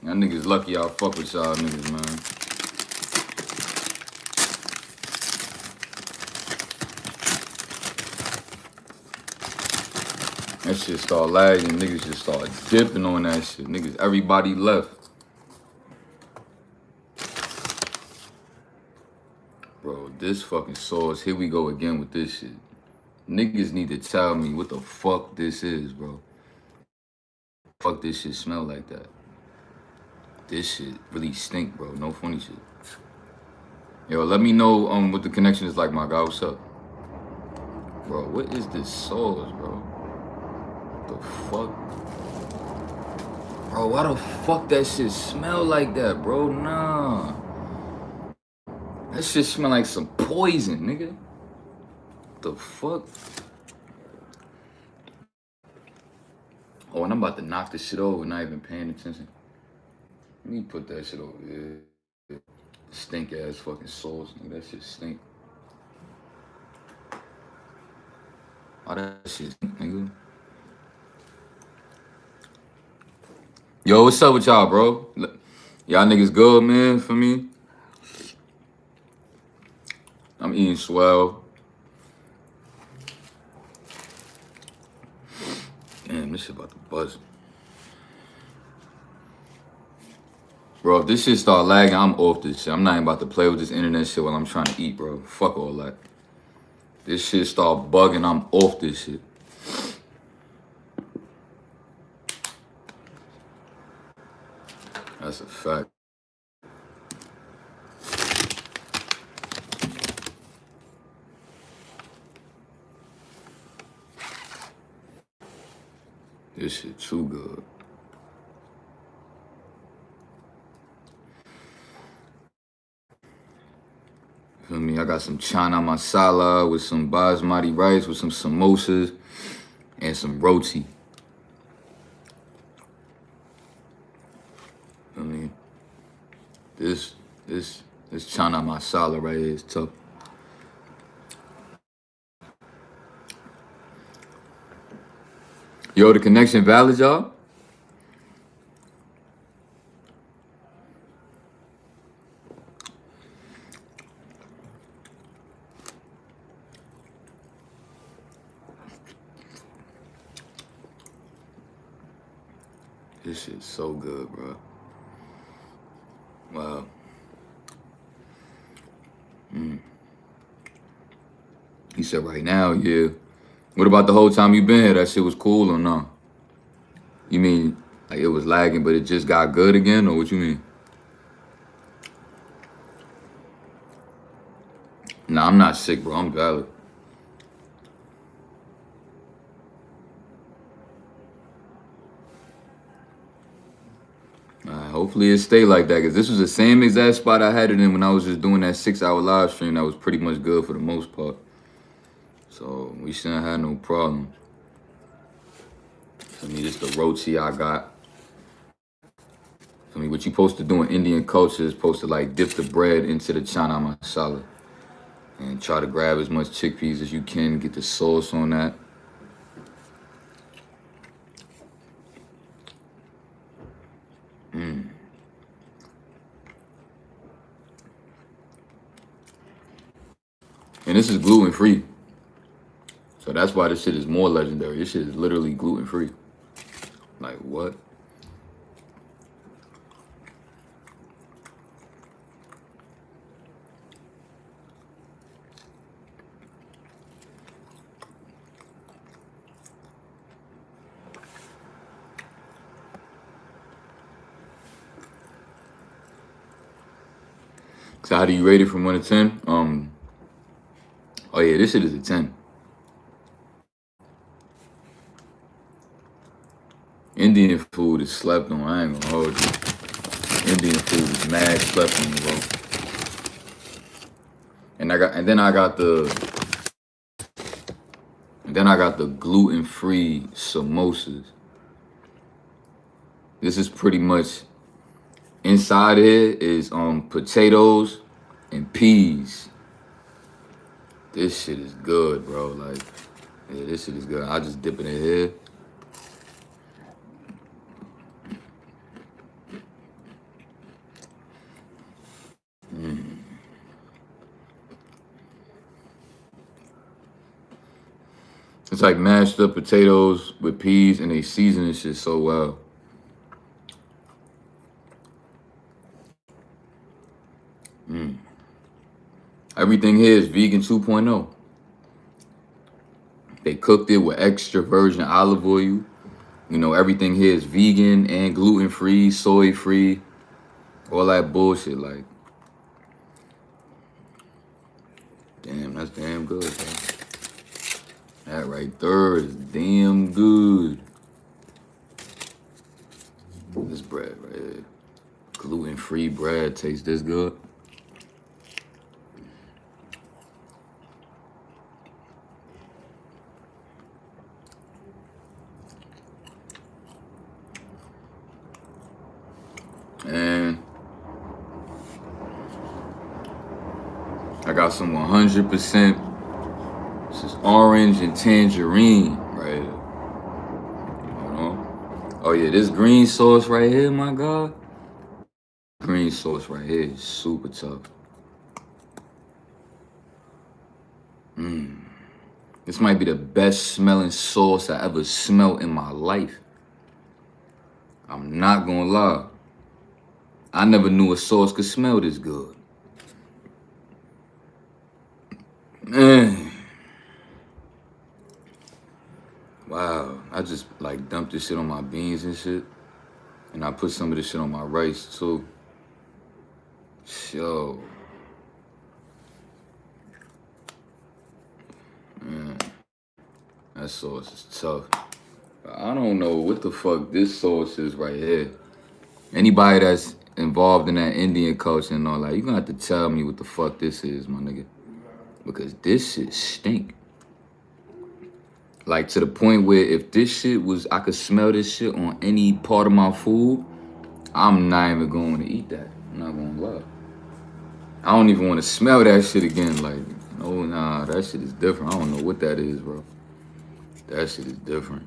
Y'all niggas lucky y'all fuck with y'all niggas, man. That shit start lagging, niggas just start dipping on that shit. Niggas, everybody left. Bro, this fucking sauce, here we go again with this shit. Niggas need to tell me what the fuck this is, bro. Fuck this shit smell like that. This shit really stink, bro. No funny shit. Yo, let me know what the connection is like, my guy. What's up? Bro, what is this sauce, bro? The fuck? Bro, why the fuck that shit smell like that, bro? Nah. That shit smell like some poison, nigga. The fuck? Oh, and I'm about to knock this shit over, not even paying attention. Let me put that shit over here. Stink ass fucking sauce, nigga. That shit stink. Oh, that shit stink, nigga. Yo, what's up with y'all, bro? Y'all niggas good, man, for me? I'm eating swell. Damn, this shit about to buzz. Bro, if this shit start lagging, I'm off this shit. I'm not even about to play with this internet shit while I'm trying to eat, bro. Fuck all that. This shit start bugging, I'm off this shit. That's a fact. This shit too good. Feel me? I got some chana masala with some basmati rice, with some samosas, and some roti. Feel me? This chana masala right here is tough. Yo, the connection valid, y'all? This shit's so good, bro. Wow. He said right now, yeah. What about the whole time you been here? That shit was cool or no? You mean like it was lagging, but it just got good again, or what you mean? Nah, I'm not sick, bro. I'm valid. Hopefully it stay like that, because this was the same exact spot I had it in when I was just doing that 6-hour live stream. That was pretty much good for the most part. So we shouldn't have no problem. I mean, just the roti I got. I mean, what you supposed to do in Indian culture is supposed to like dip the bread into the chana masala and try to grab as much chickpeas as you can, get the sauce on that. And this is gluten-free. So that's why this shit is more legendary. This shit is literally gluten-free. Like, what? So how do you rate it from 1 to 10? Oh yeah, this shit is a 10. Indian food is slept on. I ain't gonna hold you. Indian food is mad slept on, bro. And then I got the gluten-free samosas. This is pretty much inside here is potatoes and peas. This shit is good, bro. Like, yeah, this shit is good. I just dip it in here. It's like mashed up potatoes with peas, and they season this shit so well. Everything here is vegan 2.0. They cooked it with extra virgin olive oil. You know, everything here is vegan and gluten-free, soy-free, all that bullshit. Like, damn, that's damn good, bro. That right there is damn good. This bread right here. Gluten-free bread tastes this good. And I got some 100%. This is orange and tangerine right here. Hold on. Oh yeah, this green sauce right here, my God. Green sauce right here is super tough. This might be the best smelling sauce I ever smelled in my life. I'm not gonna lie. I never knew a sauce could smell this good. Man. Wow. I just like dumped this shit on my beans and shit. And I put some of this shit on my rice too. Yo. Man. That sauce is tough. I don't know what the fuck this sauce is right here. Anybody that's involved in that Indian culture and all that, you gonna have to tell me what the fuck this is, my nigga. Because this shit stink. Like, to the point where if this shit was, I could smell this shit on any part of my food, I'm not even going to eat that. I'm not gonna lie. I don't even want to smell that shit again. Like, no, nah, that shit is different. I don't know what that is, bro. That shit is different.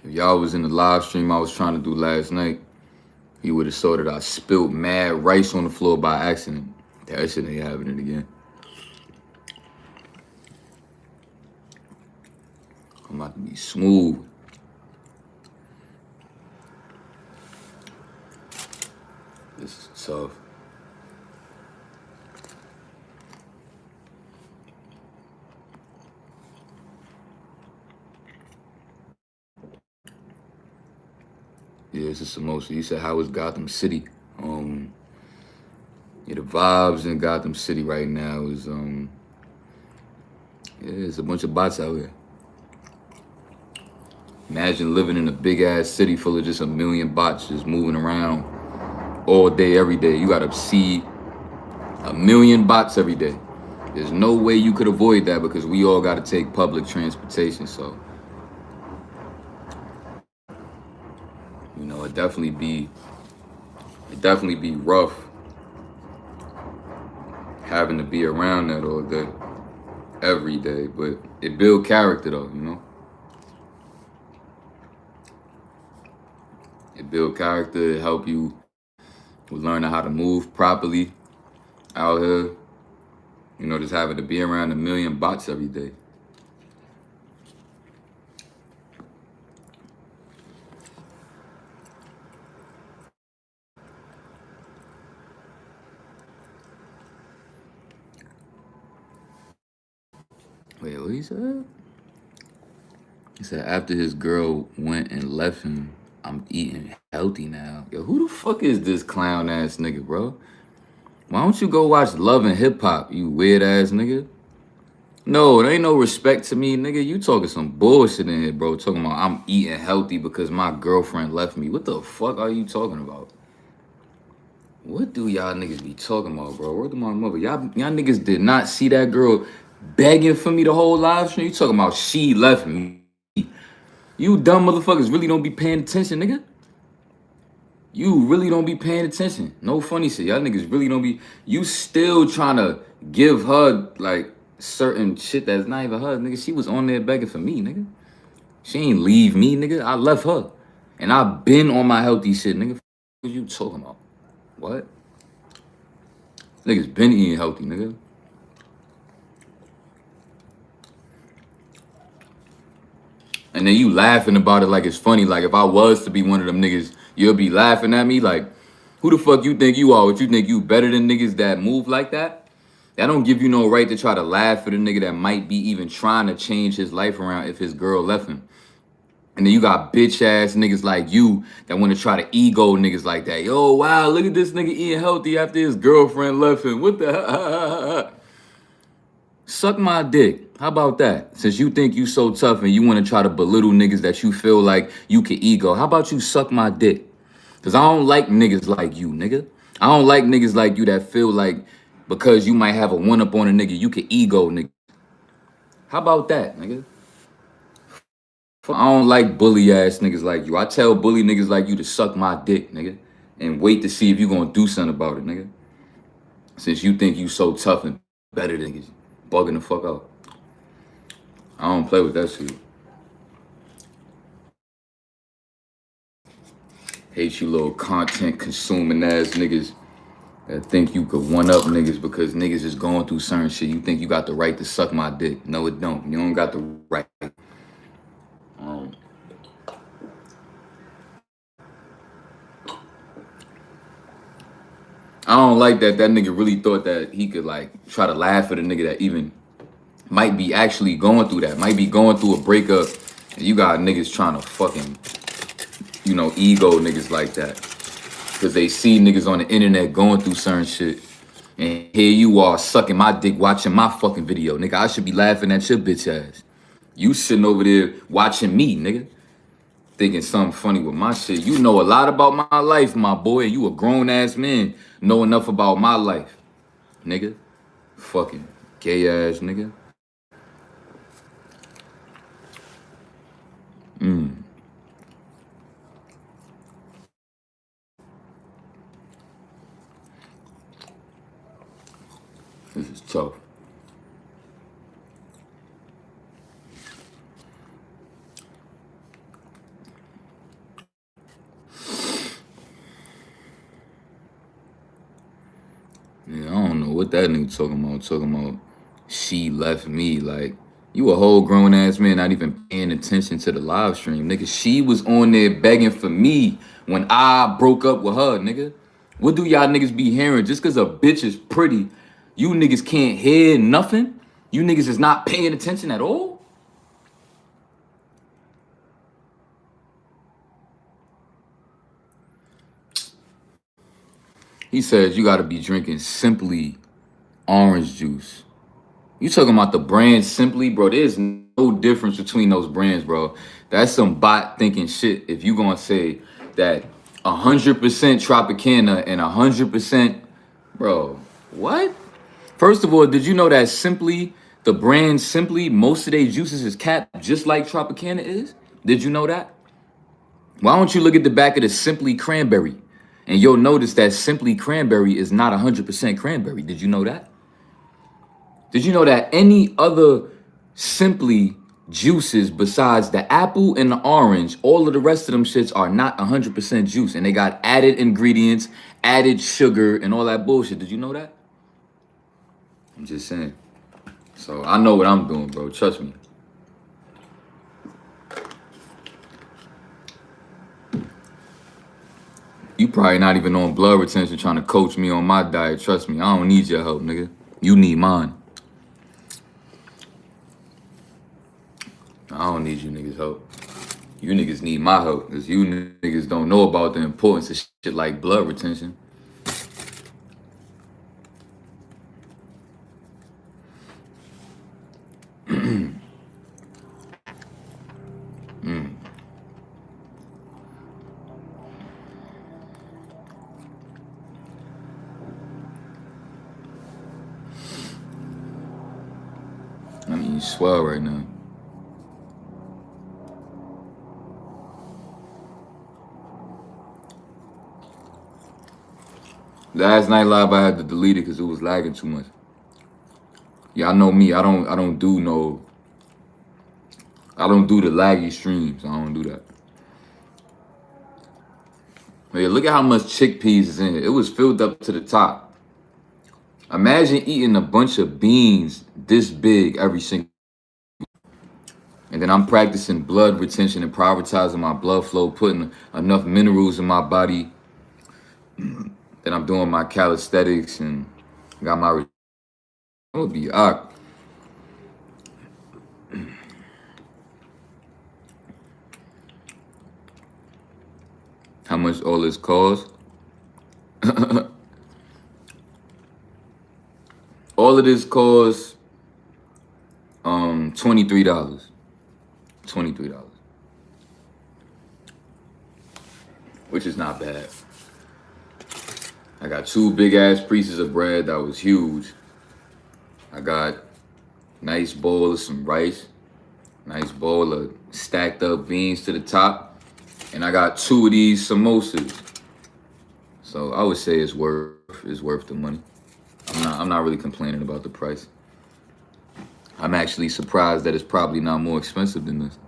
If y'all was in the live stream I was trying to do last night, you would have saw that I spilled mad rice on the floor by accident. That shit ain't happening again. I'm about to be smooth. This is tough. Yeah, this is Samosa. You said, how is Gotham City? Yeah, the vibes in Gotham City right now is yeah, it's a bunch of bots out here. Imagine living in a big ass city full of just a million bots just moving around all day, every day. You gotta see a million bots every day. There's no way you could avoid that because we all gotta take public transportation. So, you know, it definitely be rough having to be around that all day, every day. But it build character though, you know. It build character. It help you with learning how to move properly out here. You know, just having to be around a million bots every day. Wait, what he said? He said after his girl went and left him, I'm eating healthy now. Yo, who the fuck is this clown ass nigga, bro? Why don't you go watch Love and Hip Hop, you weird ass nigga? No, there ain't no respect to me, nigga. You talking some bullshit in here, bro. Talking about I'm eating healthy because my girlfriend left me. What the fuck are you talking about? What do y'all niggas be talking about, bro? Word to my mother. Y'all niggas did not see that girl begging for me the whole live stream. You talking about she left me. You dumb motherfuckers really don't be paying attention, nigga. You really don't be paying attention. No funny shit. Y'all niggas really don't be. You still trying to give her, like, certain shit that's not even her, nigga. She was on there begging for me, nigga. She ain't leave me, nigga. I left her. And I've been on my healthy shit, nigga. What you talking about? What? Niggas been eating healthy, nigga. And then you laughing about it like it's funny. Like if I was to be one of them niggas, you'll be laughing at me. Like, who the fuck you think you are? What you think you better than niggas that move like that? That don't give you no right to try to laugh at a nigga that might be even trying to change his life around if his girl left him. And then you got bitch ass niggas like you that want to try to ego niggas like that. Yo, wow, look at this nigga eating healthy after his girlfriend left him. What the hell? Suck my dick. How about that? Since you think you so tough and you want to try to belittle niggas that you feel like you can ego, how about you suck my dick? Because I don't like niggas like you, nigga. I don't like niggas like you that feel like because you might have a one-up on a nigga, you can ego nigga. How about that, nigga? I don't like bully ass niggas like you. I tell bully niggas like you to suck my dick, nigga. And wait to see if you gonna do something about it, nigga. Since you think you so tough and better than niggas. Bugging the fuck out. I don't play with that shit. Hate you little content consuming ass niggas that think you could one up niggas because niggas is going through certain shit. You think you got the right to suck my dick. No, it don't. You don't got the right. I don't like that nigga really thought that he could like try to laugh at a nigga that even might be actually going through that, might be going through a breakup, and you got niggas trying to fucking, you know, ego niggas like that. Because they see niggas on the internet going through certain shit. And here you are sucking my dick watching my fucking video. Nigga, I should be laughing at your bitch ass. You sitting over there watching me, nigga. Thinking something funny with my shit. You know a lot about my life, my boy. You a grown ass man. Know enough about my life. Nigga. Fucking gay ass nigga. This is tough. Yeah, I don't know what that nigga talking about. Talking about she left me. Like, you a whole grown ass man not even paying attention to the live stream. Nigga, she was on there begging for me when I broke up with her, nigga. What do y'all niggas be hearing? Just cause a bitch is pretty, you niggas can't hear nothing? You niggas is not paying attention at all? He says you gotta be drinking Simply orange juice. You talking about the brand Simply, bro? There's no difference between those brands, bro. That's some bot thinking shit. If you gonna say that 100% Tropicana and 100%, bro, what? First of all, did you know that Simply, the brand Simply, most of their juices is capped just like Tropicana is? Did you know that? Why don't you look at the back of the Simply Cranberry? And you'll notice that Simply Cranberry is not 100% cranberry. Did you know that? Did you know that any other Simply juices besides the apple and the orange, all of the rest of them shits are not 100% juice, and they got added ingredients, added sugar, and all that bullshit. Did you know that? I'm just saying. So I know what I'm doing, bro. Trust me. You probably not even on blood retention trying to coach me on my diet. Trust me, I don't need your help, nigga. You need mine. I don't need you niggas' help. You niggas need my help, because you niggas don't know about the importance of shit like blood retention. I mean, you swell right now. Last night live, I had to delete it because it was lagging too much. Yeah, I know me. I don't do the laggy streams. I don't do that. Yeah, look at how much chickpeas is in here. It was filled up to the top. Imagine eating a bunch of beans this big every single. And then I'm practicing blood retention and prioritizing my blood flow, putting enough minerals in my body. Then I'm doing my calisthenics and got my. I'm gonna be up. How much all this cost? All of this costs $23. $23. Which is not bad. I got 2 big ass pieces of bread that was huge. I got nice bowl of some rice, nice bowl of stacked up beans to the top, and I got 2 of these samosas. So I would say it's worth the money. I'm not really complaining about the price. I'm actually surprised that it's probably not more expensive than this.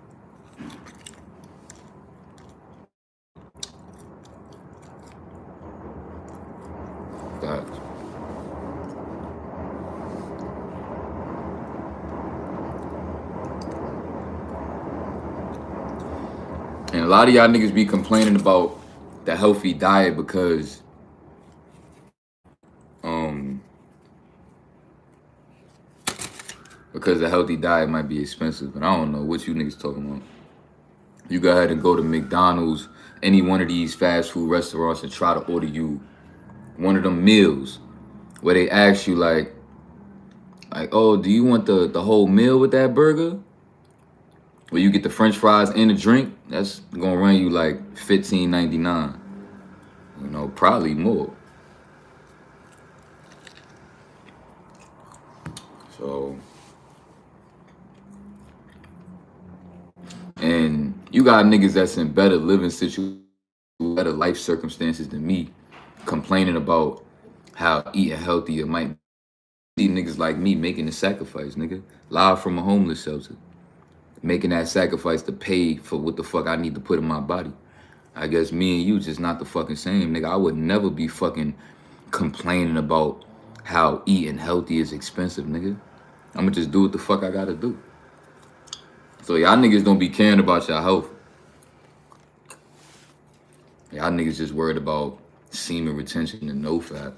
Facts. And a lot of y'all niggas be complaining about the healthy diet because the healthy diet might be expensive. But I don't know what you niggas talking about. You go ahead and go to McDonald's, any one of these fast food restaurants, and try to order you one of them meals where they ask you like, oh, do you want the whole meal with that burger? Where you get the French fries and the drink, that's gonna run you like $15.99. You know, probably more. So, and you got niggas that's in better living situations, better life circumstances than me, complaining about how eating healthier might be. Niggas like me making the sacrifice, nigga. Live from a homeless shelter. Making that sacrifice to pay for what the fuck I need to put in my body. I guess me and you just not the fucking same, nigga. I would never be fucking complaining about how eating healthy is expensive, nigga. I'ma just do what the fuck I gotta do. So y'all niggas don't be caring about your health. Y'all niggas just worried about semen retention and no fat.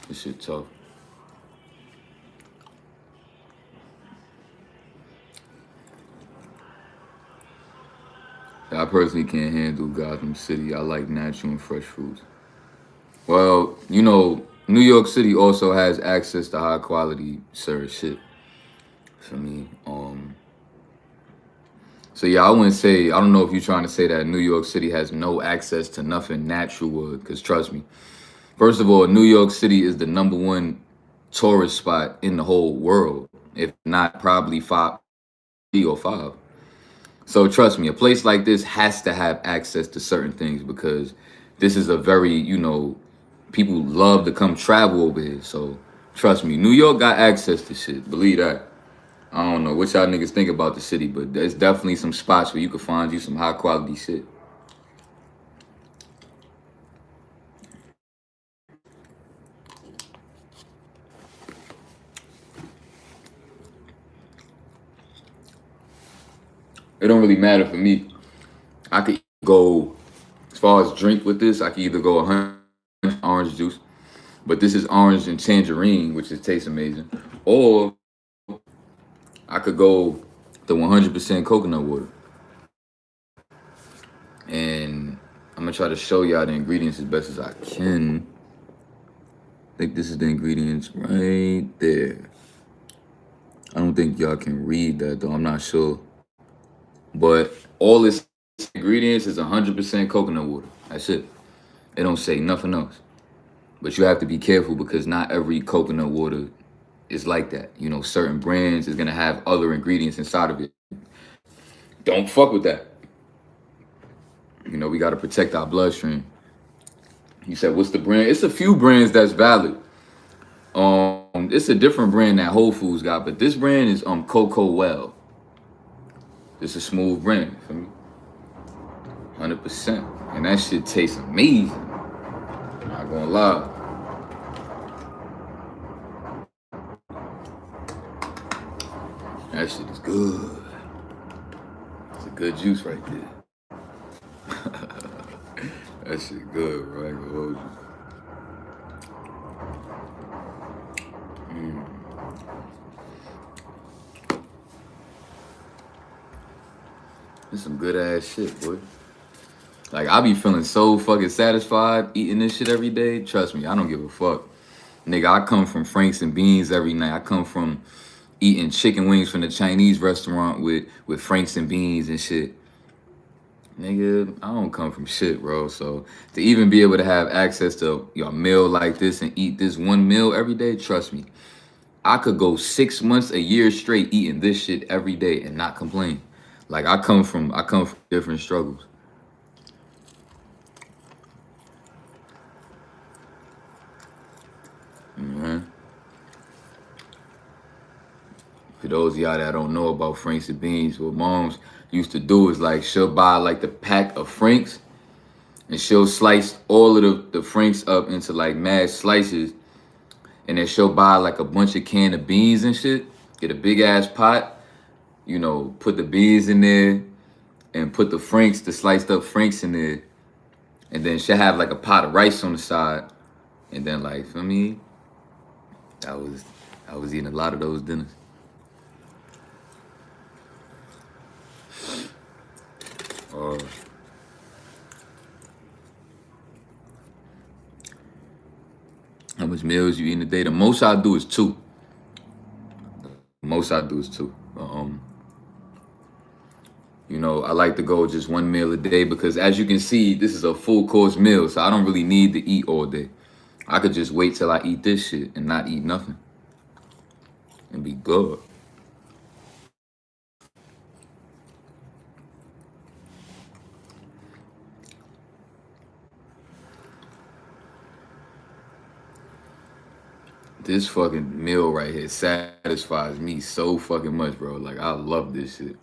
This shit tough. I personally can't handle Gotham City. I like natural and fresh fruits. Well, you know, New York City also has access to high quality shit for me. So yeah, I wouldn't say, I don't know if you're trying to say that New York City has no access to nothing natural, because trust me. First of all, New York City is the #1 tourist spot in the whole world, if not probably 5 or 5. So trust me, a place like this has to have access to certain things because this is a very, you know, people love to come travel over here. So trust me, New York got access to shit. Believe that. I don't know what y'all niggas think about the city, but there's definitely some spots where you can find you some high quality shit. It don't really matter for me. I could go, as far as drink with this, I could either go 100 orange juice, but this is orange and tangerine, which tastes amazing. Or I could go the 100% coconut water. And I'm gonna try to show y'all the ingredients as best as I can. I think this is the ingredients right there. I don't think y'all can read that though, I'm not sure. But all this ingredients is 100% coconut water. That's it. It don't say nothing else. But you have to be careful because not every coconut water is like that. You know, certain brands is gonna have other ingredients inside of it. Don't fuck with that. You know, we got to protect our bloodstream. He said, what's the brand? It's a few brands that's valid. It's a different brand that Whole Foods got, but this brand is Cocoa Well. It's a smooth brand for me. 100%. And that shit tastes amazing. Not gonna lie. That shit is good. It's a good juice right there. That shit good, bro. I ain't gonna hold you. It's some good ass shit, boy. Like, I be feeling so fucking satisfied eating this shit every day. Trust me, I don't give a fuck. Nigga, I come from Franks and Beans every night. I come from eating chicken wings from the Chinese restaurant with Franks and Beans and shit. Nigga, I don't come from shit, bro. So to even be able to have access to your meal like this and eat this one meal every day, trust me, I could go 6 months, a year straight eating this shit every day and not complain. Like, I come from different struggles. For those of y'all that don't know about Franks and Beans, what moms used to do is, like, she'll buy like the pack of Franks and she'll slice all of the Franks up into like mad slices, and then she'll buy like a bunch of can of beans and shit, get a big ass pot, you know, put the beans in there and put the sliced up Franks in there, and then she'll have like a pot of rice on the side, and then, like, for me, I was eating a lot of those dinners. How much meals you eat in a day? The most I do is 2. You know, I like to go just 1 meal a day because, as you can see, this is a full course meal, so I don't really need to eat all day. I could just wait till I eat this shit and not eat nothing and be good. This fucking meal right here satisfies me so fucking much, bro. Like, I love this shit.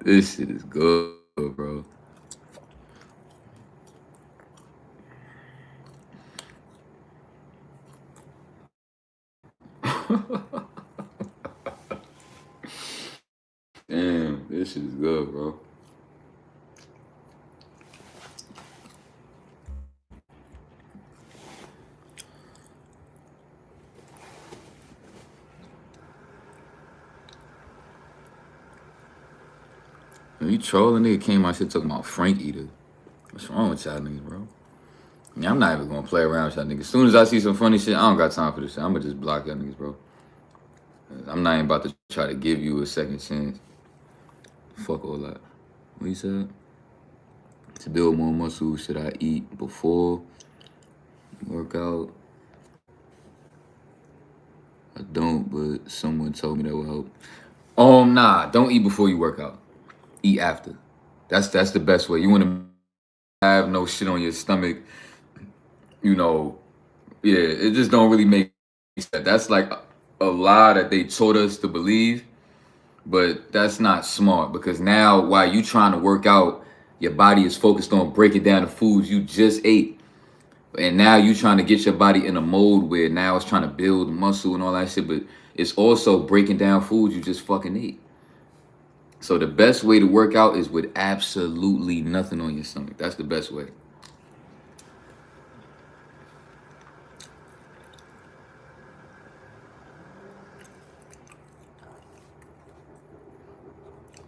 This shit is good, bro. Damn, this shit is good, bro. You trolling, nigga came out shit talking about Frank Eater. What's wrong with y'all niggas, bro? Yeah, I'm not even gonna play around with y'all niggas. As soon as I see some funny shit, I don't got time for this shit. I'm gonna just block y'all niggas, bro. I'm not even about to try to give you a second chance. Fuck all that. What you said? To build more muscle, should I eat before work out? I don't, but someone told me that will help. Nah, don't eat before you work out. Eat after. That's the best way. You want to have no shit on your stomach, you know. Yeah, it just don't really make sense. That's like a lie that they taught us to believe, but that's not smart, because now while you trying to work out, your body is focused on breaking down the foods you just ate. And now you trying to get your body in a mode where now it's trying to build muscle and all that shit, but it's also breaking down foods you just fucking ate. So the best way to work out is with absolutely nothing on your stomach. That's the best way.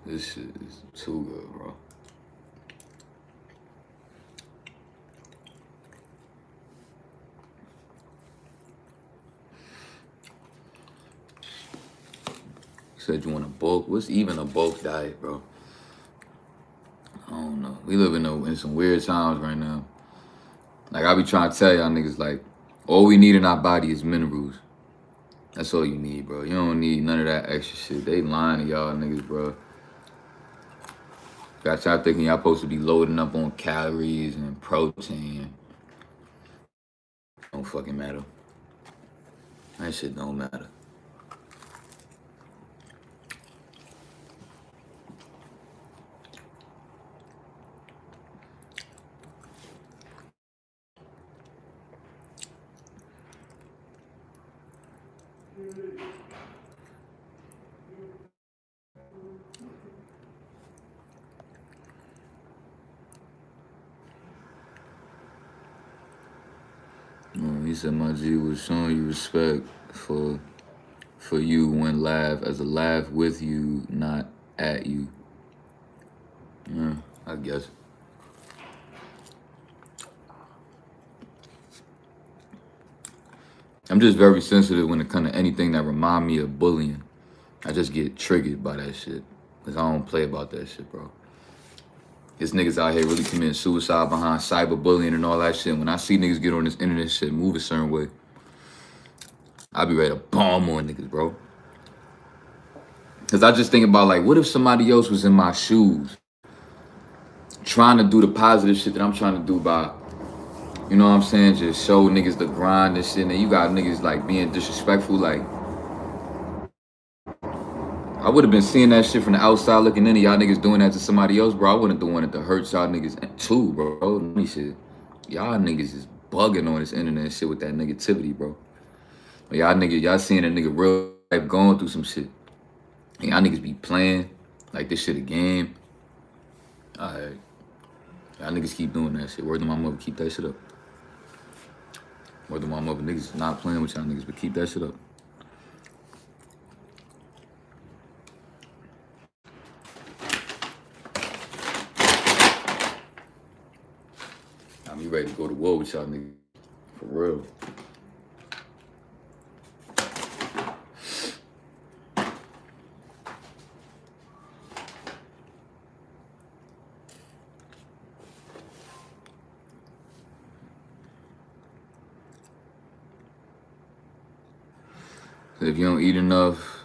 This shit is too good, bro. Said you want a bulk. What's even a bulk diet, bro? I don't know. We live in some weird times right now. Like, I be trying to tell y'all niggas, like, all we need in our body is minerals. That's all you need, bro. You don't need none of that extra shit. They lying to y'all niggas, bro. Got y'all thinking y'all supposed to be loading up on calories and protein. Don't fucking matter. That shit don't matter. He said my G was showing you respect for you when laugh as a laugh with you, not at you. Yeah, I guess. I'm just very sensitive when it comes to anything that remind me of bullying. I just get triggered by that shit. Cause I don't play about that shit, bro. There's niggas out here really committing suicide behind cyberbullying and all that shit. When I see niggas get on this internet shit, move a certain way, I be ready to bomb on niggas, bro. Cause I just think about like, what if somebody else was in my shoes, trying to do the positive shit that I'm trying to do by, you know what I'm saying, just show niggas the grind and shit. And you got niggas like being disrespectful. Like, I would have been seeing that shit from the outside looking in, and y'all niggas doing that to somebody else, bro. I wouldn't have wanted to hurt y'all niggas too, bro. Shit. Y'all niggas is bugging on this internet and shit with that negativity, bro. Y'all seeing a nigga real life going through some shit. And y'all niggas be playing like this shit a game. Alright. Y'all niggas keep doing that shit. Word to my mother, keep that shit up. Word to my mother, niggas not playing with y'all niggas, but keep that shit up. I'm ready to go to war with y'all niggas. For real. If you don't eat enough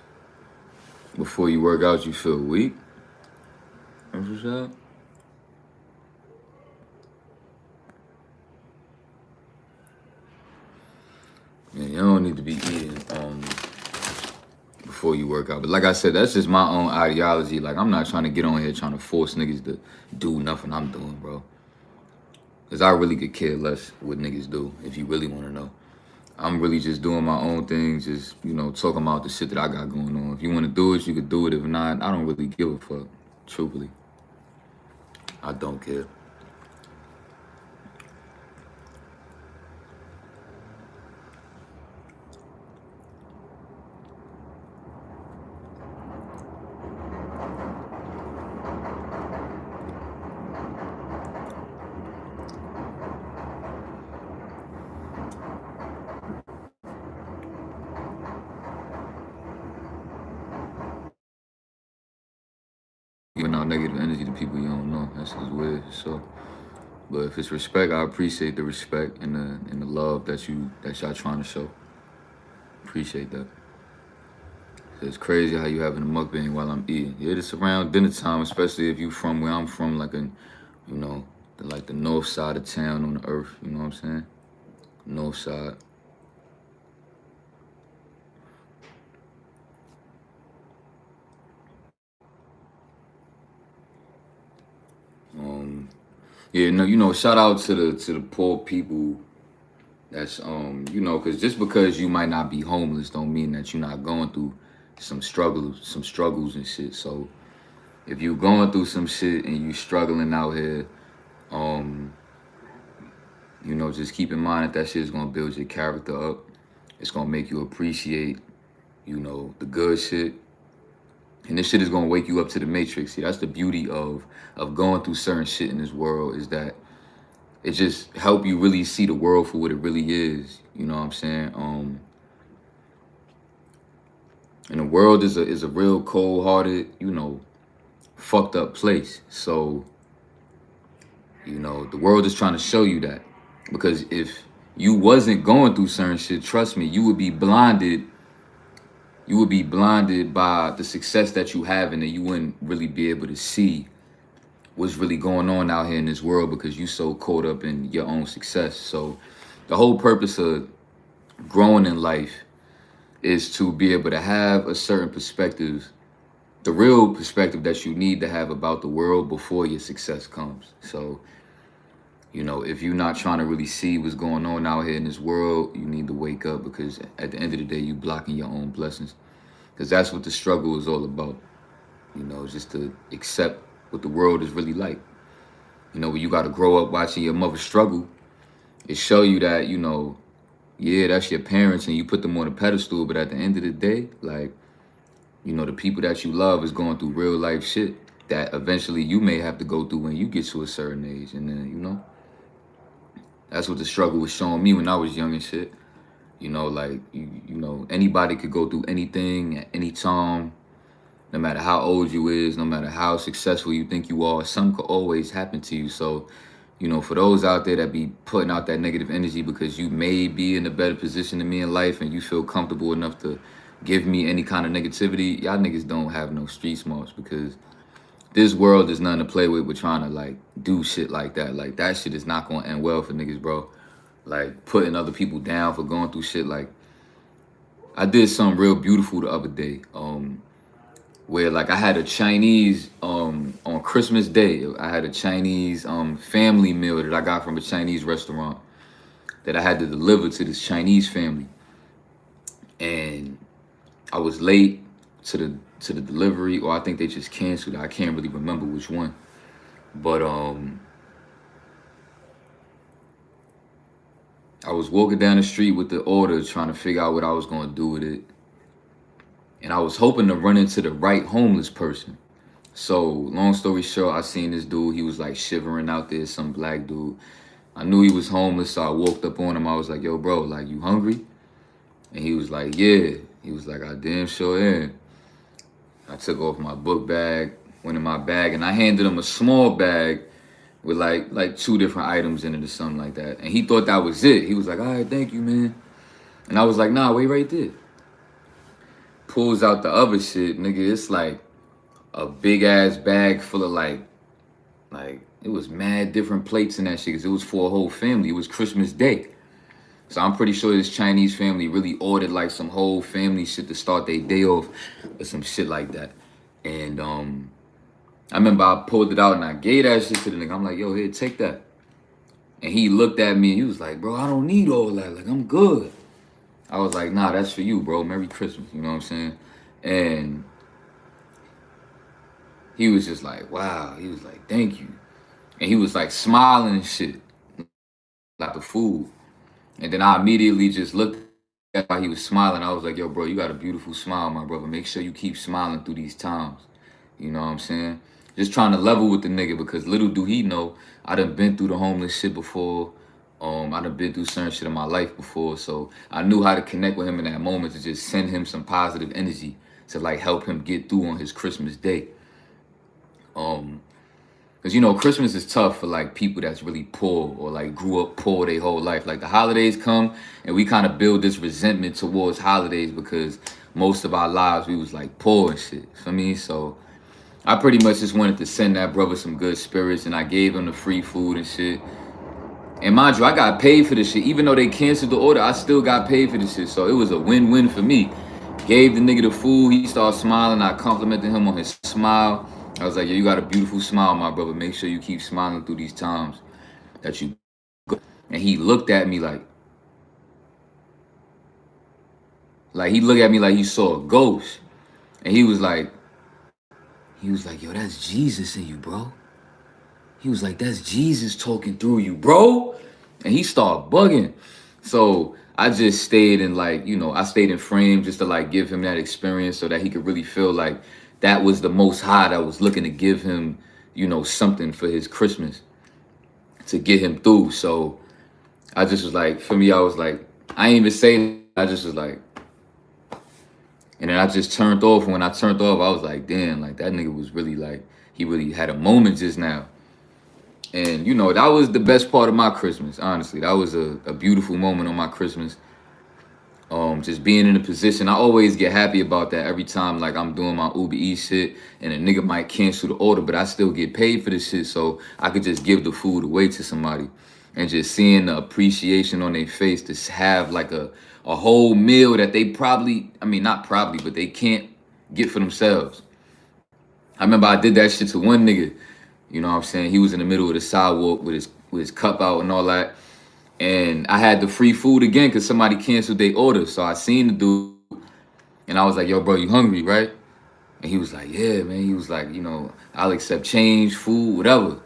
before you work out, you feel weak. That's what's up. Man, you don't need to be eating before you work out. But like I said, that's just my own ideology. Like, I'm not trying to get on here trying to force niggas to do nothing I'm doing, bro. Because I really could care less what niggas do, if you really want to know. I'm really just doing my own thing, just, you know, talking about the shit that I got going on. If you want to do it, you could do it. If not, I don't really give a fuck, truthfully. I don't care. Giving out negative energy to people you don't know, that's just weird. So, but if it's respect, I appreciate the respect and the love that y'all trying to show. Appreciate that. It's crazy how you having a mukbang while I'm eating. Yeah, it's around dinner time, especially if you from where I'm from, like you know, like the north side of town on the earth. You know what I'm saying? North side. Yeah, no, you know, shout out to the poor people. That's you know, cause just because you might not be homeless don't mean that you're not going through some struggles and shit. So if you're going through some shit and you struggling out here, you know, just keep in mind that shit is gonna build your character up. It's gonna make you appreciate, you know, the good shit. And this shit is gonna wake you up to the matrix. See, that's the beauty of going through certain shit in this world, is that it just help you really see the world for what it really is. You know what I'm saying? And the world is a real cold-hearted, you know, fucked up place. So, you know, the world is trying to show you that. Because if you wasn't going through certain shit, trust me, you would be blinded. You would be blinded by the success that you have, and then you wouldn't really be able to see what's really going on out here in this world because you so caught up in your own success. So the whole purpose of growing in life is to be able to have a certain perspective, the real perspective that you need to have about the world before your success comes. So, you know, if you're not trying to really see what's going on out here in this world, you need to wake up, because at the end of the day, you blocking your own blessings. Because that's what the struggle is all about. You know, just to accept what the world is really like. You know, when you got to grow up watching your mother struggle, it show you that, you know, yeah, that's your parents and you put them on a pedestal, but at the end of the day, like, you know, the people that you love is going through real life shit that eventually you may have to go through when you get to a certain age. And then, you know, that's what the struggle was showing me when I was young and shit. You know, like, you know, anybody could go through anything at any time, no matter how old you is, no matter how successful you think you are, something could always happen to you. So, you know, for those out there that be putting out that negative energy because you may be in a better position than me in life and you feel comfortable enough to give me any kind of negativity, y'all niggas don't have no street smarts, because this world is nothing to play with. We're trying to like do shit like that. Like, that shit is not gonna end well for niggas, bro. Like, putting other people down for going through shit. Like, I did something real beautiful the other day. Where like I had a Chinese on Christmas Day. I had a Chinese family meal that I got from a Chinese restaurant that I had to deliver to this Chinese family. And I was late to the delivery, or I think they just canceled it. I can't really remember which one. But I was walking down the street with the order trying to figure out what I was going to do with it. And I was hoping to run into the right homeless person. So, long story short, I seen this dude. He was like shivering out there, some black dude. I knew he was homeless, so I walked up on him. I was like, yo, bro, like, you hungry? And he was like, yeah. He was like, I damn sure am. I took off my book bag, went in my bag, and I handed him a small bag with like 2 different items in it or something like that. And he thought that was it. He was like, all right, thank you, man. And I was like, nah, wait right there. Pulls out the other shit, nigga. It's like a big ass bag full of like it was mad different plates in that shit, because it was for a whole family. It was Christmas Day. So I'm pretty sure this Chinese family really ordered like some whole family shit to start their day off or some shit like that. And I remember I pulled it out and I gave that shit to the nigga. I'm like, yo, here, take that. And he looked at me and he was like, bro, I don't need all that. Like, I'm good. I was like, nah, that's for you, bro. Merry Christmas. You know what I'm saying? And he was just like, wow. He was like, thank you. And he was like smiling and shit, like the food. And then I immediately just looked at how he was smiling. I was like, yo, bro, you got a beautiful smile, my brother. Make sure you keep smiling through these times. You know what I'm saying? Just trying to level with the nigga, because little do he know, I done been through the homeless shit before. I done been through certain shit in my life before. So I knew how to connect with him in that moment to just send him some positive energy to like help him get through on his Christmas day. Because, you know, Christmas is tough for like people that's really poor or like grew up poor their whole life. Like, the holidays come and we kind of build this resentment towards holidays because most of our lives we was like poor and shit. For me, so I pretty much just wanted to send that brother some good spirits, and I gave him the free food and shit. And mind you, I got paid for this shit. Even though they canceled the order, I still got paid for this shit. So it was a win-win for me. Gave the nigga the food. He started smiling. I complimented him on his smile. I was like, yo, you got a beautiful smile, my brother. Make sure you keep smiling through these times that you go. And he looked at me like he looked at me like he saw a ghost. And he was like, yo, that's Jesus in you, bro. He was like, that's Jesus talking through you, bro. And he started bugging. So I just stayed in like, you know, I stayed in frame just to like give him that experience so that he could really feel like that was the Most High that was looking to give him, you know, something for his Christmas to get him through. So I just was like, for me, I was like, I ain't even say that. I just was like, and then I just turned off. And when I turned off, I was like, damn, like that nigga was really like, he really had a moment just now. And, you know, that was the best part of my Christmas, honestly. That was a beautiful moment on my Christmas. Just being in a position, I always get happy about that every time like I'm doing my Uber Eats shit and a nigga might cancel the order, but I still get paid for this shit, so I could just give the food away to somebody. And just seeing the appreciation on their face to have like a whole meal that they probably, I mean not probably, but they can't get for themselves. I remember I did that shit to one nigga. You know what I'm saying? He was in the middle of the sidewalk with his cup out and all that. And I had the free food again because somebody canceled their order. So I seen the dude and I was like, yo, bro, you hungry, right? And he was like, yeah, man. He was like, you know, I'll accept change, food, whatever.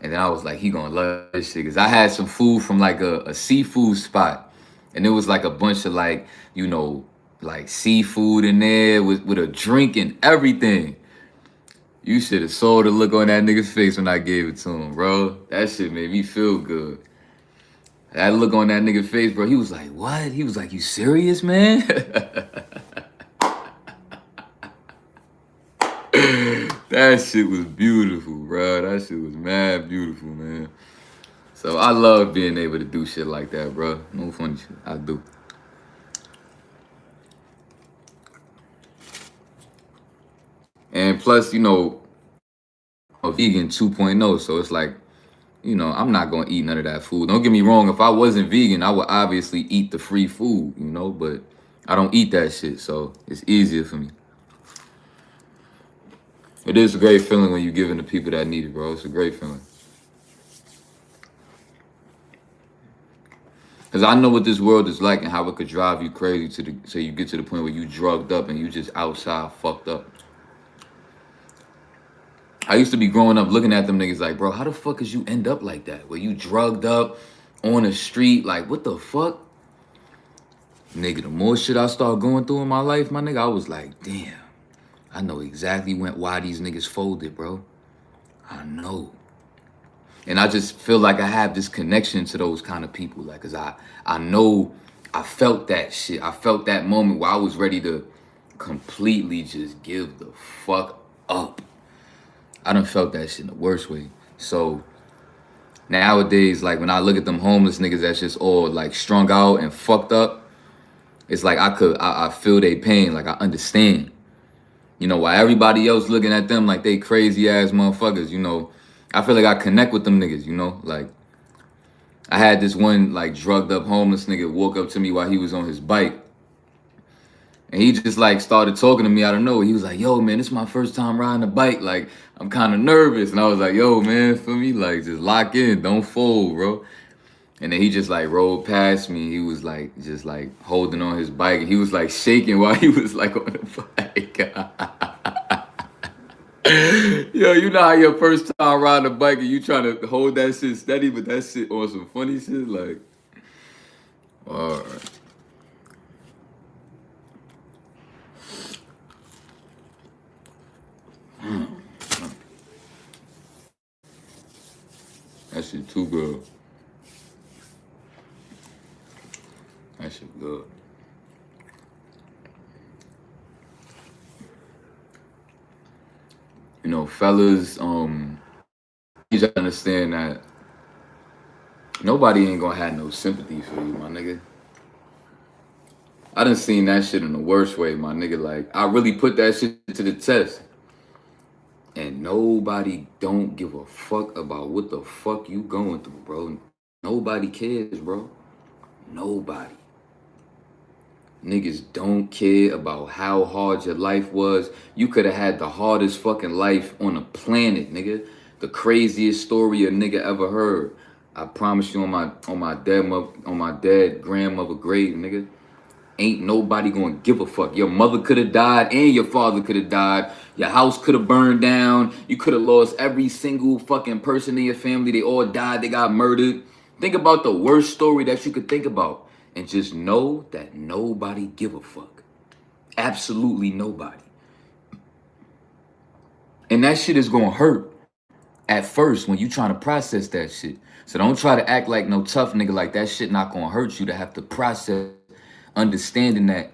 And then I was like, he gonna love this shit. Cause I had some food from like a seafood spot. And it was like a bunch of like, you know, like seafood in there with a drink and everything. You should have saw the look on that nigga's face when I gave it to him, bro. That shit made me feel good. That look on that nigga's face, bro. He was like, what? He was like, you serious, man? That shit was beautiful, bro. That shit was mad beautiful, man. So I love being able to do shit like that, bro. No funny shit. I do. And plus, you know, I'm a vegan 2.0, so it's like, you know, I'm not gonna eat none of that food. Don't get me wrong, if I wasn't vegan, I would obviously eat the free food, you know, but I don't eat that shit, so it's easier for me. It is a great feeling when you're giving to people that need it, bro. It's a great feeling. Cause I know what this world is like and how it could drive you crazy so you get to the point where you drugged up and you just outside fucked up. I used to be growing up looking at them niggas like, bro, how the fuck is you end up like that? Where you drugged up on the street, like, what the fuck? Nigga, the more shit I start going through in my life, my nigga, I was like, damn, I know exactly why these niggas folded, bro. I know. And I just feel like I have this connection to those kind of people. Like, cause I know I felt that shit. I felt that moment where I was ready to completely just give the fuck up. I done felt that shit in the worst way. So nowadays, like when I look at them homeless niggas that's just all like strung out and fucked up, it's like I feel their pain, like I understand. You know, while everybody else looking at them like they crazy ass motherfuckers, you know, I feel like I connect with them niggas, you know? Like I had this one like drugged up homeless nigga walk up to me while he was on his bike. And he just like started talking to me out of nowhere. He was like, yo, man, this is my first time riding a bike. Like, I'm kind of nervous. And I was like, yo, man, feel me? Like, just lock in. Don't fold, bro. And then he just like rolled past me. He was like, just like holding on his bike. And he was like shaking while he was like on the bike. Yo, you know how your first time riding a bike and you trying to hold that shit steady, but that shit on some funny shit? Like, all right. That shit too good. That shit good. You know, fellas, you just understand that nobody ain't gonna have no sympathy for you, my nigga. I done seen that shit in the worst way, my nigga. Like, I really put that shit to the test. And nobody don't give a fuck about what the fuck you going through, bro. Nobody cares, bro. Nobody. Niggas don't care about how hard your life was. You could have had the hardest fucking life on the planet, nigga. The craziest story a nigga ever heard. I promise you on my dead grandmother grave, nigga. Ain't nobody gonna give a fuck. Your mother could have died and your father could have died. Your house could have burned down. You could have lost every single fucking person in your family. They all died. They got murdered. Think about the worst story that you could think about. And just know that nobody give a fuck. Absolutely nobody. And that shit is gonna hurt at first when you trying to process that shit. So don't try to act like no tough nigga like that shit not gonna hurt you to have to process understanding that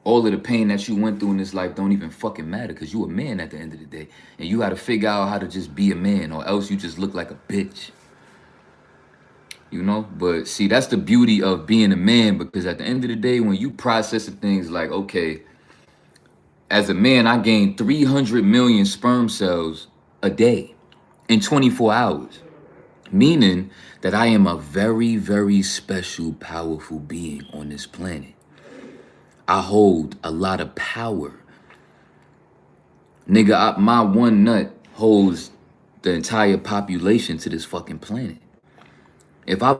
all of the pain that you went through in this life don't even fucking matter because you a man at the end of the day. And you gotta figure out how to just be a man or else you just look like a bitch. you know? But see, that's the beauty of being a man, because at the end of the day, when you processing things like, okay, as a man, I gain 300 million sperm cells a day in 24 hours, meaning that I am a very, very special, powerful being on this planet. I hold a lot of power. Nigga, my one nut holds the entire population to this fucking planet. If I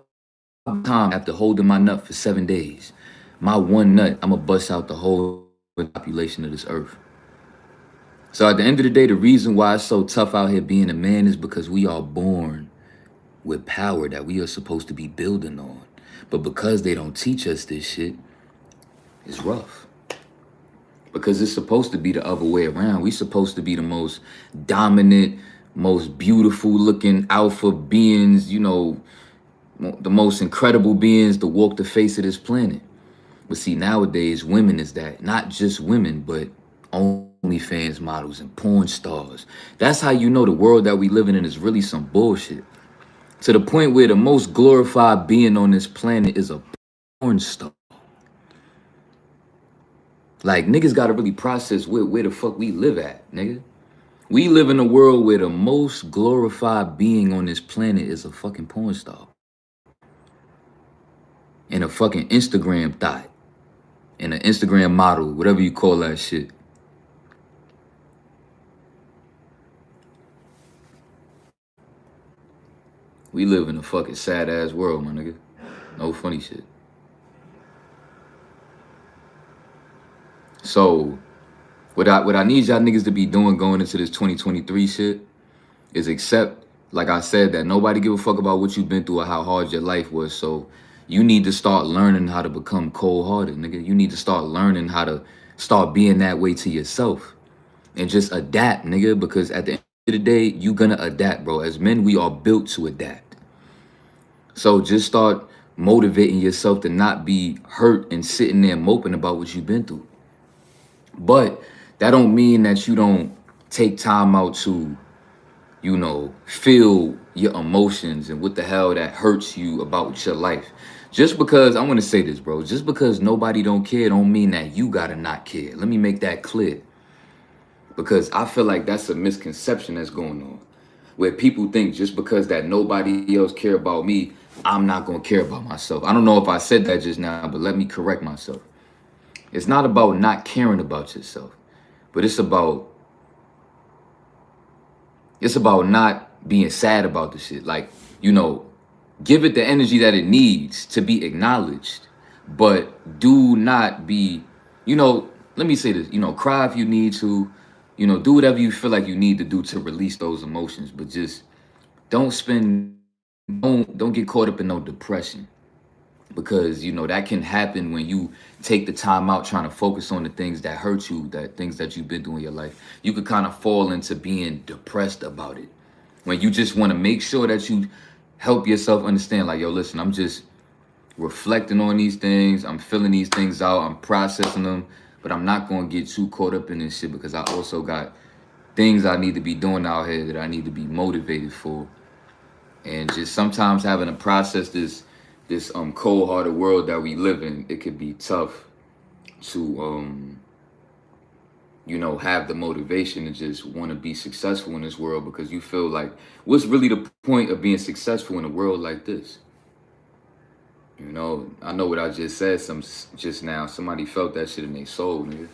time after holding my nut for 7 days, my one nut, I'ma bust out the whole population of this earth. So at the end of the day, the reason why it's so tough out here being a man is because we are born with power that we are supposed to be building on. But because they don't teach us this shit, it's rough. Because it's supposed to be the other way around. We supposed to be the most dominant, most beautiful looking alpha beings, you know, the most incredible beings to walk the face of this planet. But see, nowadays, women is that. Not just women, but OnlyFans models and porn stars. That's how you know the world that we living in is really some bullshit. To the point where the most glorified being on this planet is a porn star. Like, niggas gotta really process where the fuck we live at, nigga. We live in a world where the most glorified being on this planet is a fucking porn star. And a fucking Instagram thot. And an Instagram model, whatever you call that shit. We live in a fucking sad ass world, my nigga. No funny shit. So, what I need y'all niggas to be doing going into this 2023 shit is accept, like I said, that nobody give a fuck about what you've been through or how hard your life was. So you need to start learning how to become cold-hearted, nigga. You need to start learning how to start being that way to yourself. And just adapt, nigga, because at the end of the day, you gonna adapt, bro. As men, we are built to adapt. So just start motivating yourself to not be hurt and sitting there moping about what you've been through. But that don't mean that you don't take time out to, you know, feel your emotions and what the hell that hurts you about your life. Just because, I want to say this, bro, just because nobody don't care don't mean that you gotta not care. Let me make that clear. Because I feel like that's a misconception that's going on. Where people think just because that nobody else care about me, I'm not gonna care about myself. I don't know if I said that just now, but let me correct myself. It's not about not caring about yourself, but it's about not being sad about the shit. Like, you know, give it the energy that it needs to be acknowledged, but do not be, you know, let me say this, you know, cry if you need to, you know, do whatever you feel like you need to do to release those emotions, but just don't get caught up in no depression. Because, you know, that can happen when you take the time out trying to focus on the things that hurt you, that things that you've been through in your life. You could kind of fall into being depressed about it. When you just want to make sure that you help yourself understand, like, yo, listen, I'm just reflecting on these things. I'm feeling these things out. I'm processing them. But I'm not going to get too caught up in this shit because I also got things I need to be doing out here that I need to be motivated for. And just sometimes having to process this cold-hearted world that we live in, it could be tough to you know, have the motivation to just want to be successful in this world, because you feel like, what's really the point of being successful in a world like this? You know, I know what I just said just now. Somebody felt that shit in their soul, nigga.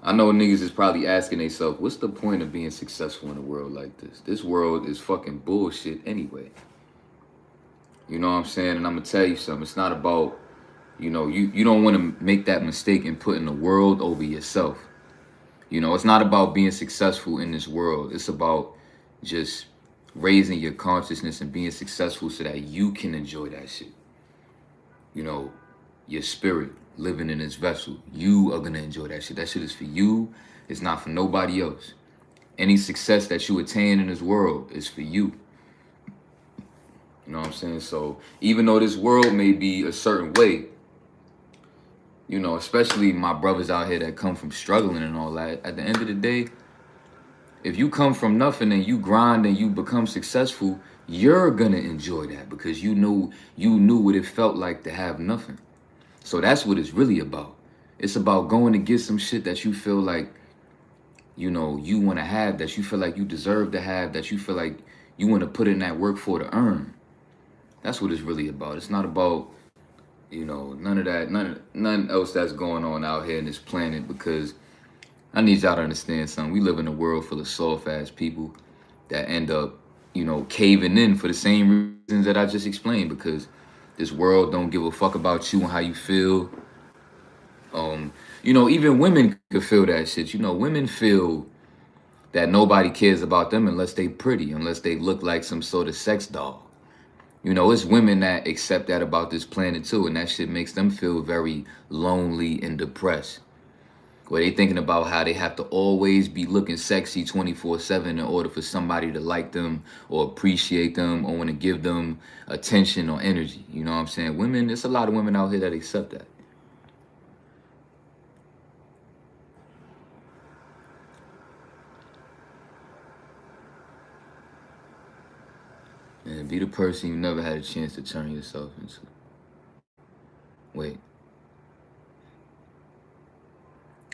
I know niggas is probably asking themselves, what's the point of being successful in a world like this? This world is fucking bullshit anyway. You know what I'm saying? And I'm going to tell you something. It's not about, you know, you don't want to make that mistake in putting the world over yourself. You know, it's not about being successful in this world. It's about just raising your consciousness and being successful so that you can enjoy that shit. You know, your spirit living in this vessel. You are going to enjoy that shit. That shit is for you. It's not for nobody else. Any success that you attain in this world is for you. You know what I'm saying? So even though this world may be a certain way, you know, especially my brothers out here that come from struggling and all that, at the end of the day, if you come from nothing and you grind and you become successful, you're gonna enjoy that because you knew what it felt like to have nothing. So that's what it's really about. It's about going to get some shit that you feel like, you want to have, that you feel like you deserve to have, that you feel like you want to put in that work for to earn. That's what it's really about. It's not about, none of that, none else that's going on out here in this planet, because I need y'all to understand something. We live in a world full of soft ass people that end up, caving in for the same reasons that I just explained, because this world don't give a fuck about you and how you feel. Even women could feel that shit. Women feel that nobody cares about them unless they pretty, unless they look like some sort of sex doll. It's women that accept that about this planet too, and that shit makes them feel very lonely and depressed. Where they thinking about how they have to always be looking sexy 24/7 in order for somebody to like them or appreciate them or want to give them attention or energy. You know what I'm saying? Women, there's a lot of women out here that accept that. And be the person you never had a chance to turn yourself into. Wait.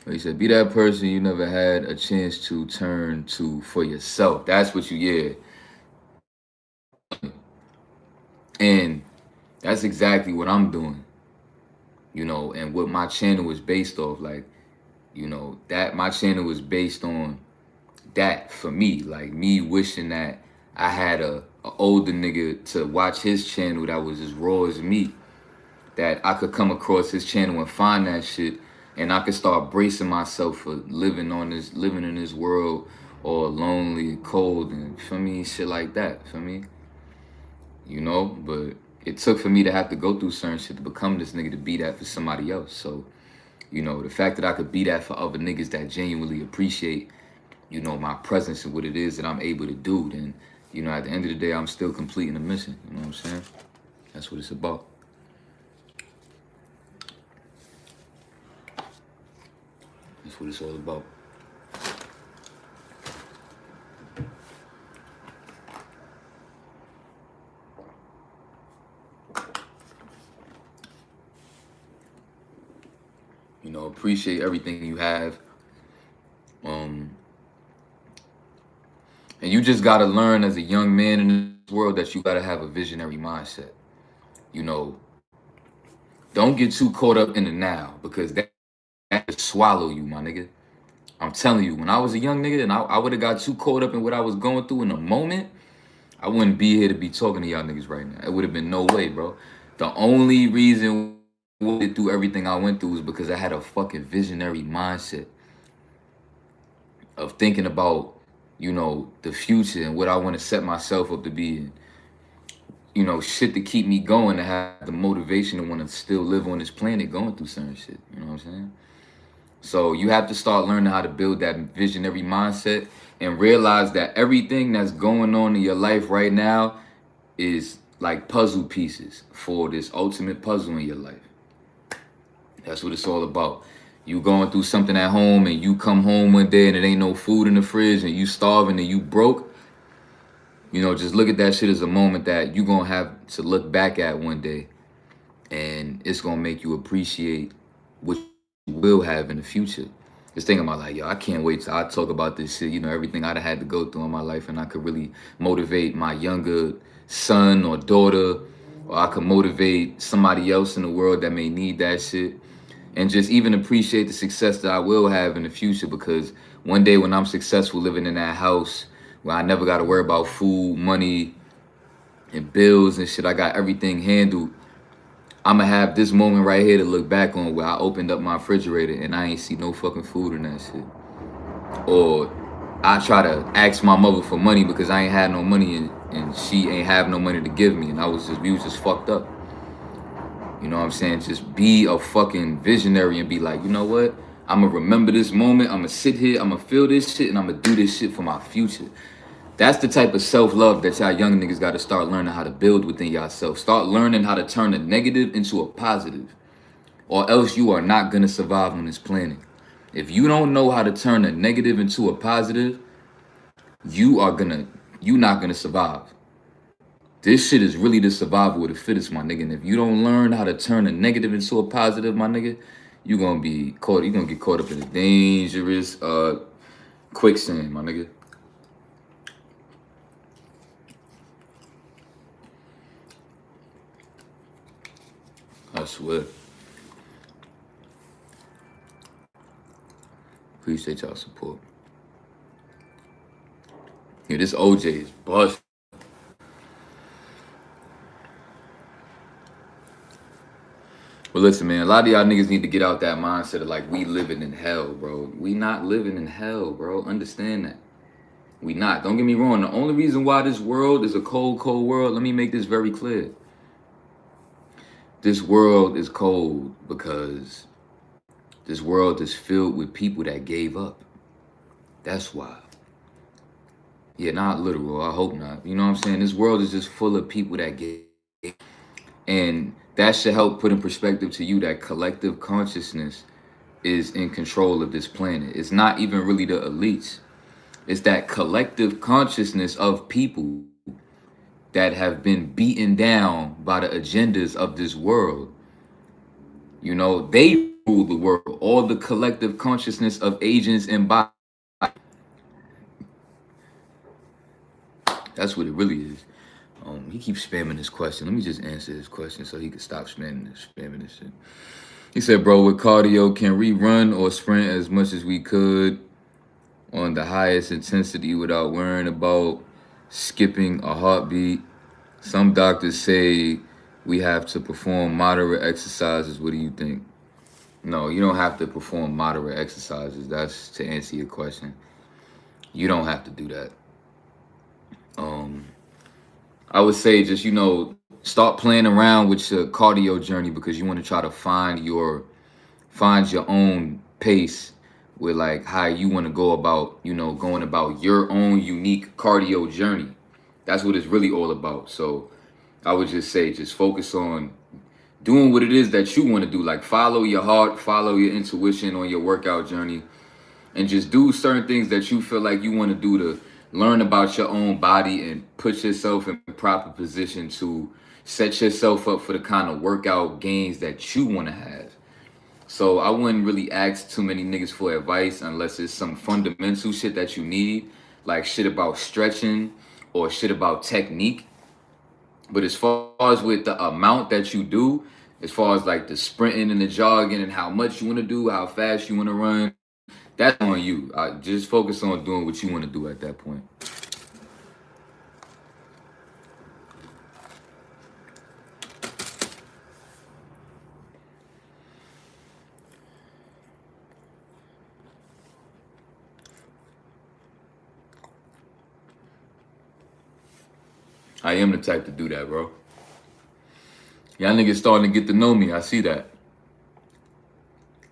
He said, be that person you never had a chance to turn to for yourself. That's what yeah. And that's exactly what I'm doing. And what my channel was based off. Like, that my channel was based on that for me. Like, me wishing that I had a older nigga to watch his channel that was as raw as me. That I could come across his channel and find that shit, and I could start bracing myself for living in this world, or lonely, cold, and for me, shit like that. For me, but it took for me to have to go through certain shit to become this nigga to be that for somebody else. So, the fact that I could be that for other niggas that genuinely appreciate, my presence and what it is that I'm able to do, then, at the end of the day, I'm still completing the mission. You know what I'm saying? That's what it's about. That's what it's all about. Appreciate everything you have. And you just got to learn as a young man in this world that you got to have a visionary mindset. Don't get too caught up in the now, because that could swallow you, my nigga. I'm telling you, when I was a young nigga and I would have got too caught up in what I was going through in the moment, I wouldn't be here to be talking to y'all niggas right now. It would have been no way, bro. The only reason I went through everything I went through was because I had a fucking visionary mindset of thinking about, the future and what I want to set myself up to be in. Shit to keep me going, to have the motivation to want to still live on this planet going through certain shit. You know what I'm saying? So you have to start learning how to build that visionary mindset and realize that everything that's going on in your life right now is like puzzle pieces for this ultimate puzzle in your life. That's what it's all about. You going through something at home and you come home one day and it ain't no food in the fridge and you starving and you broke. Just look at that shit as a moment that you going to have to look back at one day, and it's going to make you appreciate what you will have in the future. Just thinking about, like, yo, I can't wait till I talk about this shit, everything I'd have had to go through in my life, and I could really motivate my younger son or daughter, or I could motivate somebody else in the world that may need that shit, and just even appreciate the success that I will have in the future, because one day when I'm successful living in that house where I never got to worry about food, money, and bills and shit, I got everything handled, I'm gonna have this moment right here to look back on where I opened up my refrigerator and I ain't see no fucking food in that shit. Or I try to ask my mother for money because I ain't had no money, and she ain't have no money to give me, and we was just fucked up. You know what I'm saying? Just be a fucking visionary and be like, you know what? I'm gonna remember this moment. I'm gonna sit here. I'm gonna feel this shit, and I'm gonna do this shit for my future. That's the type of self-love that y'all young niggas got to start learning how to build within yourself. Start learning how to turn a negative into a positive, or else you are not gonna survive on this planet. If you don't know how to turn a negative into a positive, you're not gonna survive. This shit is really the survival of the fittest, my nigga. And if you don't learn how to turn a negative into a positive, my nigga, you're gonna get caught up in a dangerous quicksand, my nigga. I swear. Appreciate y'all support. Yeah, this OJ is bust. But listen, man, a lot of y'all niggas need to get out that mindset of like, we living in hell, bro. We not living in hell, bro. Understand that. We not. Don't get me wrong. The only reason why this world is a cold, cold world, let me make this very clear. This world is cold because this world is filled with people that gave up. That's why. Yeah, not literal. I hope not. You know what I'm saying? This world is just full of people that gave up. And that should help put in perspective to you that collective consciousness is in control of this planet. It's not even really the elites. It's that collective consciousness of people that have been beaten down by the agendas of this world. You know, they rule the world. All the collective consciousness of agents and bodies. That's what it really is. He keeps spamming this question. Let me just answer his question so he can stop spamming this shit. He said, bro, with cardio, can we run or sprint as much as we could on the highest intensity without worrying about skipping a heartbeat? Some doctors say we have to perform moderate exercises. What do you think? No, you don't have to perform moderate exercises. That's to answer your question. You don't have to do that. I would say just, you know, start playing around with your cardio journey because you want to try to find your own pace with like how you want to go about, you know, going about your own unique cardio journey. That's what it's really all about. So I would just say, just focus on doing what it is that you want to do. Like follow your heart, follow your intuition on your workout journey, and just do certain things that you feel like you want to do to learn about your own body and put yourself in proper position to set yourself up for the kind of workout gains that you want to have. So I wouldn't really ask too many niggas for advice unless it's some fundamental shit that you need, like shit about stretching or shit about technique. But as far as with the amount that you do, as far as like the sprinting and the jogging and how much you want to do, how fast you want to run, that's on you. Just focus on doing what you want to do at that point. I am the type to do that, bro. Y'all niggas starting to get to know me. I see that.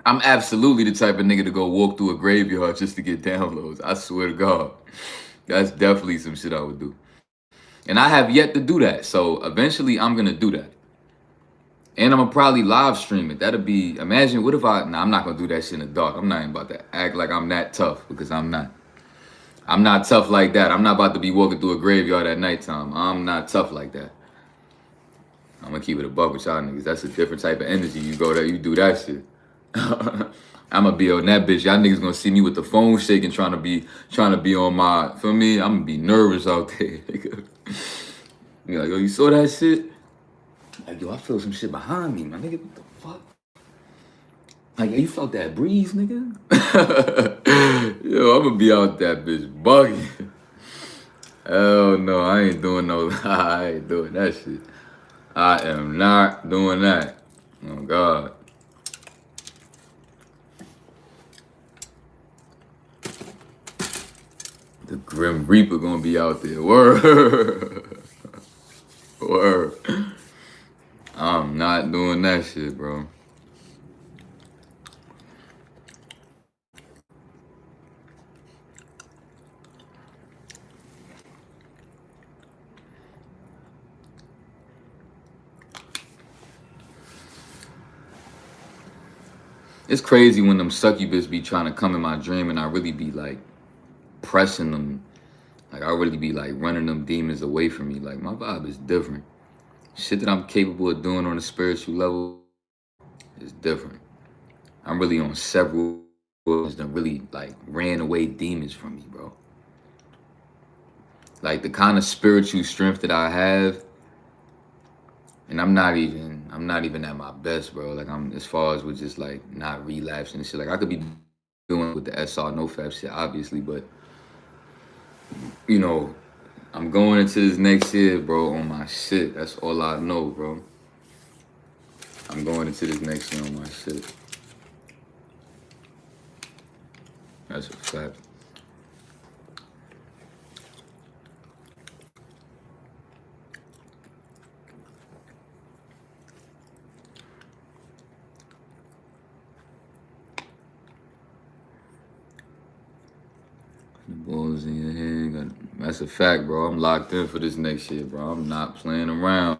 I'm absolutely the type of nigga to go walk through a graveyard just to get downloads. I swear to God. That's definitely some shit I would do. And I have yet to do that. So eventually I'm going to do that. And I'm going to probably live stream it. That'll be, imagine, what if I'm not going to do that shit in the dark. I'm not even about to act like I'm that tough because I'm not. I'm not tough like that. I'm not about to be walking through a graveyard at nighttime. I'm not tough like that. I'm going to keep it above with y'all niggas. That's a different type of energy. You go there, you do that shit. I'm going to be on that bitch. Y'all niggas going to see me with the phone shaking trying to be on my, for me, I'm going to be nervous out there. Be like, yo, you saw that shit? Like, yo, I feel some shit behind me, my nigga. What the fuck? Like, yo, you felt that breeze, nigga? Yo, I'm going to be out that bitch bugging. Hell no, I ain't doing that shit. I am not doing that. Oh, God. The Grim Reaper gonna be out there. Word. Word. I'm not doing that shit, bro. It's crazy when them succubus be trying to come in my dream and I really be like pressing them. Like I really be like running them demons away from me. Like my vibe is different. Shit that I'm capable of doing on a spiritual level is different. I'm really on several that really like ran away demons from me, bro. Like the kind of spiritual strength that I have, and I'm not even at my best, bro. Like I'm as far as with just like not relapsing and shit. Like I could be doing with the SR no fap shit, obviously, but you know, I'm going into this next year, bro, on my shit. That's all I know, bro. I'm going into this next year on my shit. That's a fact. The balls in your head. That's a fact, bro. I'm locked in for this next year, bro. I'm not playing around.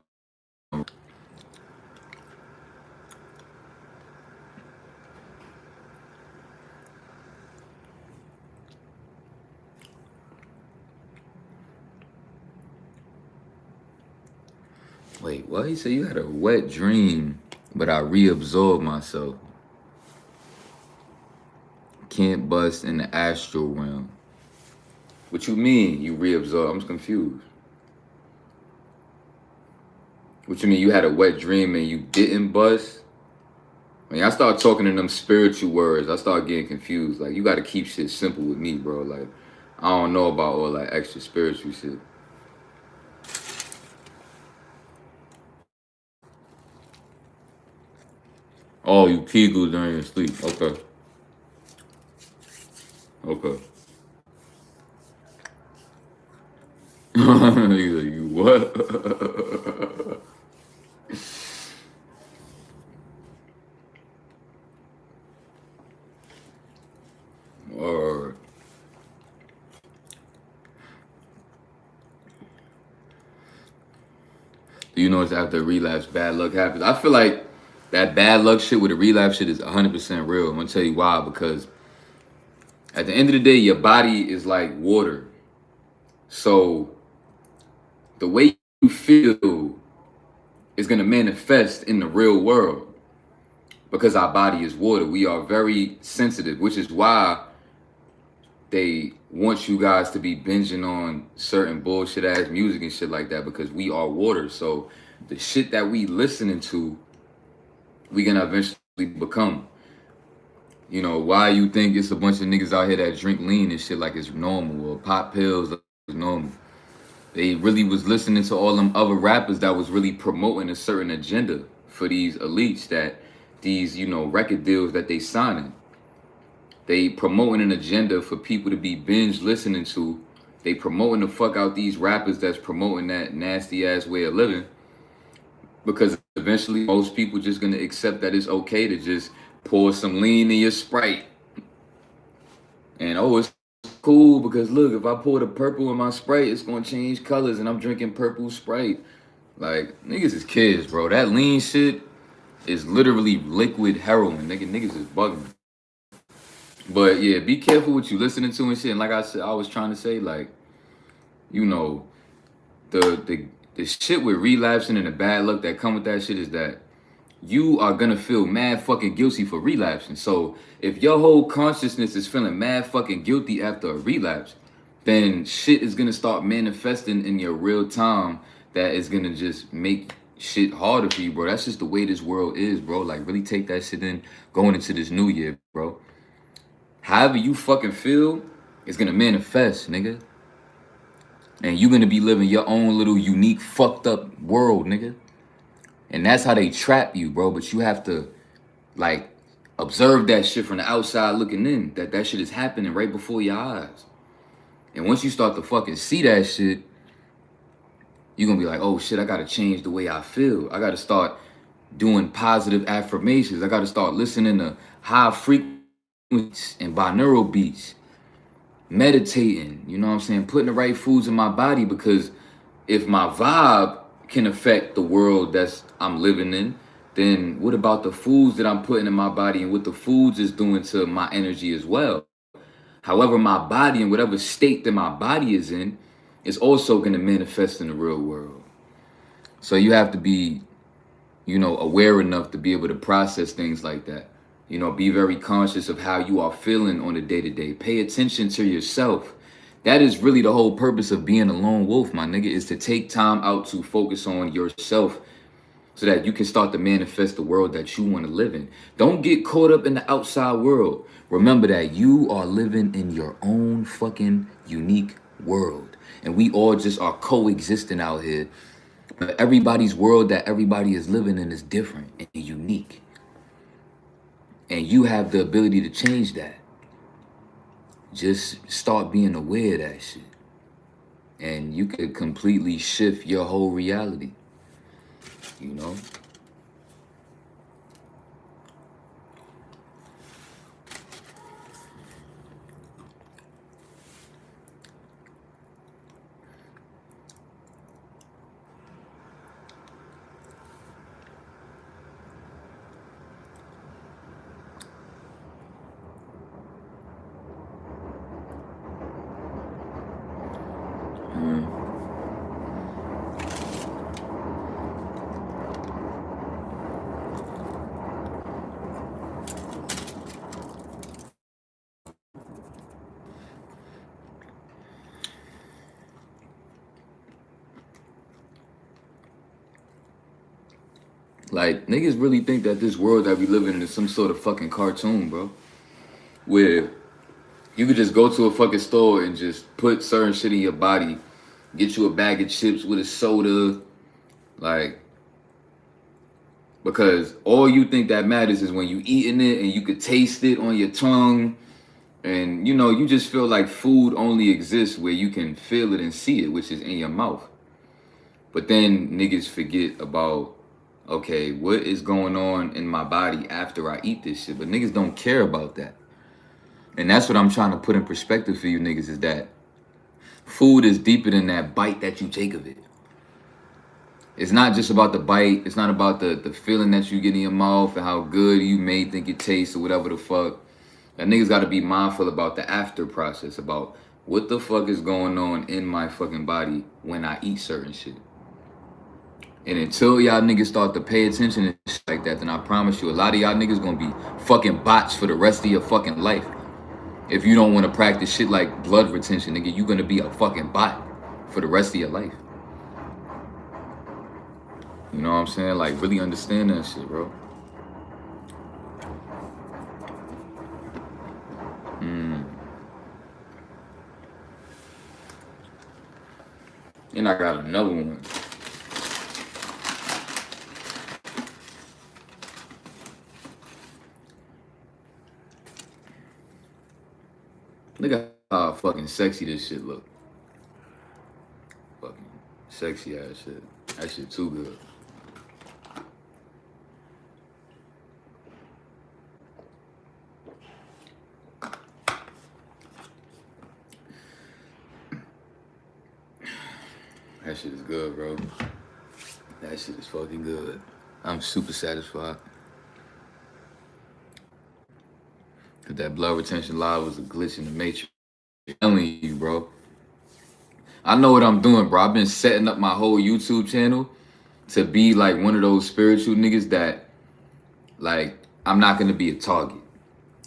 Wait, what? He said you had a wet dream, but I reabsorbed myself. Can't bust in the astral realm. What you mean you reabsorb? I'm confused. What you mean you had a wet dream and you didn't bust? When I start talking in them spiritual words, I start getting confused. Like you got to keep shit simple with me, bro. Like I don't know about all that extra spiritual shit. Oh, you kegel during your sleep. Okay. Okay. He's like, you what? Or do you know it's after a relapse, bad luck happens? I feel like that bad luck shit with the relapse shit is 100% real. I'm gonna tell you why. Because at the end of the day, your body is like water. So the way you feel is gonna manifest in the real world. Because our body is water, we are very sensitive, which is why they want you guys to be binging on certain bullshit ass music and shit like that, because we are water. So the shit that we listening to, we gonna eventually become. You know, why you think it's a bunch of niggas out here that drink lean and shit like it's normal, or pop pills like it's normal. They really was listening to all them other rappers that was really promoting a certain agenda for these elites, that these, you know, record deals that they signing. They promoting an agenda for people to be binge listening to. They promoting the fuck out these rappers that's promoting that nasty ass way of living. Because eventually most people just gonna accept that it's okay to just pour some lean in your Sprite. And oh, it's cool because look, if I pour the purple in my Sprite, it's gonna change colors and I'm drinking purple Sprite. Like, niggas is kids, bro. That lean shit is literally liquid heroin. Niggas is bugging. But yeah, be careful what you listening to and shit. And like I said, I was trying to say, like, you know, the shit with relapsing and the bad luck that come with that shit is that you are gonna feel mad fucking guilty for relapsing. So if your whole consciousness is feeling mad fucking guilty after a relapse, then shit is gonna start manifesting in your real time that is gonna just make shit harder for you, bro. That's just the way this world is, bro. Like, really take that shit in going into this new year, bro. However you fucking feel is gonna manifest, nigga. And you're gonna be living your own little unique fucked up world, nigga. And that's how they trap you, bro. But you have to, like, observe that shit from the outside looking in. That shit is happening right before your eyes. And once you start to fucking see that shit, you're gonna be like, oh shit, I gotta change the way I feel. I gotta start doing positive affirmations. I gotta start listening to high frequencies and binaural beats. Meditating, you know what I'm saying? Putting the right foods in my body, because if my vibe can affect the world that's I'm living in, then what about the foods that I'm putting in my body and what the foods is doing to my energy as well? However, my body, in whatever state that my body is in, is also going to manifest in the real world. So you have to be, you know, aware enough to be able to process things like that. You know, be very conscious of how you are feeling on a day-to-day. Pay attention to yourself. That is really the whole purpose of being a lone wolf, my nigga, is to take time out to focus on yourself so that you can start to manifest the world that you want to live in. Don't get caught up in the outside world. Remember that you are living in your own fucking unique world. And we all just are coexisting out here. But everybody's world that everybody is living in is different and unique. And you have the ability to change that. Just start being aware of that shit. And you could completely shift your whole reality. You know? Like, niggas really think that this world that we live in is some sort of fucking cartoon, bro. Where you could just go to a fucking store and just put certain shit in your body, get you a bag of chips with a soda, like, because all you think that matters is when you eating it and you could taste it on your tongue, and you know, you just feel like food only exists where you can feel it and see it, which is in your mouth. But then niggas forget about, okay, what is going on in my body after I eat this shit? But niggas don't care about that. And that's what I'm trying to put in perspective for you niggas, is that food is deeper than that bite that you take of it. It's not just about the bite. It's not about the feeling that you get in your mouth and how good you may think it tastes or whatever the fuck. And niggas got to be mindful about the after process, about what the fuck is going on in my fucking body when I eat certain shit. And until y'all niggas start to pay attention to shit like that, then I promise you, a lot of y'all niggas gonna be fucking bots for the rest of your fucking life. If you don't want to practice shit like blood retention, nigga, you gonna be a fucking bot for the rest of your life. You know what I'm saying? Like, really understand that shit, bro. And I got another one. Look at how fucking sexy this shit look. Fucking sexy ass shit. That shit too good. That shit is good, bro. That shit is fucking good. I'm super satisfied. Cause that blood retention live was a glitch in the matrix. I'm telling you, bro. I know what I'm doing, bro. I've been setting up my whole YouTube channel to be like one of those spiritual niggas that, like, I'm not gonna be a target.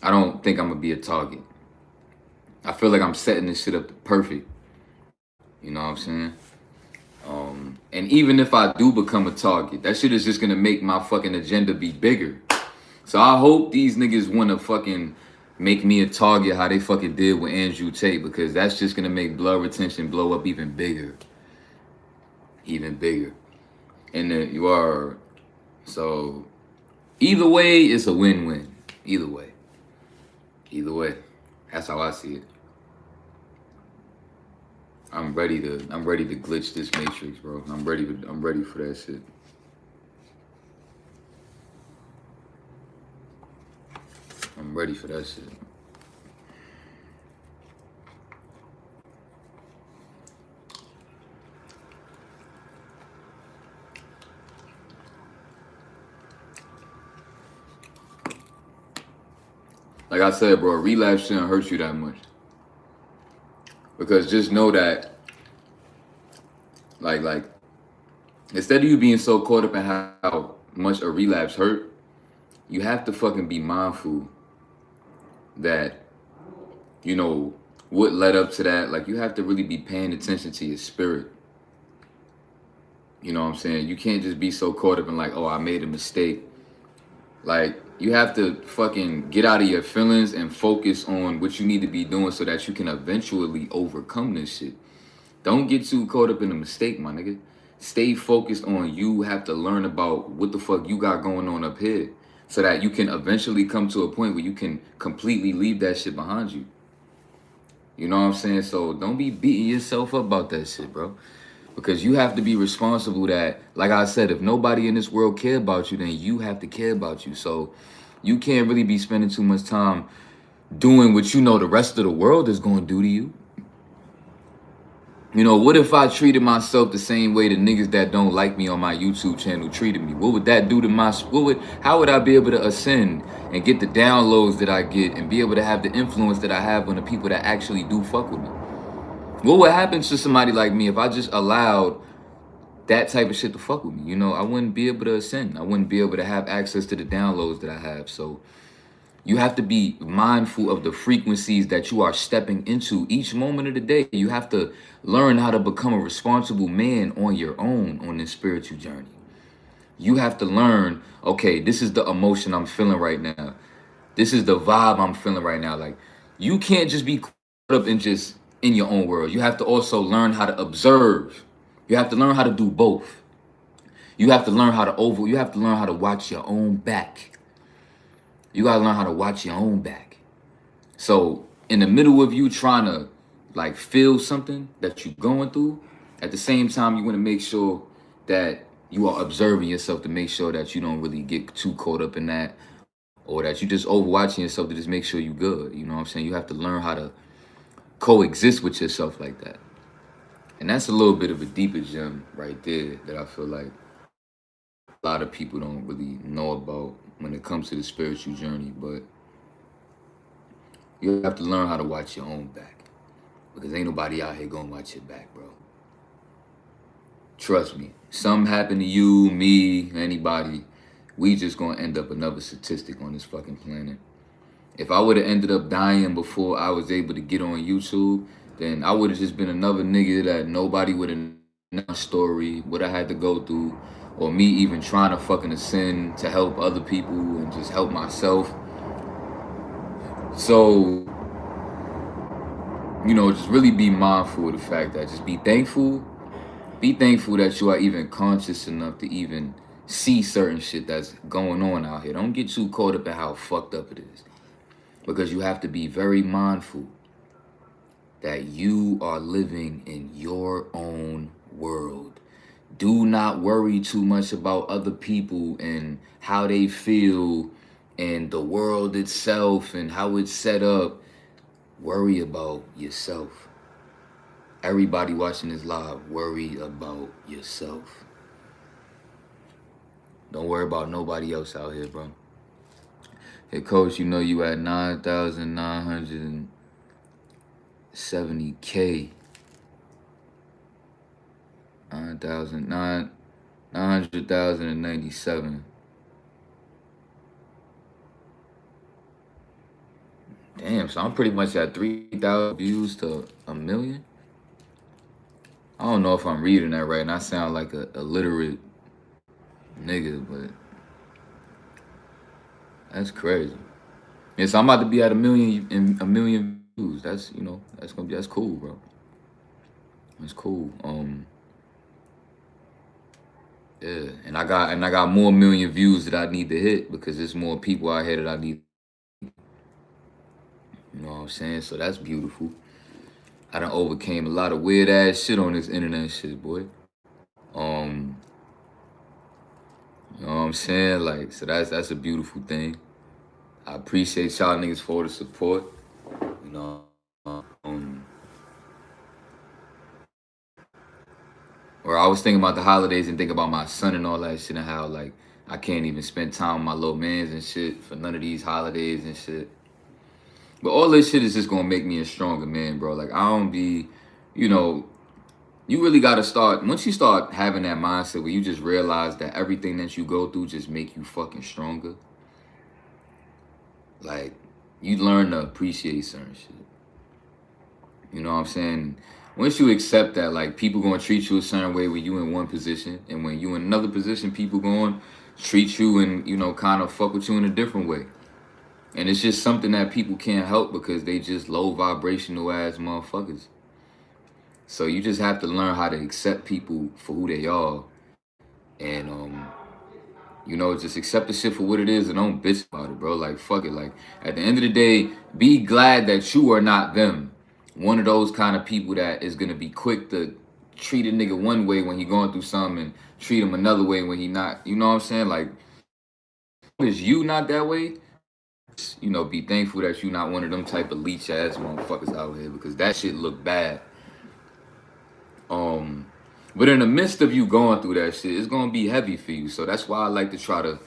I don't think I'm gonna be a target. I feel like I'm setting this shit up perfect. You know what I'm saying? And even if I do become a target, that shit is just gonna make my fucking agenda be bigger. So I hope these niggas wanna fucking make me a target how they fucking did with Andrew Tate, because that's just gonna make blood retention blow up even bigger. Even bigger. And then you are, so either way, it's a win-win. Either way. Either way. That's how I see it. I'm ready to glitch this matrix, bro. I'm ready for that shit. I'm ready for that shit. Like I said, bro, relapse shouldn't hurt you that much. Because just know that Like instead of you being so caught up in how much a relapse hurt, you have to fucking be mindful that, you know, what led up to that. Like, you have to really be paying attention to your spirit. You know what I'm saying? You can't just be so caught up in like, oh, I made a mistake. Like, you have to fucking get out of your feelings and focus on what you need to be doing so that you can eventually overcome this shit. Don't get too caught up in the mistake, my nigga. Stay focused on you have to learn about what the fuck you got going on up here so that you can eventually come to a point where you can completely leave that shit behind you. You know what I'm saying? So don't be beating yourself up about that shit, bro. Because you have to be responsible that, like I said, if nobody in this world care about you, then you have to care about you. So you can't really be spending too much time doing what you know the rest of the world is going to do to you. You know, what if I treated myself the same way the niggas that don't like me on my YouTube channel treated me? What would that do to my, how would I be able to ascend and get the downloads that I get and be able to have the influence that I have on the people that actually do fuck with me? What would happen to somebody like me if I just allowed that type of shit to fuck with me? You know, I wouldn't be able to ascend. I wouldn't be able to have access to the downloads that I have. So you have to be mindful of the frequencies that you are stepping into each moment of the day. You have to learn how to become a responsible man on your own on this spiritual journey. You have to learn, okay, this is the emotion I'm feeling right now. This is the vibe I'm feeling right now. Like, you can't just be caught up in just in your own world. You have to also learn how to observe. You have to learn how to do both. You have to learn how to you have to learn how to watch your own back. You gotta learn how to watch your own back. So in the middle of you trying to like feel something that you're going through, at the same time you want to make sure that you are observing yourself to make sure that you don't really get too caught up in that, or that you just overwatching yourself to just make sure you're good. You know what I'm saying? You have to learn how to coexist with yourself like that. And that's a little bit of a deeper gem right there that I feel like a lot of people don't really know about when it comes to the spiritual journey. But you have to learn how to watch your own back, because ain't nobody out here gonna watch your back, bro. Trust me. Something happened to you, me, anybody, we just gonna end up another statistic on this fucking planet. If I would have ended up dying before I was able to get on YouTube, then I would have just been another nigga that nobody would have known my story, what I had to go through, or me even trying to fucking ascend to help other people and just help myself. So, you know, just really be mindful of the fact that just be thankful. Be thankful that you are even conscious enough to even see certain shit that's going on out here. Don't get too caught up in how fucked up it is, because you have to be very mindful that you are living in your own world. Do not worry too much about other people and how they feel and the world itself and how it's set up. Worry about yourself. Everybody watching this live, worry about yourself. Don't worry about nobody else out here, bro. Hey, coach, you know you at 9,970K. 900,097. Damn, so I'm pretty much at 3,000 views to a million. I don't know if I'm reading that right, and I sound like a illiterate nigga, but that's crazy. Yeah, so I'm about to be at a million views. That's, you know, that's cool, bro. That's cool. Yeah, and I got more million views that I need to hit, because there's more people out here that I need. You know what I'm saying? So that's beautiful. I done overcame a lot of weird ass shit on this internet shit, boy. You know what I'm saying? Like, so that's a beautiful thing. I appreciate y'all niggas for the support. You know, or I was thinking about the holidays and think about my son and all that shit, and how like I can't even spend time with my little mans and shit for none of these holidays and shit. But all this shit is just gonna make me a stronger man, bro. Like, I don't be, you know, You really got to start, once you start having that mindset where you just realize that everything that you go through just make you fucking stronger. Like, you learn to appreciate certain shit. You know what I'm saying? Once you accept that, like, people gonna treat you a certain way when you in one position, and when you in another position, people gonna treat you and, you know, kind of fuck with you in a different way. And it's just something that people can't help because they just low vibrational ass motherfuckers. So you just have to learn how to accept people for who they are, and you know, just accept the shit for what it is and don't bitch about it, bro. Like, fuck it. Like, at the end of the day, be glad that you are not them. One of those kind of people that is gonna be quick to treat a nigga one way when he going through something and treat him another way when he not. You know what I'm saying? Like, as long as you not that way, you know, be thankful that you not one of them type of leech ass motherfuckers out here, because that shit look bad. But in the midst of you going through that shit, it's gonna be heavy for you. So that's why I like to try to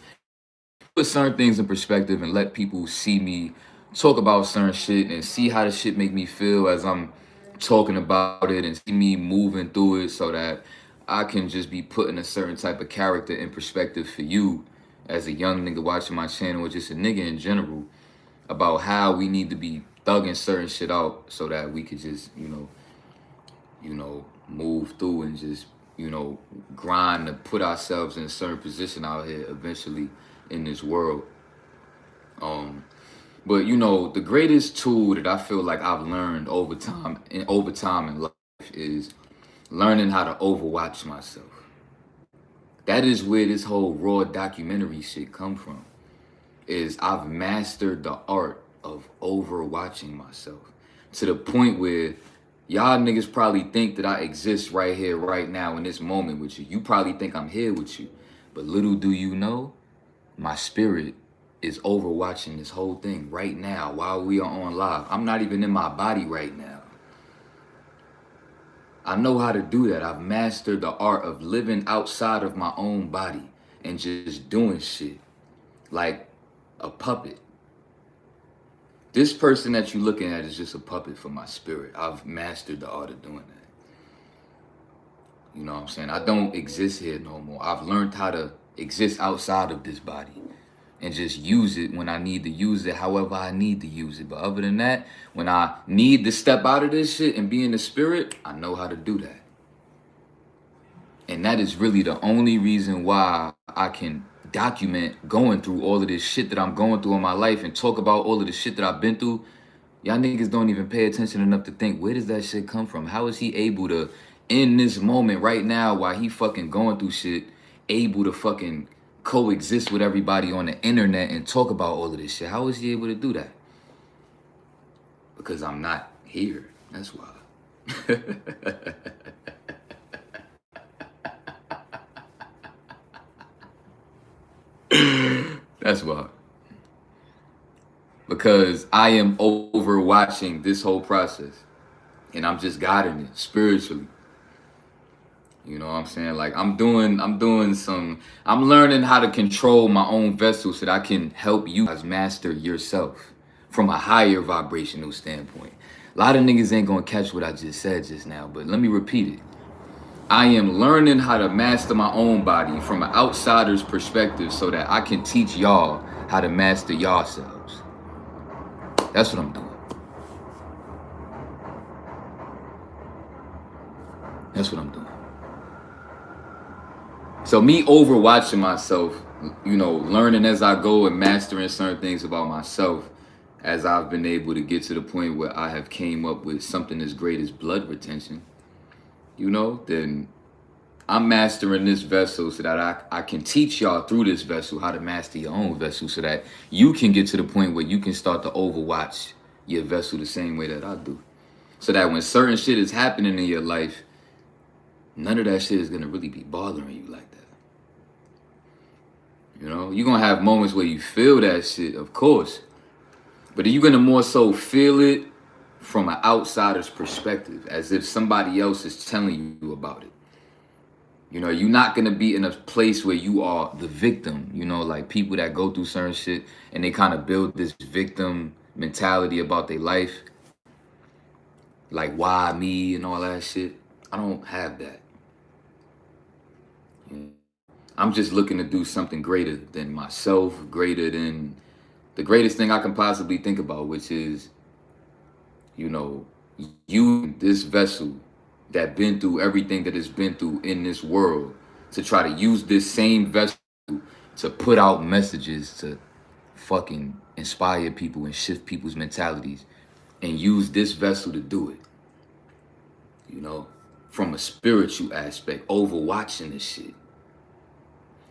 put certain things in perspective and let people see me talk about certain shit and see how the shit make me feel as I'm talking about it, and see me moving through it, so that I can just be putting a certain type of character in perspective for you as a young nigga watching my channel, or just a nigga in general, about how we need to be thugging certain shit out so that we could just, you know, move through and just, you know, grind to put ourselves in a certain position out here eventually in this world. But you know, the greatest tool that I feel like I've learned over time in life is learning how to overwatch myself. That is where this whole raw documentary shit come from. Is I've mastered the art of overwatching myself to the point where y'all niggas probably think that I exist right here, right now, in this moment with you. You probably think I'm here with you. But little do you know, my spirit is overwatching this whole thing right now while we are on live. I'm not even in my body right now. I know how to do that. I've mastered the art of living outside of my own body and just doing shit like a puppet. This person that you're looking at is just a puppet for my spirit. I've mastered the art of doing that. You know what I'm saying? I don't exist here no more. I've learned how to exist outside of this body and just use it when I need to use it, however I need to use it. But other than that, when I need to step out of this shit and be in the spirit, I know how to do that. And that is really the only reason why I can document going through all of this shit that I'm going through in my life and talk about all of the shit that I've been through. Y'all niggas don't even pay attention enough to think, where does that shit come from? How is he able to, in this moment right now, while he fucking going through shit, able to fucking coexist with everybody on the internet and talk about all of this shit? How is he able to do that? Because I'm not here. That's why. That's why. Because I am overwatching this whole process, and I'm just guiding it spiritually. You know what I'm saying? Like, I'm learning how to control my own vessel so that I can help you guys master yourself from a higher vibrational standpoint. A lot of niggas ain't gonna catch what I just said just now, but let me repeat it. I am learning how to master my own body from an outsider's perspective so that I can teach y'all how to master yourselves. That's what I'm doing. That's what I'm doing. So me overwatching myself, you know, learning as I go and mastering certain things about myself, as I've been able to get to the point where I have came up with something as great as blood retention, you know, then I'm mastering this vessel so that I can teach y'all through this vessel how to master your own vessel so that you can get to the point where you can start to overwatch your vessel the same way that I do. So that when certain shit is happening in your life, none of that shit is going to really be bothering you like that. You know, you're going to have moments where you feel that shit, of course. But are you going to more so feel it from an outsider's perspective, as if somebody else is telling you about it? You know, you're not going to be in a place where you are the victim, you know, like people that go through certain shit and they kind of build this victim mentality about their life. Like, why me and all that shit. I don't have that. I'm just looking to do something greater than myself, greater than the greatest thing I can possibly think about, which is, you know, you, this vessel that been through everything that it's been through in this world, to try to use this same vessel to put out messages to fucking inspire people and shift people's mentalities, and use this vessel to do it, you know, from a spiritual aspect, overwatching this shit.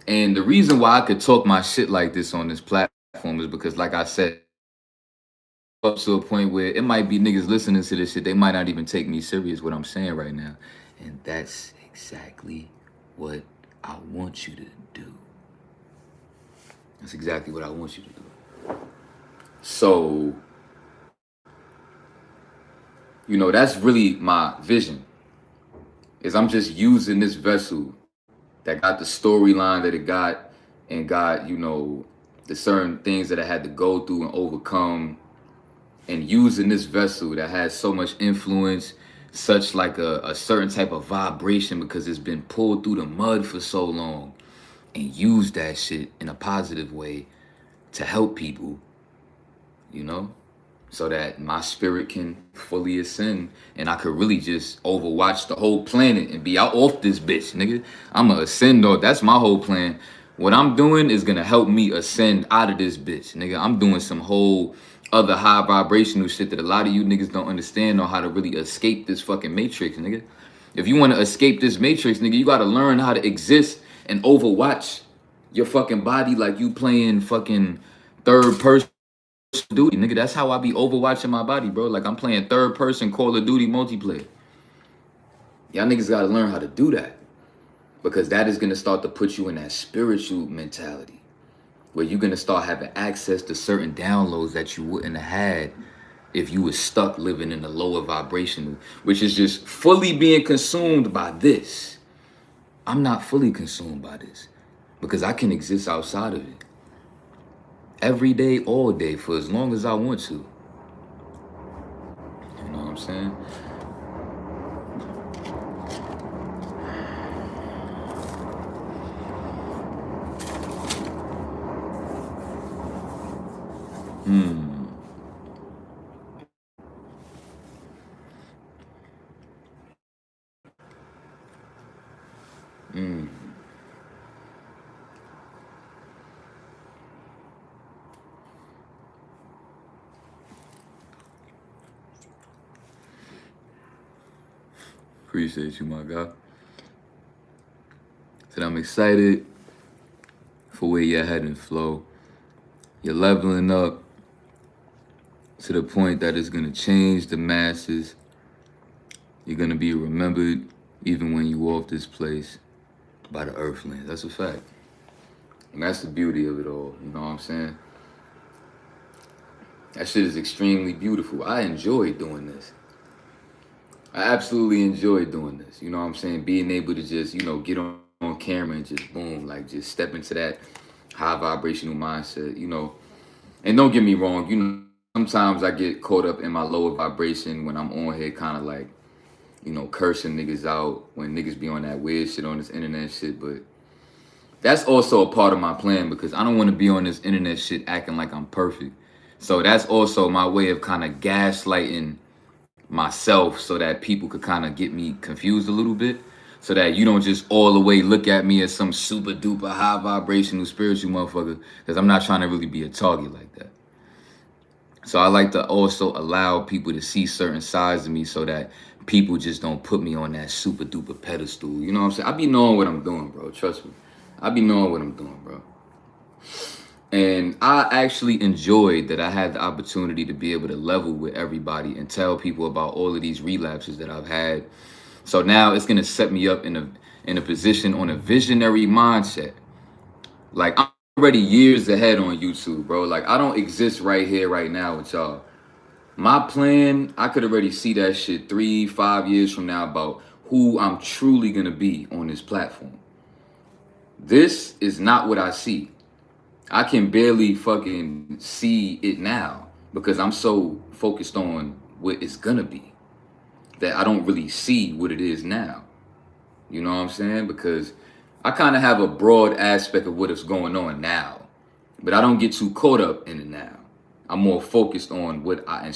And the reason why I could talk my shit like this on this platform is because, like I said, up to a point where it might be niggas listening to this shit, they might not even take me serious what I'm saying right now. And that's exactly what I want you to do. That's exactly what I want you to do. So, you know, that's really my vision. Is I'm just using this vessel that got the storyline that it got, and got, you know, the certain things that I had to go through and overcome, and using this vessel that has so much influence, such like a certain type of vibration, because it's been pulled through the mud for so long, and use that shit in a positive way to help people, you know, so that my spirit can fully ascend and I could really just overwatch the whole planet and be out off this bitch, nigga. I'ma ascend, or that's my whole plan. What I'm doing is gonna help me ascend out of this bitch, nigga. I'm doing some whole other high vibrational shit that a lot of you niggas don't understand, or how to really escape this fucking matrix, nigga. If you wanna escape this matrix, nigga, you gotta learn how to exist and overwatch your fucking body like you playing fucking third person Duty, nigga. That's how I be overwatching my body, bro. Like I'm playing third person Call of Duty multiplayer. Y'all niggas gotta learn how to do that, because that is gonna start to put you in that spiritual mentality where you're gonna start having access to certain downloads that you wouldn't have had if you was stuck living in the lower vibrational, which is just fully being consumed by this. I'm not fully consumed by this because I can exist outside of it every day, all day, for as long as I want to. You know what I'm saying? Appreciate you, my guy. Said I'm excited for where you're heading, Flo. You're leveling up to the point that it's gonna change the masses. You're gonna be remembered even when you off this place by the earthlings. That's a fact. And that's the beauty of it all. You know what I'm saying? That shit is extremely beautiful. I enjoy doing this. I absolutely enjoy doing this. You know what I'm saying? Being able to just, you know, get on camera and just boom, like just step into that high vibrational mindset, you know. And don't get me wrong, you know, sometimes I get caught up in my lower vibration when I'm on here kind of like, you know, cursing niggas out when niggas be on that weird shit on this internet shit. But that's also a part of my plan, because I don't want to be on this internet shit acting like I'm perfect. So that's also my way of kind of gaslighting myself, so that people could kind of get me confused a little bit, so that you don't just all the way look at me as some super duper high vibrational spiritual motherfucker, because I'm not trying to really be a target like that. So I like to also allow people to see certain sides of me, so that people just don't put me on that super duper pedestal. You know what I'm saying? I be knowing what I'm doing, bro. Trust me. I be knowing what I'm doing, bro. And I actually enjoyed that I had the opportunity to be able to level with everybody and tell people about all of these relapses that I've had. So now it's gonna set me up in a position on a visionary mindset. Like I'm already years ahead on YouTube, bro. Like I don't exist right here, right now with y'all. My plan, I could already see that shit 3-5 years from now about who I'm truly gonna be on this platform. This is not what I see. I can barely fucking see it now because I'm so focused on what it's gonna be. that I don't really see what it is now. You know what I'm saying? Because I kind of have a broad aspect of what is going on now, but I don't get too caught up in it now. I'm more focused on what I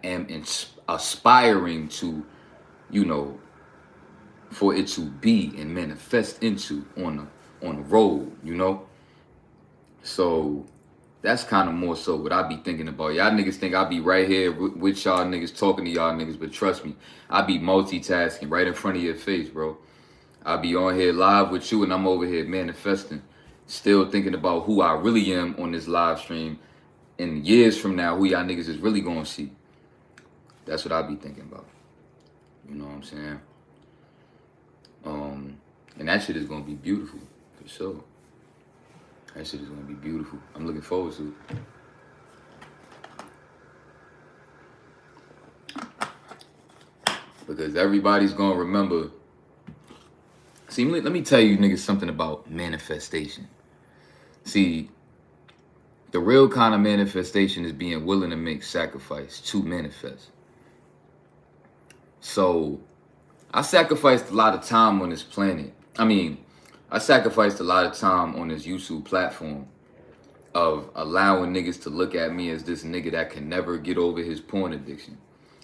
am aspiring to, you know, for it to be and manifest into on the road, you know. So that's kind of more so what I be thinking about. Y'all niggas think I be right here with y'all niggas talking to y'all niggas, but trust me, I be multitasking right in front of your face, bro. I be on here live with you and I'm over here manifesting, still thinking about who I really am on this live stream. And years from now, who y'all niggas is really gonna see. That's what I be thinking about. You know what I'm saying? And that shit is gonna be beautiful, for sure. That shit is gonna be beautiful. I'm looking forward to it. Because everybody's gonna remember. See, let me tell you niggas something about manifestation. See, the real kind of manifestation is being willing to make sacrifice to manifest. So, I sacrificed a lot of time on this planet. I sacrificed a lot of time on this YouTube platform of allowing niggas to look at me as this nigga that can never get over his porn addiction.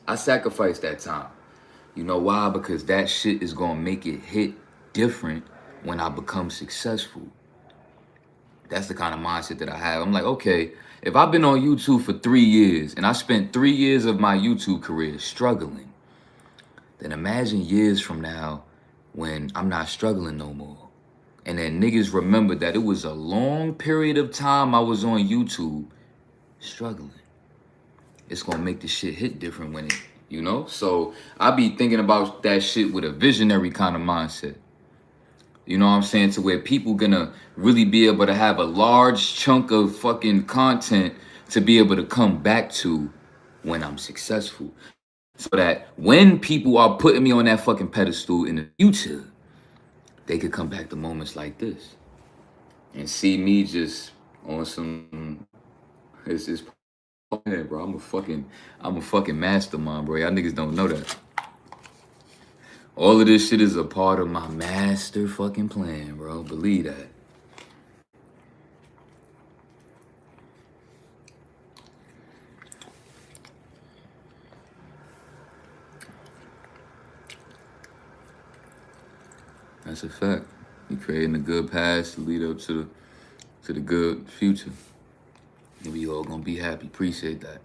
I sacrificed that time. You know why? Because that shit is gonna make it hit different when I become successful. That's the kind of mindset that I have. I'm like, okay, if I've been on YouTube for 3 years and I spent 3 years of my YouTube career struggling, then imagine years from now when I'm not struggling no more. And then niggas remember that it was a long period of time I was on YouTube struggling. It's gonna make the shit hit different when it, you know? So I be thinking about that shit with a visionary kind of mindset. You know what I'm saying? To where people gonna really be able to have a large chunk of fucking content to be able to come back to when I'm successful. So that when people are putting me on that fucking pedestal in the future, they could come back to moments like this and see me just on some. It's man, bro. I'm a fucking mastermind, bro. Y'all niggas don't know that. All of this shit is a part of my master fucking plan, bro. Believe that. That's a fact. You creating a good past to lead up to the good future. And we all gonna be happy. Appreciate that.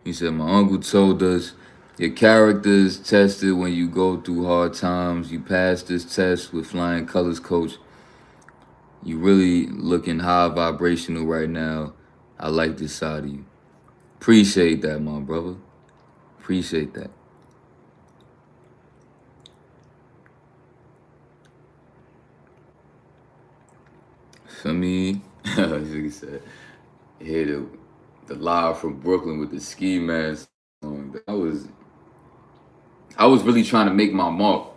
He said, my uncle told us your character is tested when you go through hard times. You pass this test with flying colors, coach. You really looking high vibrational right now. I like this side of you. Appreciate that, my brother. Appreciate that. For me, as he said, here the live from Brooklyn with the ski mask on. I was really trying to make my mark.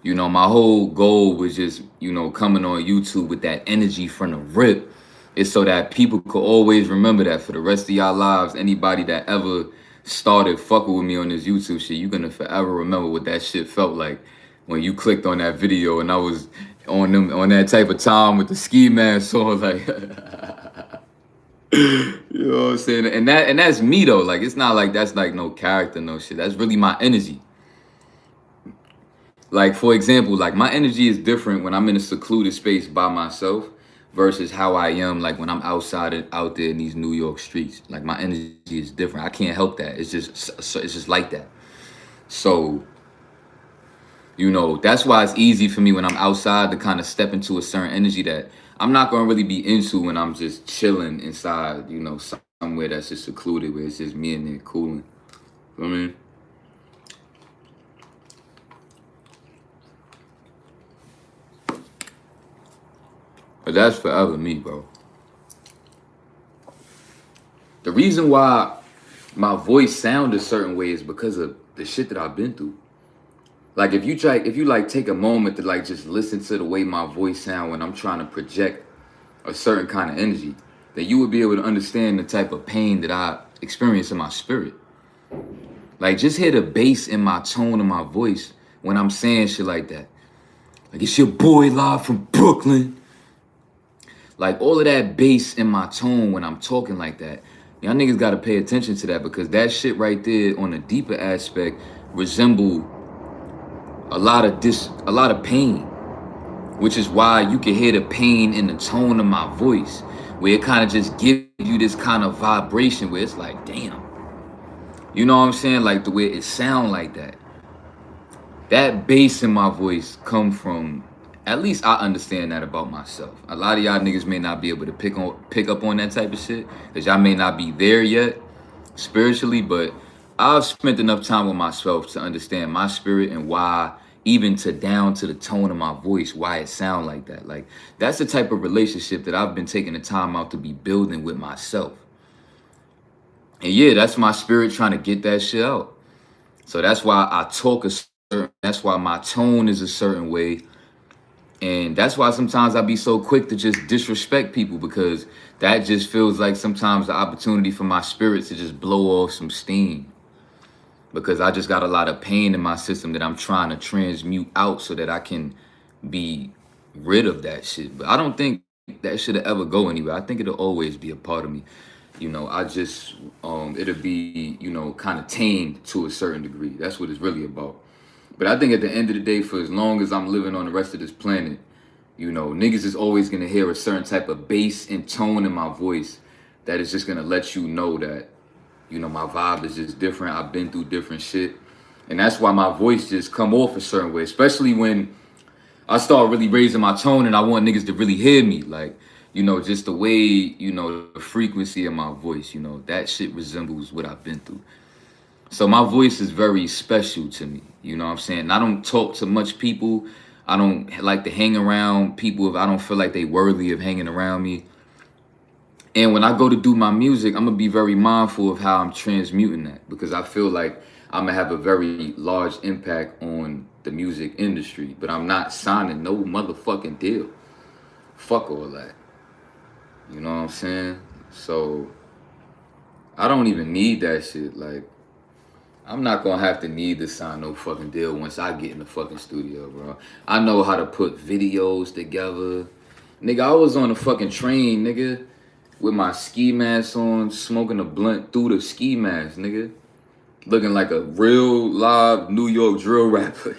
You know, my whole goal was just, you know, coming on YouTube with that energy from the rip. It's so that people could always remember that for the rest of y'all lives. Anybody that ever started fucking with me on this YouTube shit, you're gonna forever remember what that shit felt like when you clicked on that video and I was on that type of time with the ski mask on, like you know what I'm saying? And that's me though. Like it's not like that's like no character, no shit. That's really my energy. Like, for example, like my energy is different when I'm in a secluded space by myself versus how I am like when I'm out there in these New York streets. Like my energy is different. I can't help that. It's just like that. So, you know, that's why it's easy for me when I'm outside to kind of step into a certain energy that I'm not gonna really be into when I'm just chilling inside, you know, somewhere that's just secluded where it's just me and there cooling. You know what I mean? But that's forever me, bro. The reason why my voice sounds a certain way is because of the shit that I've been through. Like if you like take a moment to like just listen to the way my voice sound when I'm trying to project a certain kind of energy, then you would be able to understand the type of pain that I experience in my spirit. Like just hear the bass in my tone of my voice when I'm saying shit like that. Like it's your boy live from Brooklyn. Like all of that bass in my tone when I'm talking like that. Y'all niggas gotta pay attention to that because that shit right there on a deeper aspect resemble a lot of pain, which is why you can hear the pain in the tone of my voice, where it kind of just gives you this kind of vibration where it's like, damn. You know what I'm saying? Like the way it sound like that. That bass in my voice come from, at least I understand that about myself. A lot of y'all niggas may not be able to pick up on that type of shit because y'all may not be there yet spiritually, but I've spent enough time with myself to understand my spirit and why, even to down to the tone of my voice, why it sound like that. Like that's the type of relationship that I've been taking the time out to be building with myself. And yeah, that's my spirit trying to get that shit out. So that's why I talk that's why my tone is a certain way. And that's why sometimes I be so quick to just disrespect people, because that just feels like sometimes the opportunity for my spirit to just blow off some steam. Because I just got a lot of pain in my system that I'm trying to transmute out so that I can be rid of that shit. But I don't think that should ever go anywhere. I think it'll always be a part of me. You know, I just, it'll be, you know, kind of tamed to a certain degree. That's what it's really about. But I think at the end of the day, for as long as I'm living on the rest of this planet, you know, niggas is always going to hear a certain type of bass and tone in my voice that is just going to let you know that, you know, my vibe is just different. I've been through different shit. And that's why my voice just come off a certain way, especially when I start really raising my tone and I want niggas to really hear me. Like, you know, just the way, you know, the frequency of my voice, you know, that shit resembles what I've been through. So my voice is very special to me. You know what I'm saying? I don't talk to much people. I don't like to hang around people if I don't feel like they worthy of hanging around me. And when I go to do my music, I'm going to be very mindful of how I'm transmuting that, because I feel like I'm going to have a very large impact on the music industry. But I'm not signing no motherfucking deal. Fuck all that. You know what I'm saying? So I don't even need that shit. Like, I'm not gonna have to need to sign no fucking deal once I get in the fucking studio, bro. I know how to put videos together. Nigga, I was on a fucking train, nigga, with my ski mask on, smoking a blunt through the ski mask, nigga. Looking like a real live New York drill rapper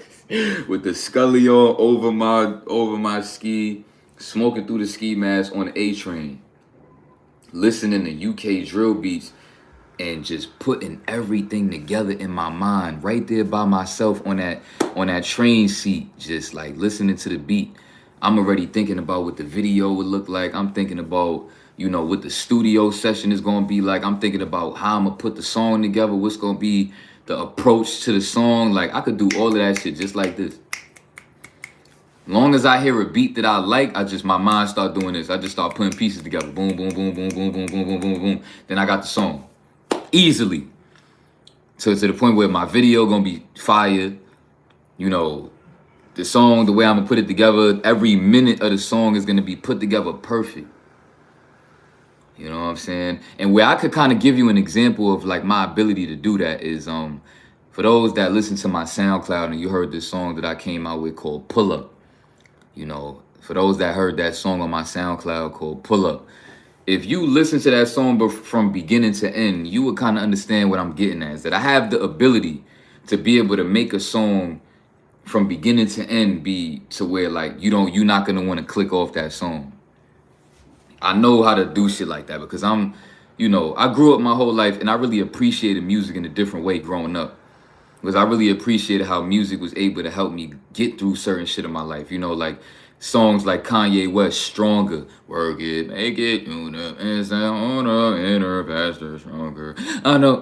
with the Scully on over my ski, smoking through the ski mask on the A train, listening to UK drill beats, and just putting everything together in my mind right there by myself on that train seat, just like listening to the beat. I'm already thinking about what the video would look like. I'm thinking about, you know, what the studio session is going to be like. I'm thinking about how I'm going to put the song together, what's going to be the approach to the song. Like, I could do all of that shit just like this. Long as I hear a beat that I like, my mind start doing this. I just start putting pieces together. Boom, boom, boom, boom, boom, boom, boom, boom, boom, boom. Then I got the song. Easily. So to the point where my video gonna be fire. You know, the song, the way I'm gonna put it together, every minute of the song is gonna be put together perfect. You know what I'm saying? And where I could kind of give you an example of like my ability to do that is for those that listen to my SoundCloud and you heard this song that I came out with called Pull Up. You know, for those that heard that song on my SoundCloud called Pull Up, if you listen to that song from beginning to end, you would kind of understand what I'm getting at. Is that I have the ability to be able to make a song from beginning to end be to where like you're not gonna want to click off that song. I know how to do shit like that because I'm, you know, I grew up my whole life and I really appreciated music in a different way growing up. Because I really appreciated how music was able to help me get through certain shit in my life. You know, like songs like Kanye West, Stronger, work it, make it, tune up, and sound on up, enter faster, stronger. I know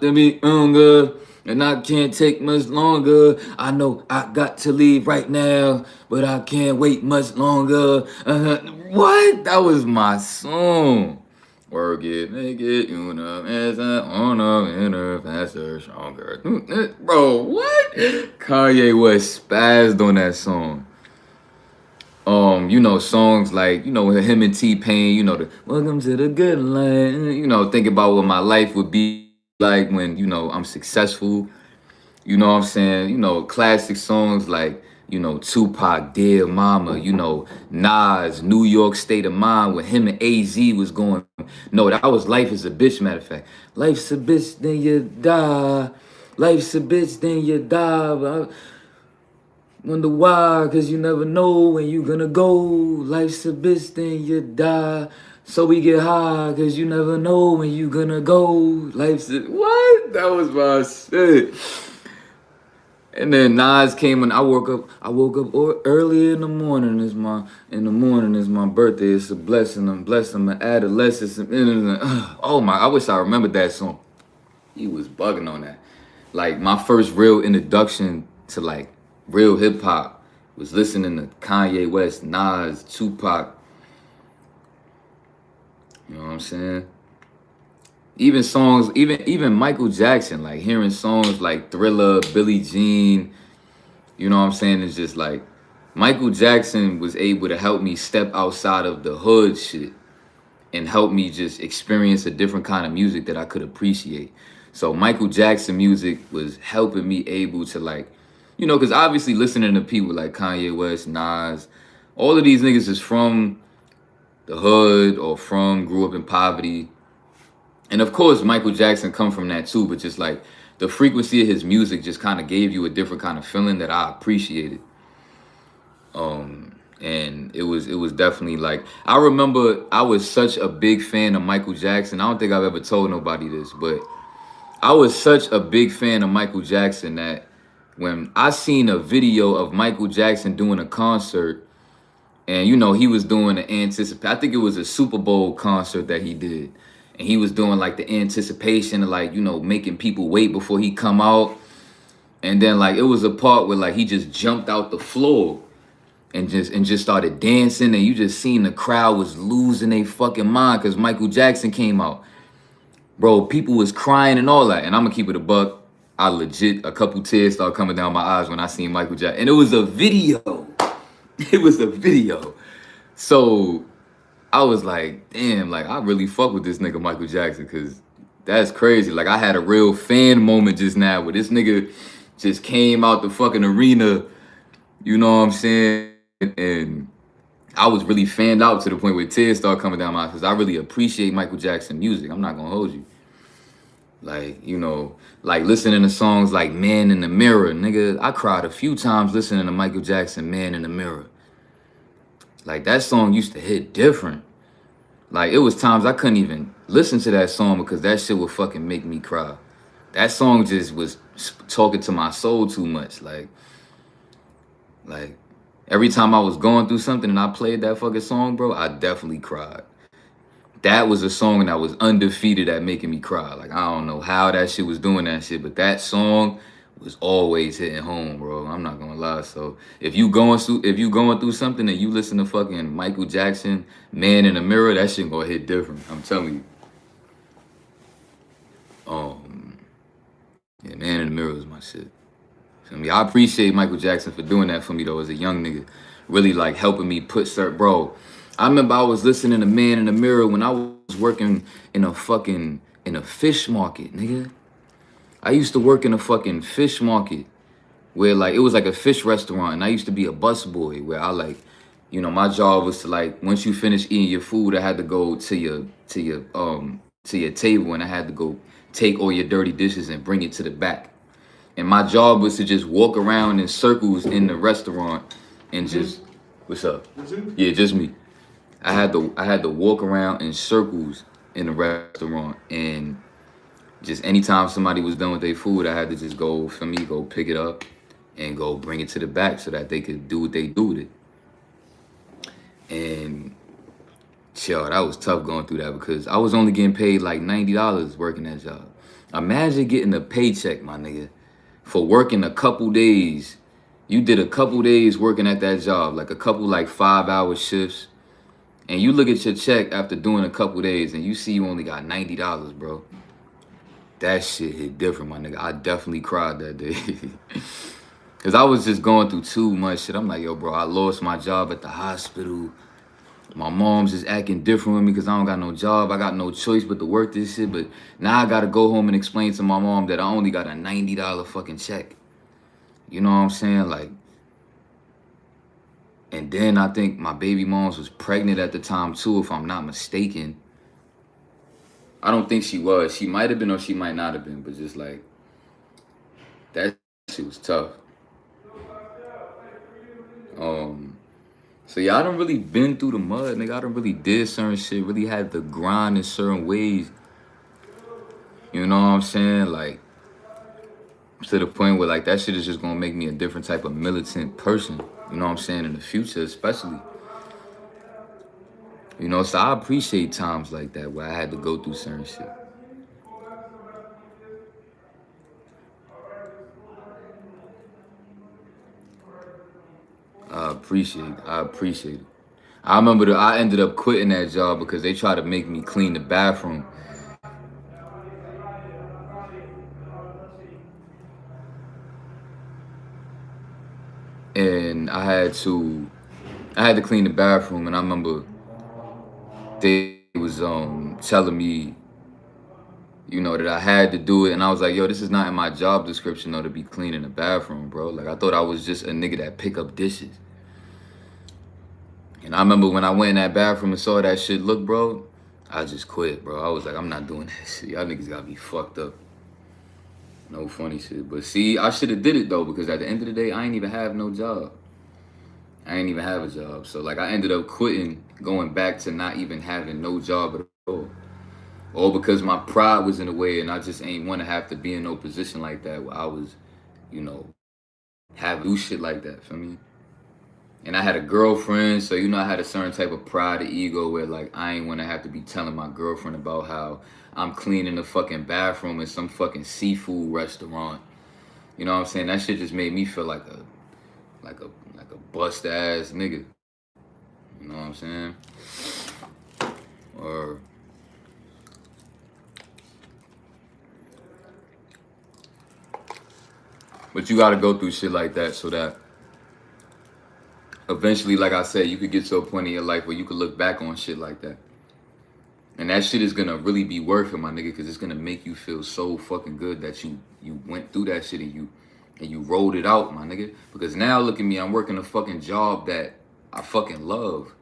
to be younger, and I can't take much longer. I know I got to leave right now, but I can't wait much longer. What? That was my song. Work it, make it, you know, as I on up, inner, faster, stronger. Bro, what? Kanye West spazzed on that song. You know, songs like, you know, him and T-Pain, you know, the Welcome to the Good Life, you know, think about what my life would be like when, you know, I'm successful. You know what I'm saying? You know, classic songs like, you know, Tupac, Dear Mama, you know, Nas, New York State of Mind, where him and AZ was going. No, that was Life is a Bitch, matter of fact. Life's a bitch, then you die. Life's a bitch, then you die. But I wonder why, cause you never know when you gonna go. Life's a bitch, then you die. So we get high, cause you never know when you gonna go. Life's a... What? That was my shit. And then Nas came and I woke up early in the morning. Is my birthday. It's a blessing. I'm blessed. I'm an adolescent. Oh my! I wish I remembered that song. He was bugging on that. Like my first real introduction to like real hip hop was listening to Kanye West, Nas, Tupac. You know what I'm saying? Even songs, even Michael Jackson, like hearing songs like Thriller, Billie Jean, you know what I'm saying? It's just like Michael Jackson was able to help me step outside of the hood shit and help me just experience a different kind of music that I could appreciate. So Michael Jackson music was helping me able to like, you know, because obviously listening to people like Kanye West, Nas, all of these niggas is from the hood or grew up in poverty. And of course, Michael Jackson come from that too, but just like the frequency of his music just kind of gave you a different kind of feeling that I appreciated. And it was definitely like, I remember I was such a big fan of Michael Jackson. I don't think I've ever told nobody this, but I was such a big fan of Michael Jackson that when I seen a video of Michael Jackson doing a concert, and you know, he was doing the I think it was a Super Bowl concert that he did. And he was doing like the anticipation of like, you know, making people wait before he come out. And then like it was a part where like he just jumped out the floor and just started dancing, and you just seen the crowd was losing their fucking mind because Michael Jackson came out. Bro, people was crying and all that. And I'm gonna keep it a buck. I legit, a couple tears started coming down my eyes when I seen Michael Jackson. And it was a video. It was a video. So I was like, damn, like I really fuck with this nigga Michael Jackson, because that's crazy. Like I had a real fan moment just now where this nigga just came out the fucking arena, you know what I'm saying? And I was really fanned out to the point where tears started coming down my eyes because I really appreciate Michael Jackson music. I'm not gonna hold you. Like, you know, like listening to songs like Man in the Mirror, nigga, I cried a few times listening to Michael Jackson, Man in the Mirror. Like that song used to hit different. Like it was times I couldn't even listen to that song because that shit would fucking make me cry. That song just was talking to my soul too much. Like every time I was going through something and I played that fucking song, bro, I definitely cried. That was a song that was undefeated at making me cry. Like I don't know how that shit was doing that shit, but that song was always hitting home, bro. I'm not gonna lie. So if you going through something and you listen to fucking Michael Jackson, Man in the Mirror, that shit gonna hit different. I'm telling you. Yeah, Man in the Mirror is my shit. I mean, I appreciate Michael Jackson for doing that for me though as a young nigga. Really like helping me put bro. I remember I was listening to Man in the Mirror when I was working in a fish market, nigga. I used to work in a fucking fish market where like it was like a fish restaurant, and I used to be a busboy where I like, you know, my job was to like once you finish eating your food, I had to go to your table, and I had to go take all your dirty dishes and bring it to the back. And my job was to just walk around in circles in the restaurant and just, what's up? Yeah, just me. I had to walk around in circles in the restaurant, and just anytime somebody was done with their food, I had to just go pick it up and go bring it to the back so that they could do what they do with it. And chill, that was tough going through that because I was only getting paid like $90 working that job. Imagine getting a paycheck, my nigga, for working a couple days. You did a couple days working at that job, like a couple like 5-hour shifts, and you look at your check after doing a couple days and you see you only got $90, bro. That shit hit different, my nigga. I definitely cried that day. Cause I was just going through too much shit. I'm like, yo, bro, I lost my job at the hospital. My mom's just acting different with me because I don't got no job. I got no choice but to work this shit. But now I gotta go home and explain to my mom that I only got a $90 fucking check. You know what I'm saying? Like, and then I think my baby mom's was pregnant at the time too, if I'm not mistaken. I don't think she was. She might have been or she might not have been, but just like, that shit was tough. So yeah, I done really been through the mud, nigga. I done really did certain shit, really had to grind in certain ways. You know what I'm saying? Like, to the point where like that shit is just gonna make me a different type of militant person. You know what I'm saying? In the future, especially. You know, so I appreciate times like that where I had to go through certain shit. I appreciate it. I remember I ended up quitting that job because they tried to make me clean the bathroom. And I had to clean the bathroom, and I remember they was telling me, you know, that I had to do it, and I was like, yo, this is not in my job description though to be cleaning the bathroom, bro. Like, I thought I was just a nigga that pick up dishes. And I remember when I went in that bathroom and saw that shit look, bro, I just quit, bro. I was like, I'm not doing that shit. Y'all niggas gotta be fucked up. No funny shit. But see, I should have did it though, because at the end of the day, I ain't even have no job. I ain't even have a job. So like I ended up quitting, going back to not even having no job at all. All because my pride was in the way and I just ain't want to have to be in no position like that where I was, you know, have do shit like that, for me. And I had a girlfriend, so you know I had a certain type of pride and ego where like I ain't want to have to be telling my girlfriend about how I'm cleaning the fucking bathroom in some fucking seafood restaurant. You know what I'm saying? That shit just made me feel like a bust ass nigga. You know what I'm saying? Or but you gotta go through shit like that so that eventually, like I said, you could get to a point in your life where you could look back on shit like that. And that shit is gonna really be worth it, my nigga, because it's gonna make you feel so fucking good that you went through that shit and you rolled it out, my nigga. Because now look at me, I'm working a fucking job that I fucking love.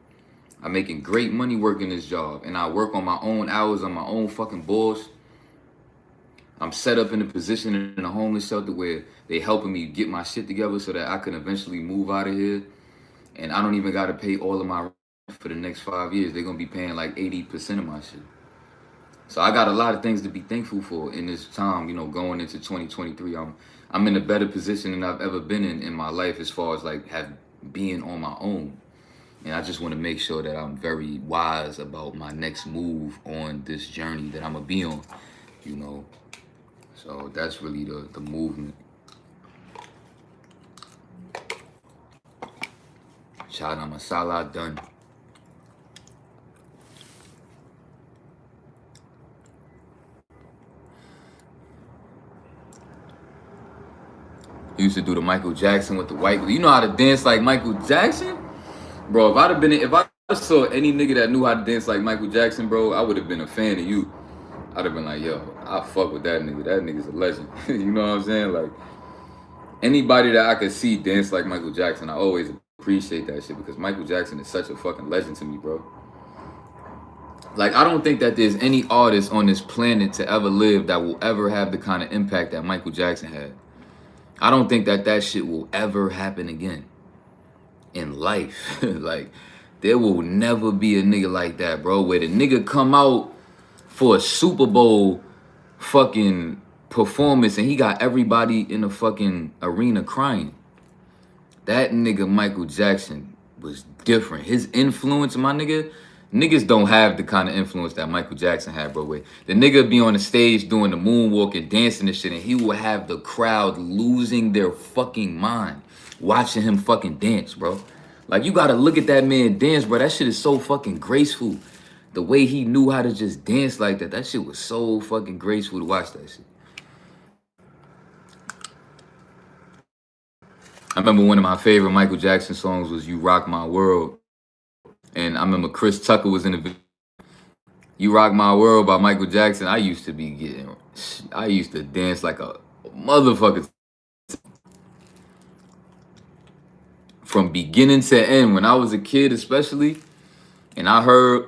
I'm making great money working this job, and I work on my own hours, on my own fucking boss. I'm set up in a position in a homeless shelter where they helping me get my shit together so that I can eventually move out of here. And I don't even got to pay all of my rent for the next 5 years. They're going to be paying like 80% of my shit. So I got a lot of things to be thankful for in this time, you know, going into 2023. I'm in a better position than I've ever been in my life as far as like being on my own. And I just want to make sure that I'm very wise about my next move on this journey that I'm going to be on, you know. So that's really the movement. Chana masala done. He used to do the Michael Jackson with the white. You know how to dance like Michael Jackson? Bro, if I saw any nigga that knew how to dance like Michael Jackson, bro, I would have been a fan of you. I'd have been like, yo, I fuck with that nigga. That nigga's a legend. You know what I'm saying? Like, anybody that I could see dance like Michael Jackson, I always appreciate that shit because Michael Jackson is such a fucking legend to me, bro. Like, I don't think that there's any artist on this planet to ever live that will ever have the kind of impact that Michael Jackson had. I don't think that shit will ever happen again in life. Like, there will never be a nigga like that, bro, where the nigga come out for a Super Bowl fucking performance and he got everybody in the fucking arena crying. That nigga Michael Jackson was different. His influence, my nigga, niggas don't have the kind of influence that Michael Jackson had, bro. The nigga be on the stage doing the moonwalk and dancing and shit, and he will have the crowd losing their fucking mind watching him fucking dance, bro. Like, you gotta look at that man dance, bro. That shit is so fucking graceful. The way he knew how to just dance like that, that shit was so fucking graceful to watch that shit. I remember one of my favorite Michael Jackson songs was You Rock My World. And I remember Chris Tucker was in the video. You Rock My World by Michael Jackson. I used to dance like a motherfucker. From beginning to end, when I was a kid especially, and I heard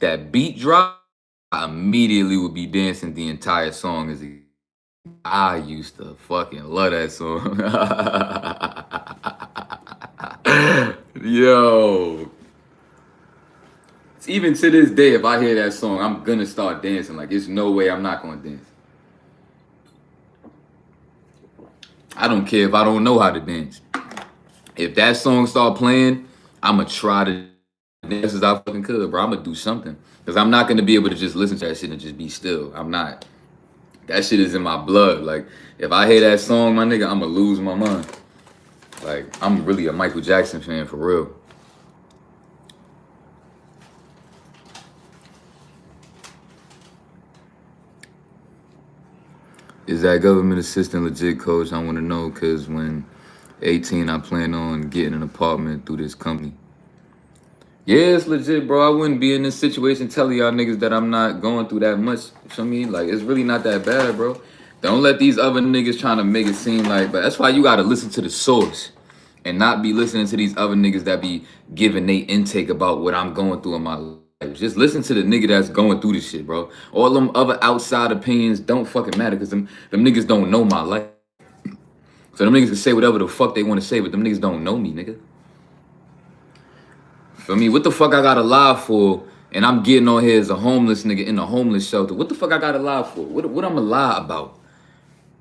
that beat drop, I immediately would be dancing the entire song as a kid. I used to fucking love that song. Yo. Even to this day, if I hear that song, I'm gonna start dancing. Like, there's no way I'm not gonna dance. I don't care if I don't know how to dance. If that song start playing, I'ma try to dance as I fucking could, bro. I'ma do something. Because I'm not gonna be able to just listen to that shit and just be still. I'm not. That shit is in my blood. Like, if I hear that song, my nigga, I'ma lose my mind. Like, I'm really a Michael Jackson fan for real. Is that government assistant legit, coach? I want to know, because when 18, I plan on getting an apartment through this company. Yeah, it's legit, bro. I wouldn't be in this situation telling y'all niggas that I'm not going through that much. You know what I mean? Like, it's really not that bad, bro. Don't let these other niggas trying to make it seem like, but that's why you got to listen to the source and not be listening to these other niggas that be giving they intake about what I'm going through in my life. Just listen to the nigga that's going through this shit, bro. All them other outside opinions don't fucking matter, because them niggas don't know my life. So them niggas can say whatever the fuck they want to say, but them niggas don't know me, nigga. For me, what the fuck I gotta lie for? And I'm getting on here as a homeless nigga in a homeless shelter. What the fuck I gotta lie for? What I'ma lie about?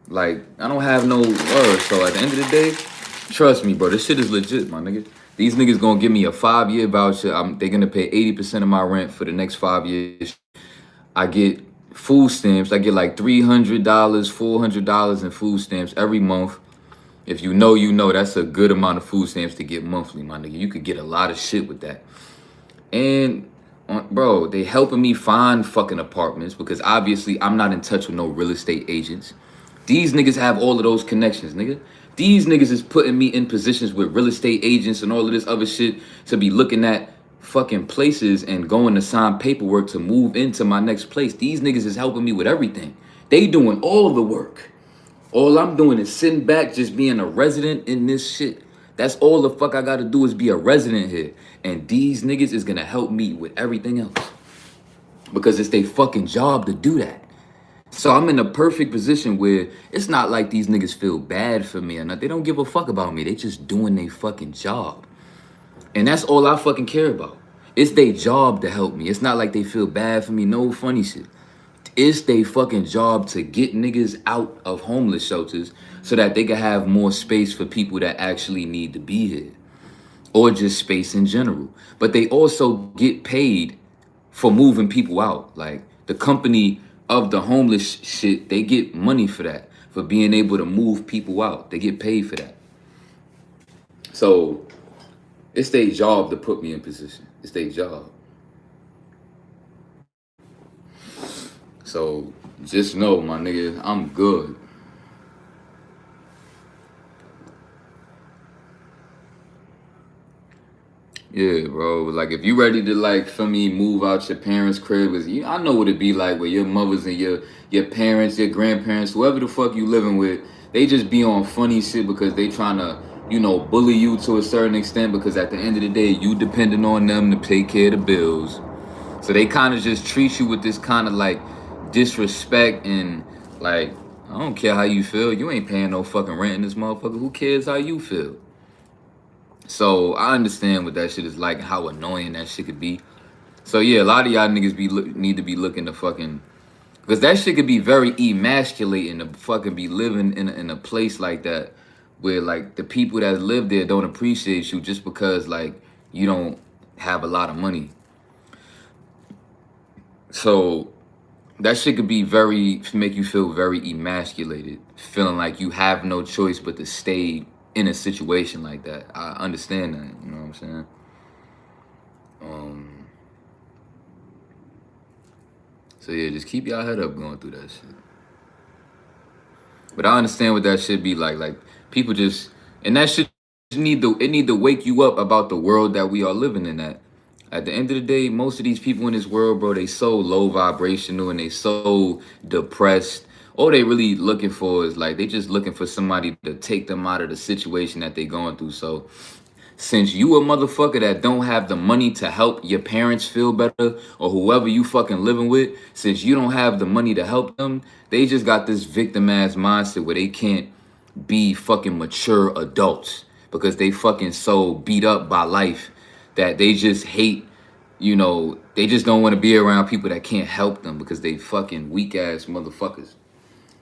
Like, I don't have no words. So at the end of the day, trust me, bro, this shit is legit, my nigga. These niggas gonna give me a 5-year voucher. They gonna pay 80% of my rent for the next 5 years. I get food stamps. I get like $300, $400 in food stamps every month. If you know, you know. That's a good amount of food stamps to get monthly, my nigga. You could get a lot of shit with that. And, bro, they helping me find fucking apartments, because obviously I'm not in touch with no real estate agents. These niggas have all of those connections, nigga. These niggas is putting me in positions with real estate agents and all of this other shit to be looking at fucking places and going to sign paperwork to move into my next place. These niggas is helping me with everything. They doing all the work. All I'm doing is sitting back, just being a resident in this shit. That's all the fuck I gotta do, is be a resident here. And these niggas is gonna help me with everything else, because it's their fucking job to do that. So I'm in a perfect position where it's not like these niggas feel bad for me or not. They don't give a fuck about me. They just doing their fucking job. And that's all I fucking care about. It's their job to help me. It's not like they feel bad for me. No funny shit. It's their fucking job to get niggas out of homeless shelters so that they can have more space for people that actually need to be here, or just space in general. But they also get paid for moving people out. Like, the company of the homeless shit, they get money for that, for being able to move people out. They get paid for that. So it's their job to put me in position. It's their job. So just know, my nigga, I'm good. Yeah, bro. Like, if you ready to, like, feel me, move out your parents' crib, cause I know what it be like with your mothers and your parents, your grandparents, whoever the fuck you living with. They just be on funny shit because they trying to, bully you to a certain extent, because at the end of the day, you depending on them to take care of the bills. So they kind of just treat you with this kind of, like, disrespect, and, like, I don't care how you feel. You ain't paying no fucking rent in this motherfucker. Who cares how you feel? So I understand what that shit is like, how annoying that shit could be. So yeah, a lot of y'all niggas need to be looking to fucking, because that shit could be very emasculating to fucking be living in a place like that, where, like, the people that live there don't appreciate you just because, like, you don't have a lot of money. So that shit could be make you feel very emasculated, feeling like you have no choice but to stay in a situation like that. I understand that, you know what I'm saying? So yeah, just keep y'all head up going through that shit. But I understand what that should be like. Like people just, and that shit need to wake you up about the world that we are living in. At the end of the day, most of these people in this world, bro, they so low vibrational and they so depressed. All they really looking for is like they just looking for somebody to take them out of the situation that they going through. So since you a motherfucker that don't have the money to help your parents feel better or whoever you fucking living with, since you don't have the money to help them, they just got this victim ass mindset where they can't be fucking mature adults because they fucking so beat up by life that they just hate, you know, they just don't want to be around people that can't help them because they fucking weak ass motherfuckers.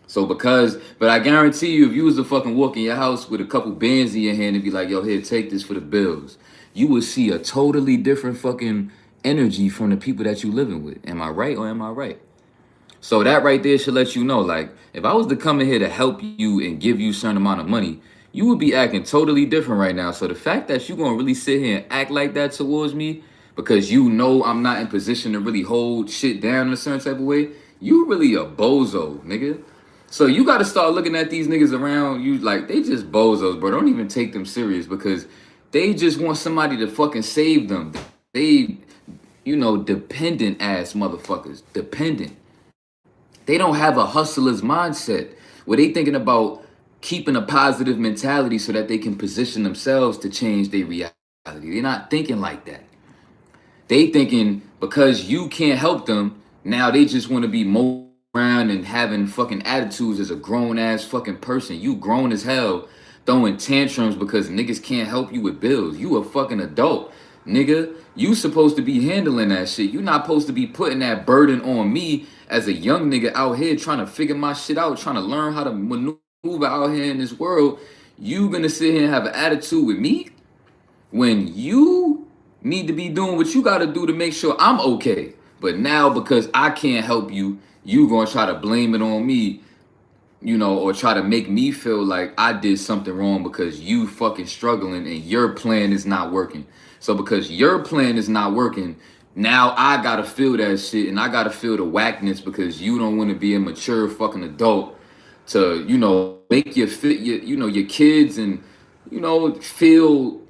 So but I guarantee you, if you was to fucking walk in your house with a couple bands in your hand and be like, yo, here, take this for the bills, you would see a totally different fucking energy from the people that you living with. Am I right or am I right? So that right there should let you know, like, if I was to come in here to help you and give you a certain amount of money, you would be acting totally different right now. So the fact that you're gonna really sit here and act like that towards me because you know I'm not in position to really hold shit down in a certain type of way, you really a bozo, nigga. So you got to start looking at these niggas around you like they just bozos, bro. Don't even take them serious because they just want somebody to fucking save them. They, you know, dependent ass motherfuckers. Dependent. They don't have a hustler's mindset where they thinking about keeping a positive mentality so that they can position themselves to change their reality. They're not thinking like that. They thinking because you can't help them, now they just want to be more around and having fucking attitudes as a grown ass fucking person. You grown as hell throwing tantrums because niggas can't help you with bills. You a fucking adult, nigga. You supposed to be handling that shit. You not supposed to be putting that burden on me as a young nigga out here trying to figure my shit out, trying to learn how to maneuver out here in this world. You gonna sit here and have an attitude with me when you need to be doing what you got to do to make sure I'm okay. But now because I can't help you, you gonna try to blame it on me, you know, or try to make me feel like I did something wrong because you fucking struggling and your plan is not working. So because your plan is not working, now I gotta feel that shit and I gotta feel the whackness because you don't want to be a mature fucking adult to, you know, make your fit your, you know, your kids and, you know, feel,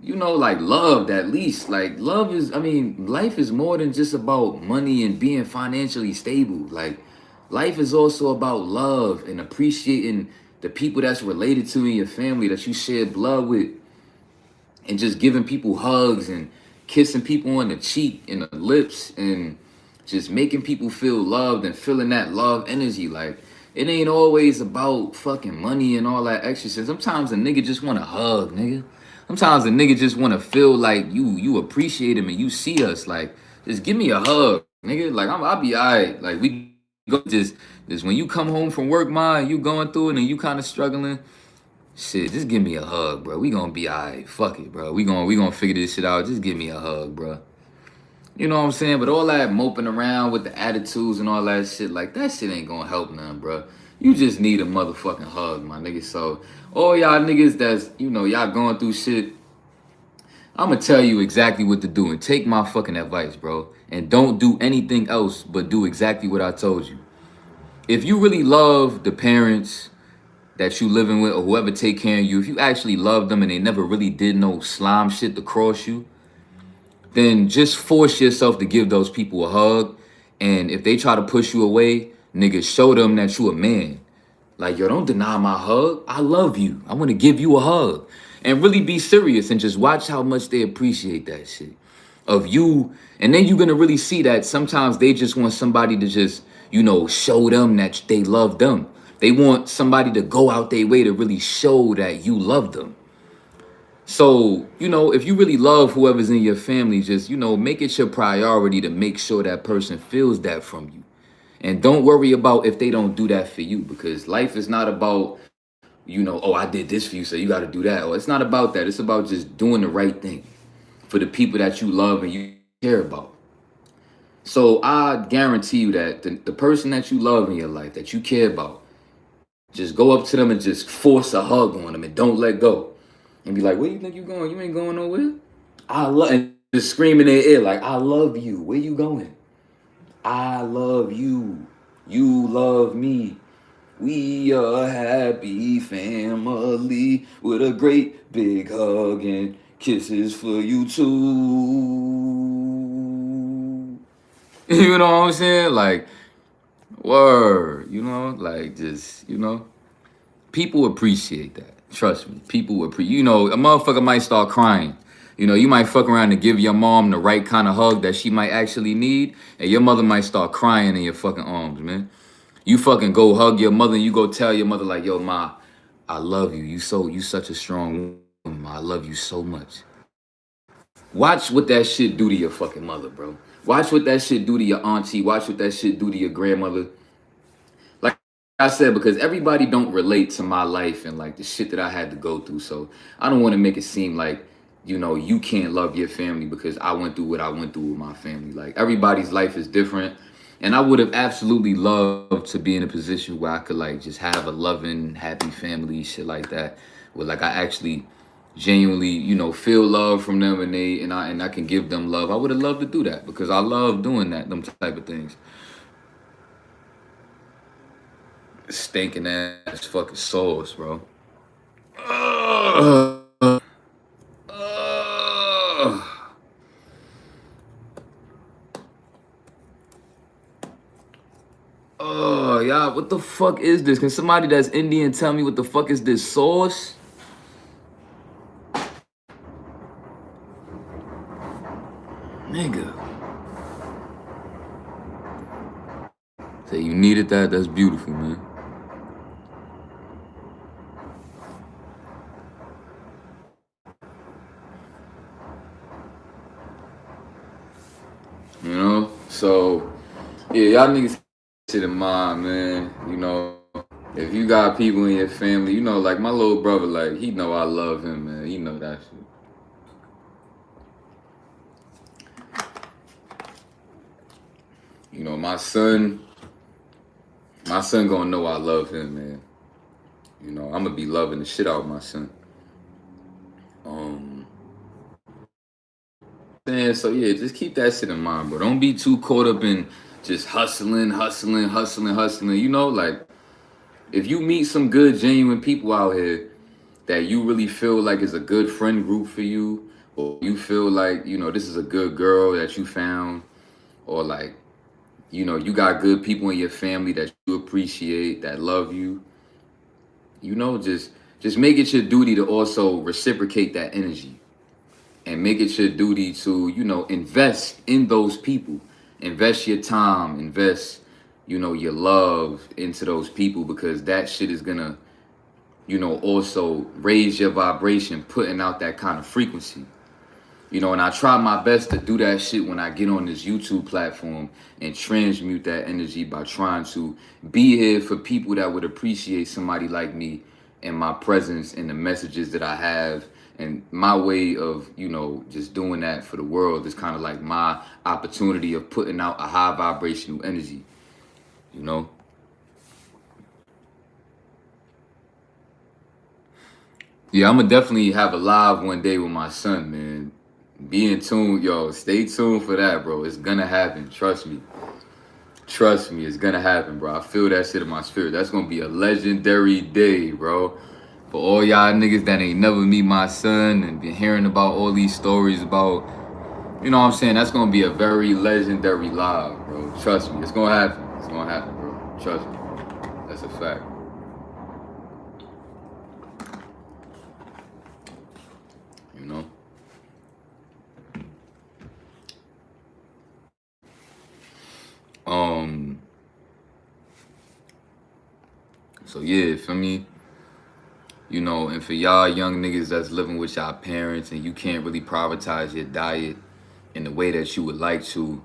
you know, like loved at least. Like love is, I mean, life is more than just about money and being financially stable. Like life is also about love and appreciating the people that's related to in your family that you share blood with and just giving people hugs and kissing people on the cheek and the lips and just making people feel loved and feeling that love energy. Like it ain't always about fucking money and all that extra shit. Sometimes a nigga just want a hug, nigga. Sometimes a nigga just want to feel like you appreciate him and you see us. Like just give me a hug, nigga. Like I'll be alright. Like we go just when you come home from work, ma, and you going through it and you kind of struggling. Shit, just give me a hug, bro. We gonna be alright. Fuck it, bro. We gonna figure this shit out. Just give me a hug, bro. You know what I'm saying? But all that moping around with the attitudes and all that shit, like that shit ain't gonna help none, bro. You just need a motherfucking hug, my nigga. So all y'all niggas that's, you know, y'all going through shit, I'm gonna tell you exactly what to do and take my fucking advice, bro. And don't do anything else but do exactly what I told you. If you really love the parents that you living with or whoever take care of you, if you actually love them and they never really did no slime shit to cross you, then just force yourself to give those people a hug. And if they try to push you away, nigga, show them that you a man. Like, yo, don't deny my hug. I love you. I want to give you a hug. And really be serious and just watch how much they appreciate that shit of you. And then you're going to really see that sometimes they just want somebody to just, you know, show them that they love them. They want somebody to go out their way to really show that you love them. So, you know, if you really love whoever's in your family, just, you know, make it your priority to make sure that person feels that from you. And don't worry about if they don't do that for you, because life is not about, you know, oh, I did this for you, so you got to do that. Or it's not about that. It's about just doing the right thing for the people that you love and you care about. So I guarantee you that the person that you love in your life, that you care about, just go up to them and just force a hug on them and don't let go. And be like, where you think you going? You ain't going nowhere. I love, and just scream in their ear like, I love you. Where you going? I love you. You love me. We are a happy family with a great big hug and kisses for you too. You know what I'm saying? Like, word, like just, people appreciate that. Trust me. People appreciate, a motherfucker might start crying. You might fuck around and give your mom the right kind of hug that she might actually need, and your mother might start crying in your fucking arms, man. You fucking go hug your mother and you go tell your mother like, yo, ma, I love you. You such a strong woman, ma. I love you so much. Watch what that shit do to your fucking mother, bro. Watch what that shit do to your auntie. Watch what that shit do to your grandmother. Like I said, because everybody don't relate to my life and like the shit that I had to go through. So I don't want to make it seem like, you can't love your family because I went through what I went through with my family. Like everybody's life is different. And I would have absolutely loved to be in a position where I could like just have a loving, happy family, shit like that. Where like I actually genuinely, feel love from them and I can give them love. I would have loved to do that because I love doing them type of things. Stinking ass fucking sauce, bro. Ugh. Ugh. Oh, y'all, what the fuck is this? Can somebody that's Indian tell me what the fuck is this sauce? Nigga. Say you needed that? That's beautiful, man. So, yeah, y'all niggas shit in mind, man. If you got people in your family, like my little brother, like, he know I love him, man. He know that shit. My son gonna know I love him, man. I'm gonna be loving the shit out of my son. So yeah, just keep that shit in mind, bro. Don't be too caught up in just hustling. Like if you meet some good, genuine people out here that you really feel like is a good friend group for you, or you feel like, this is a good girl that you found, or like, you got good people in your family that you appreciate, that love you, just make it your duty to also reciprocate that energy. And make it your duty to, invest in those people. Invest your time, invest, your love into those people because that shit is gonna, also raise your vibration, putting out that kind of frequency. And I try my best to do that shit when I get on this YouTube platform and transmute that energy by trying to be here for people that would appreciate somebody like me and my presence and the messages that I have. And my way of, just doing that for the world is kind of like my opportunity of putting out a high vibrational energy, Yeah, I'm gonna definitely have a live one day with my son, man. Be in tune, yo. Stay tuned for that, bro. It's gonna happen. Trust me. Trust me, it's gonna happen, bro. I feel that shit in my spirit. That's gonna be a legendary day, bro. For all y'all niggas that ain't never meet my son and been hearing about all these stories about, what I'm saying? That's gonna be a very legendary live, bro. Trust me, it's gonna happen. It's gonna happen, bro. Trust me. That's a fact. You know? So yeah, for me, and for y'all young niggas that's living with y'all parents and you can't really prioritize your diet in the way that you would like to,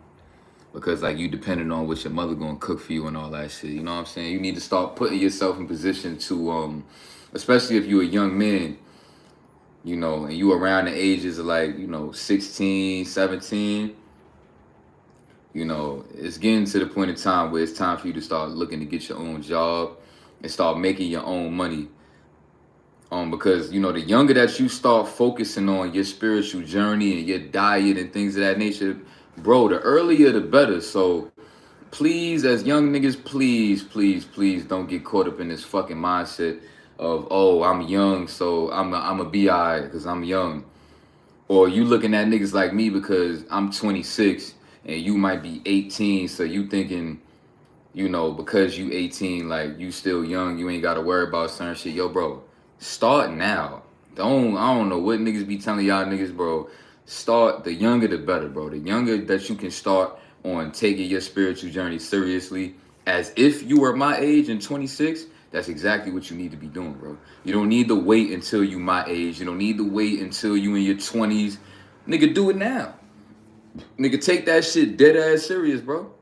because like you depending on what your mother gonna cook for you and all that shit. You know what I'm saying? You need to start putting yourself in position to, especially if you're a young man, and you around the ages of like, 16, 17, it's getting to the point in time where it's time for you to start looking to get your own job and start making your own money. Because you know, the younger that you start focusing on your spiritual journey and your diet and things of that nature, bro, the earlier the better. So please, as young niggas, please, please, please don't get caught up in this fucking mindset of, oh, I'm young, so I'm a be alright because I'm young. Or you looking at niggas like me because I'm 26 and you might be 18, so you thinking, you know, because you 18, like you still young, you ain't gotta worry about certain shit. Yo, bro, start now. I don't know what niggas be telling y'all niggas, bro. Start, the younger the better, bro. The younger that you can start on taking your spiritual journey seriously, as if you were my age and 26, that's exactly what you need to be doing, bro. You don't need to wait until you my age. You don't need to wait until you in your 20s. Nigga, do it now. Nigga, take that shit dead ass serious, bro.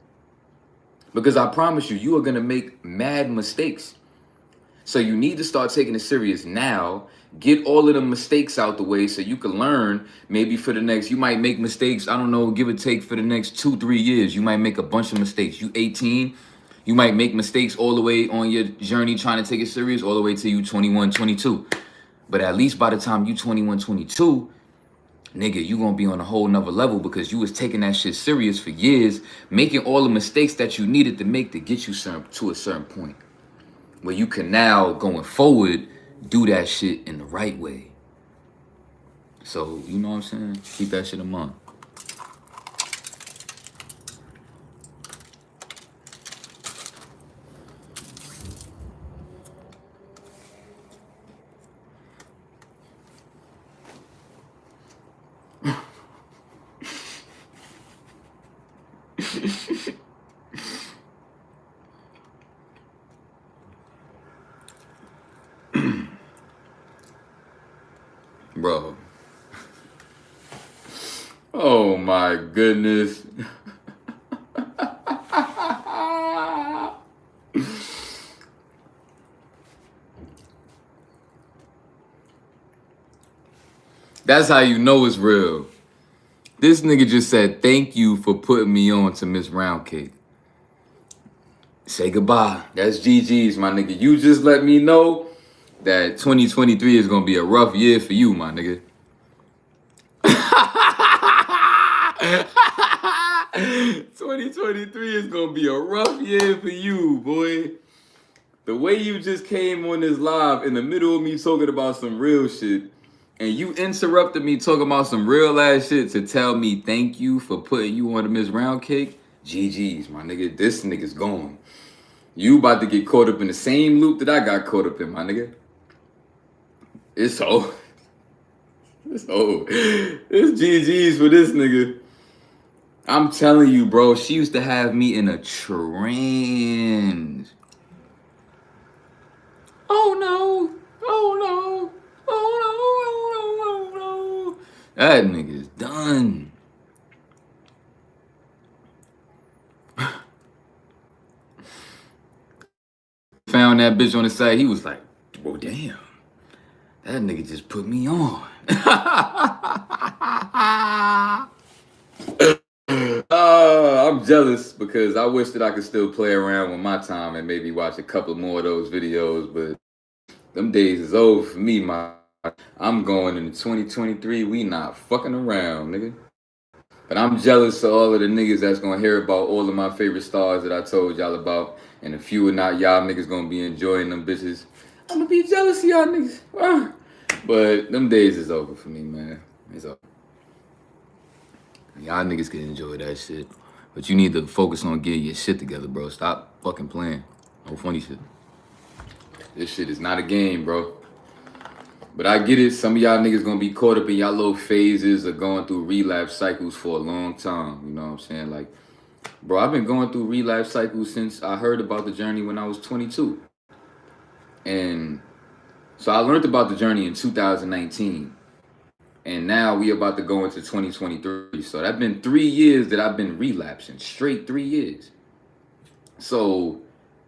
Because I promise you, you are gonna make mad mistakes. So you need to start taking it serious now. Get all of the mistakes out the way so you can learn. Maybe for the next, you might make mistakes, I don't know, give or take for the next 2-3 years. You might make a bunch of mistakes. You 18, you might make mistakes all the way on your journey trying to take it serious, all the way till you 21, 22. But at least by the time you 21, 22, nigga, you gonna be on a whole nother level because you was taking that shit serious for years, making all the mistakes that you needed to make to get you to a certain point where you can now, going forward, do that shit in the right way. So, you know what I'm saying? Keep that shit in mind. Bro. Oh my goodness. That's how you know it's real. This nigga just said, thank you for putting me on to Miss Roundcake. Say goodbye. That's GG's, my nigga. You just let me know that 2023 is gonna be a rough year for you, my nigga. 2023 is gonna be a rough year for you, boy. The way you just came on this live in the middle of me talking about some real shit, and you interrupted me talking about some real ass shit to tell me thank you for putting you on the Miss Roundcake. GG's, my nigga. This nigga's gone. You about to get caught up in the same loop that I got caught up in, my nigga. It's over. It's over. It's GG's for this nigga. I'm telling you, bro, she used to have me in a trance. Oh no. Oh no. Oh no. Oh no. That nigga's done. Found that bitch on the side. He was like, well, damn. That nigga just put me on. I'm jealous because I wish that I could still play around with my time and maybe watch a couple more of those videos, but them days is over for me, I'm going into 2023. We not fucking around, nigga. But I'm jealous of all of the niggas that's gonna hear about all of my favorite stars that I told y'all about, and a few or not y'all niggas gonna be enjoying them bitches. I'm gonna be jealous of y'all niggas. But them days is over for me, man. It's over. Y'all niggas can enjoy that shit. But you need to focus on getting your shit together, bro. Stop fucking playing. No funny shit. This shit is not a game, bro. But I get it. Some of y'all niggas gonna be caught up in y'all little phases of going through relapse cycles for a long time. You know what I'm saying? Like, bro, I've been going through relapse cycles since I heard about the journey when I was 22. And so I learned about the journey in 2019. And now we about to go into 2023. So that's been 3 years that I've been relapsing. Straight 3 years. So,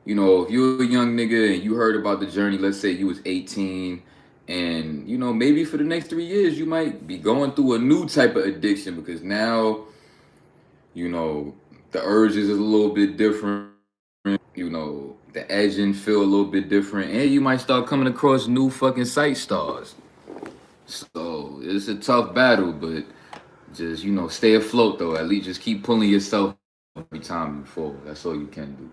you know, if you're a young nigga and you heard about the journey, let's say you was 18, and, you know, maybe for the next 3 years, you might be going through a new type of addiction because now, you know, the urges is a little bit different. You know, The edging feel a little bit different, and you might start coming across new fucking sight stars. So it's a tough battle, but just stay afloat though. At least just keep pulling yourself every time you fall. That's all you can do.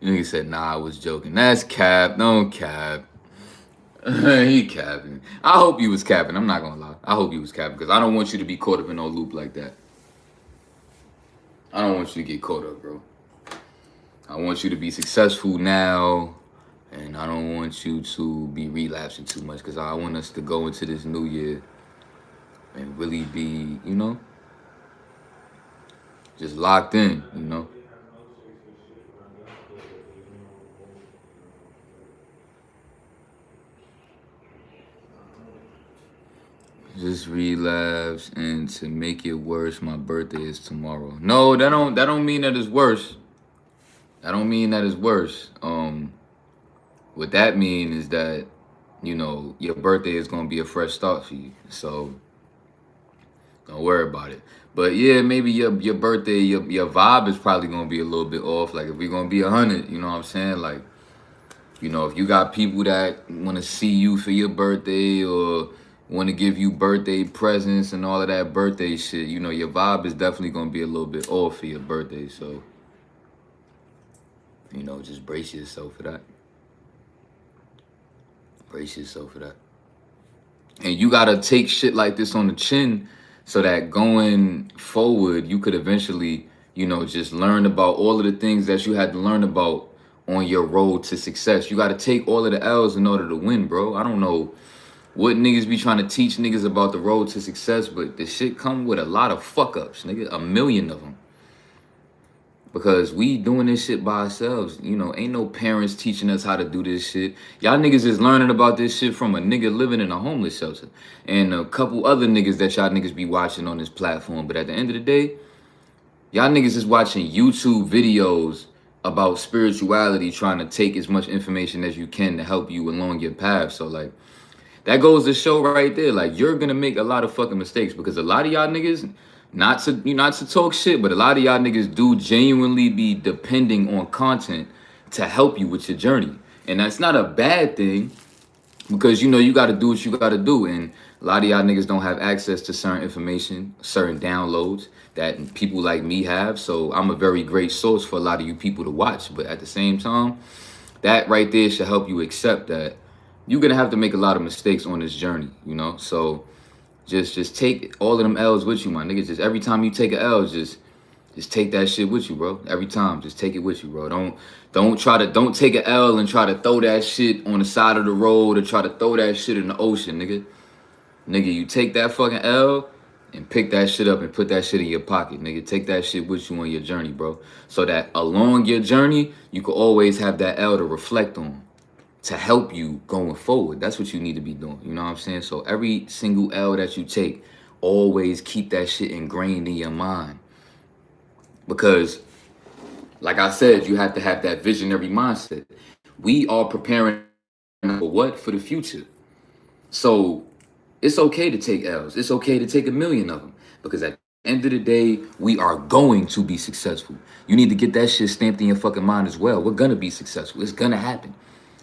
Nigga said, nah, I was joking. That's cap. Don't cap. He capping. I hope he was capping. I'm not gonna lie. I hope he was capping because I don't want you to be caught up in no loop like that. I don't want you to get caught up, bro. I want you to be successful now, and I don't want you to be relapsing too much because I want us to go into this new year and really be, just locked in. Just relapse, and to make it worse, my birthday is tomorrow. No, that don't mean that it's worse. I don't mean that it's worse. What that mean is that, your birthday is gonna be a fresh start for you. So don't worry about it. But yeah, maybe your birthday, your vibe is probably gonna be a little bit off. Like if we're gonna be 100, you know what I'm saying? Like, if you got people that wanna see you for your birthday or wanna give you birthday presents and all of that birthday shit, your vibe is definitely gonna be a little bit off for your birthday. So, just brace yourself for that. Brace yourself for that. And you gotta take shit like this on the chin so that going forward, you could eventually, just learn about all of the things that you had to learn about on your road to success. You gotta take all of the L's in order to win, bro. I don't know what niggas be trying to teach niggas about the road to success, but the shit come with a lot of fuck ups, nigga. A million of them. Because we doing this shit by ourselves. Ain't no parents teaching us how to do this shit. Y'all niggas is learning about this shit from a nigga living in a homeless shelter. And a couple other niggas that y'all niggas be watching on this platform. But at the end of the day, y'all niggas is watching YouTube videos about spirituality, trying to take as much information as you can to help you along your path. So like, that goes to show right there, like you're gonna make a lot of fucking mistakes because a lot of y'all niggas, not to talk shit, but a lot of y'all niggas do genuinely be depending on content to help you with your journey. And that's not a bad thing because you gotta do what you gotta do. And a lot of y'all niggas don't have access to certain information, certain downloads that people like me have. So I'm a very great source for a lot of you people to watch. But at the same time, that right there should help you accept that you're gonna have to make a lot of mistakes on this journey. So just take all of them L's with you, my nigga. Just every time you take a L, just take that shit with you, bro. Every time, just take it with you, bro. Don't take a L and try to throw that shit on the side of the road or try to throw that shit in the ocean, nigga. Nigga, you take that fucking L and pick that shit up and put that shit in your pocket, nigga. Take that shit with you on your journey, bro. So that along your journey, you can always have that L to reflect on, to help you going forward. That's what you need to be doing. You know what I'm saying? So every single L that you take, always keep that shit ingrained in your mind. Because, like I said, you have to have that visionary mindset. We are preparing for what? For the future. So it's okay to take L's. It's okay to take a million of them. Because at the end of the day, we are going to be successful. You need to get that shit stamped in your fucking mind as well. We're gonna be successful. It's gonna happen.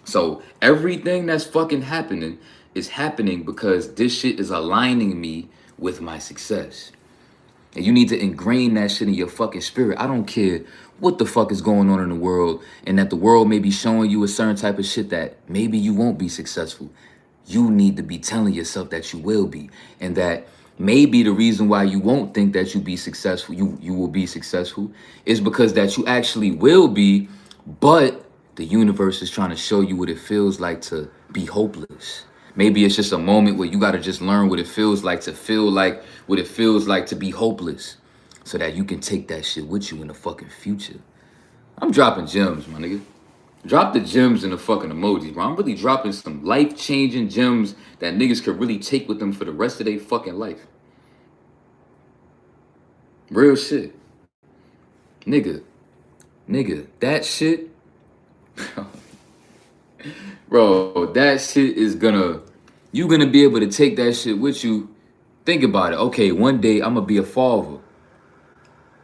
So everything that's fucking happening is happening because this shit is aligning me with my success. And you need to ingrain that shit in your fucking spirit. I don't care what the fuck is going on in the world and that the world may be showing you a certain type of shit that maybe you won't be successful. You need to be telling yourself that you will be, and that maybe the reason why you won't think that you will be successful is because that you actually will be, but the universe is trying to show you what it feels like to be hopeless. Maybe it's just a moment where you got to just learn what it feels like to feel like what it feels like to be hopeless so that you can take that shit with you in the fucking future. I'm dropping gems, my nigga. Drop the gems in the fucking emojis, bro. I'm really dropping some life-changing gems that niggas could really take with them for the rest of their fucking life. Real shit. Nigga, that shit, bro, that shit is gonna You're gonna be able to take that shit with you. Think about it. Okay, one day I'm gonna be a father.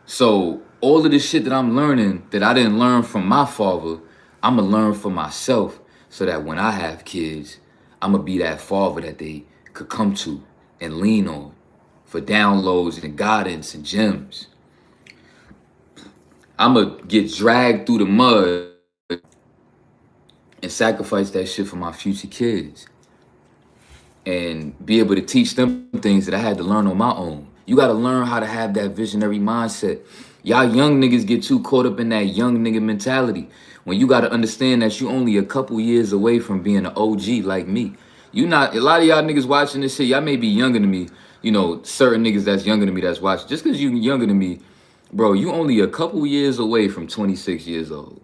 So all of the shit that I'm learning that I didn't learn from my father, I'm gonna learn for myself so that when I have kids, I'm gonna be that father that they could come to and lean on for downloads and guidance and gems. I'm gonna get dragged through the mud and sacrifice that shit for my future kids and be able to teach them things that I had to learn on my own. You got to learn how to have that visionary mindset. Y'all young niggas get too caught up in that young nigga mentality when you got to understand that you only a couple years away from being an OG like me. You not a lot of y'all niggas watching this shit. Y'all may be younger than me. You know, certain niggas that's younger than me that's watching. Just because you younger than me, bro, you only a couple years away from 26 years old.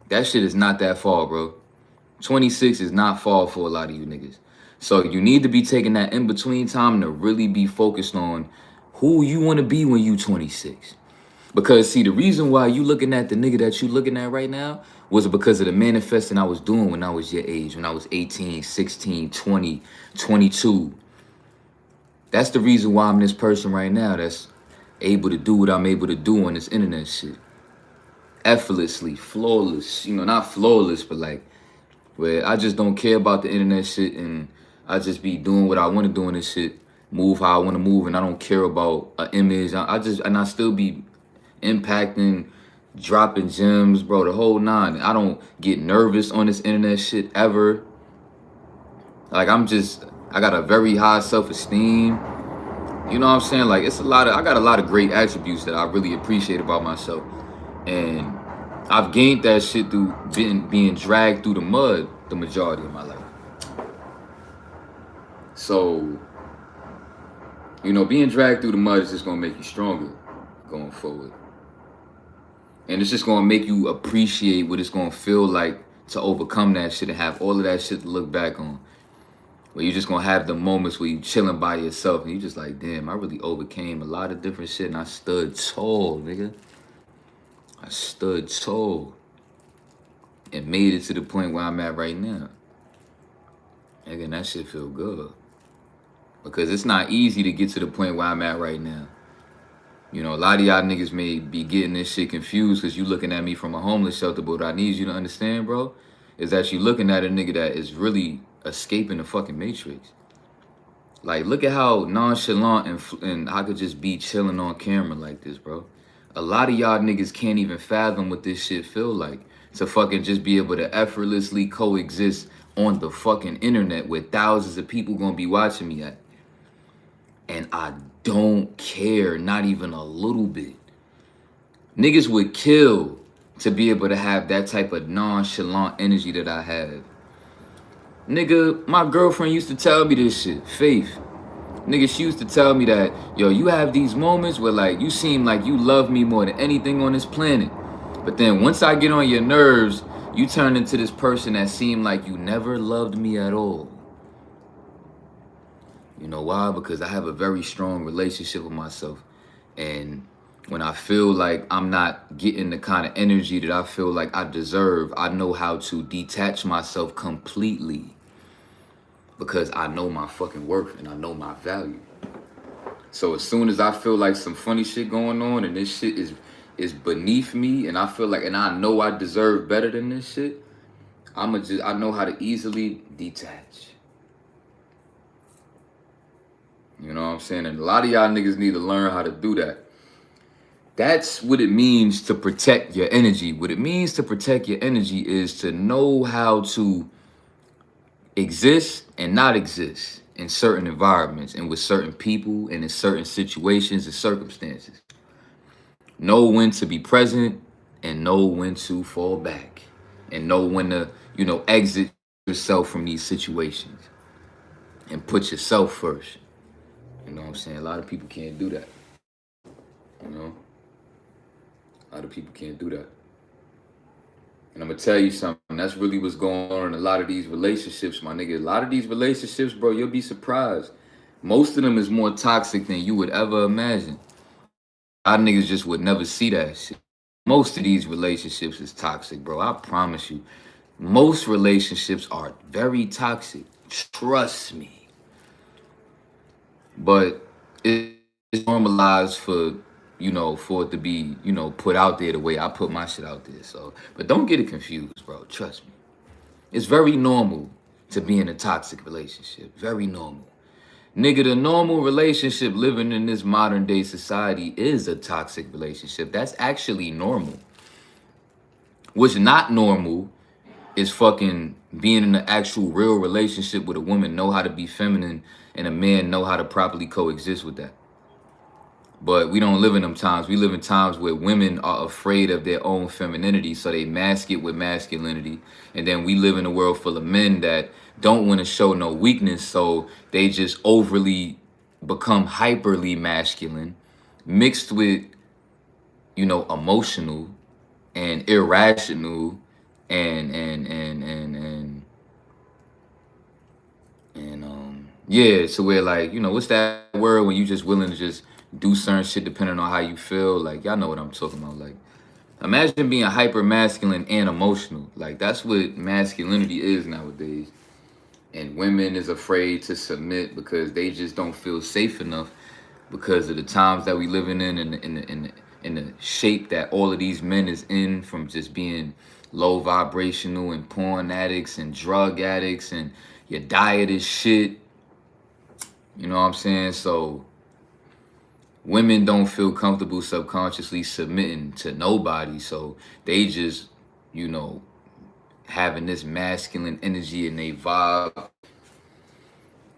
That shit is not that far, bro. 26 is not far for a lot of you niggas. So you need to be taking that in between time to really be focused on who you want to be when you 26. Because see, the reason why you looking at the nigga that you looking at right now was because of the manifesting I was doing when I was your age, when I was 18, 16, 20, 22. That's the reason why I'm this person right now that's able to do what I'm able to do on this internet shit. Effortlessly, flawless. You know, not flawless, but like, where I just don't care about the internet shit and I just be doing what I want to do in this shit, move how I want to move, and I don't care about an image. I still be impacting, dropping gems, bro, the whole nine. I don't get nervous on this internet shit ever. Like I got a very high self-esteem. You know what I'm saying? Like I got a lot of great attributes that I really appreciate about myself. And I've gained that shit through being dragged through the mud the majority of my life. So, you know, being dragged through the mud is just gonna make you stronger going forward. And it's just gonna make you appreciate what it's gonna feel like to overcome that shit and have all of that shit to look back on. Where you're just gonna have the moments where you chilling by yourself and you just like, damn, I really overcame a lot of different shit and I stood tall, nigga. I stood tall and made it to the point where I'm at right now. Again, that shit feel good. Because it's not easy to get to the point where I'm at right now. You know, a lot of y'all niggas may be getting this shit confused because you looking at me from a homeless shelter, but what I need you to understand, bro, is that you looking at a nigga that is really escaping the fucking matrix. Like, look at how nonchalant and I could just be chilling on camera like this, bro. A lot of y'all niggas can't even fathom what this shit feel like. To fucking just be able to effortlessly coexist on the fucking internet where thousands of people gonna be watching me at. And I don't care, not even a little bit. Niggas would kill to be able to have that type of nonchalant energy that I have. Nigga, my girlfriend used to tell me this shit, Faith. Nigga, she used to tell me that, yo, you have these moments where like you seem like you love me more than anything on this planet. But then once I get on your nerves, you turn into this person that seemed like you never loved me at all. You know why? Because I have a very strong relationship with myself. And when I feel like I'm not getting the kind of energy that I feel like I deserve, I know how to detach myself completely. Because I know my fucking worth and I know my value. So as soon as I feel like some funny shit going on and this shit is beneath me and I feel like, and I know I deserve better than this shit, I know how to easily detach. You know what I'm saying? And a lot of y'all niggas need to learn how to do that. That's what it means to protect your energy. What it means to protect your energy is to know how to exist and not exist in certain environments and with certain people and in certain situations and circumstances. Know when to be present and know when to fall back and know when to, you know, exit yourself from these situations and put yourself first. You know what I'm saying? A lot of people can't do that. You know? A lot of people can't do that. And I'm going to tell you something. That's really what's going on in a lot of these relationships, my nigga. A lot of these relationships, bro, you'll be surprised. Most of them is more toxic than you would ever imagine. A lot of niggas just would never see that shit. Most of these relationships is toxic, bro. I promise you. Most relationships are very toxic. Trust me. but it's normalized for, for it to be, put out there the way I put my shit out there. So, but don't get it confused, bro. Trust me. It's very normal to be in a toxic relationship. Very normal. Nigga, the normal relationship living in this modern day society is a toxic relationship. That's actually normal. What's not normal is fucking being in an actual real relationship with a woman, know how to be feminine, and a man know how to properly coexist with that. But we don't live in them times. We live in times where women are afraid of their own femininity, so they mask it with masculinity. And then we live in a world full of men that don't want to show no weakness, so they just overly become hyperly masculine, mixed with, emotional and irrational and yeah, so we're like, what's that word when you just willing to just do certain shit depending on how you feel? Like, y'all know what I'm talking about. Like, imagine being hyper masculine and emotional. Like, that's what masculinity is nowadays. And women is afraid to submit because they just don't feel safe enough because of the times that we living in and in the shape that all of these men is in, from just being low vibrational and porn addicts and drug addicts, and your diet is shit. You know what I'm saying? So women don't feel comfortable subconsciously submitting to nobody. So they just, you know, having this masculine energy and they vibe.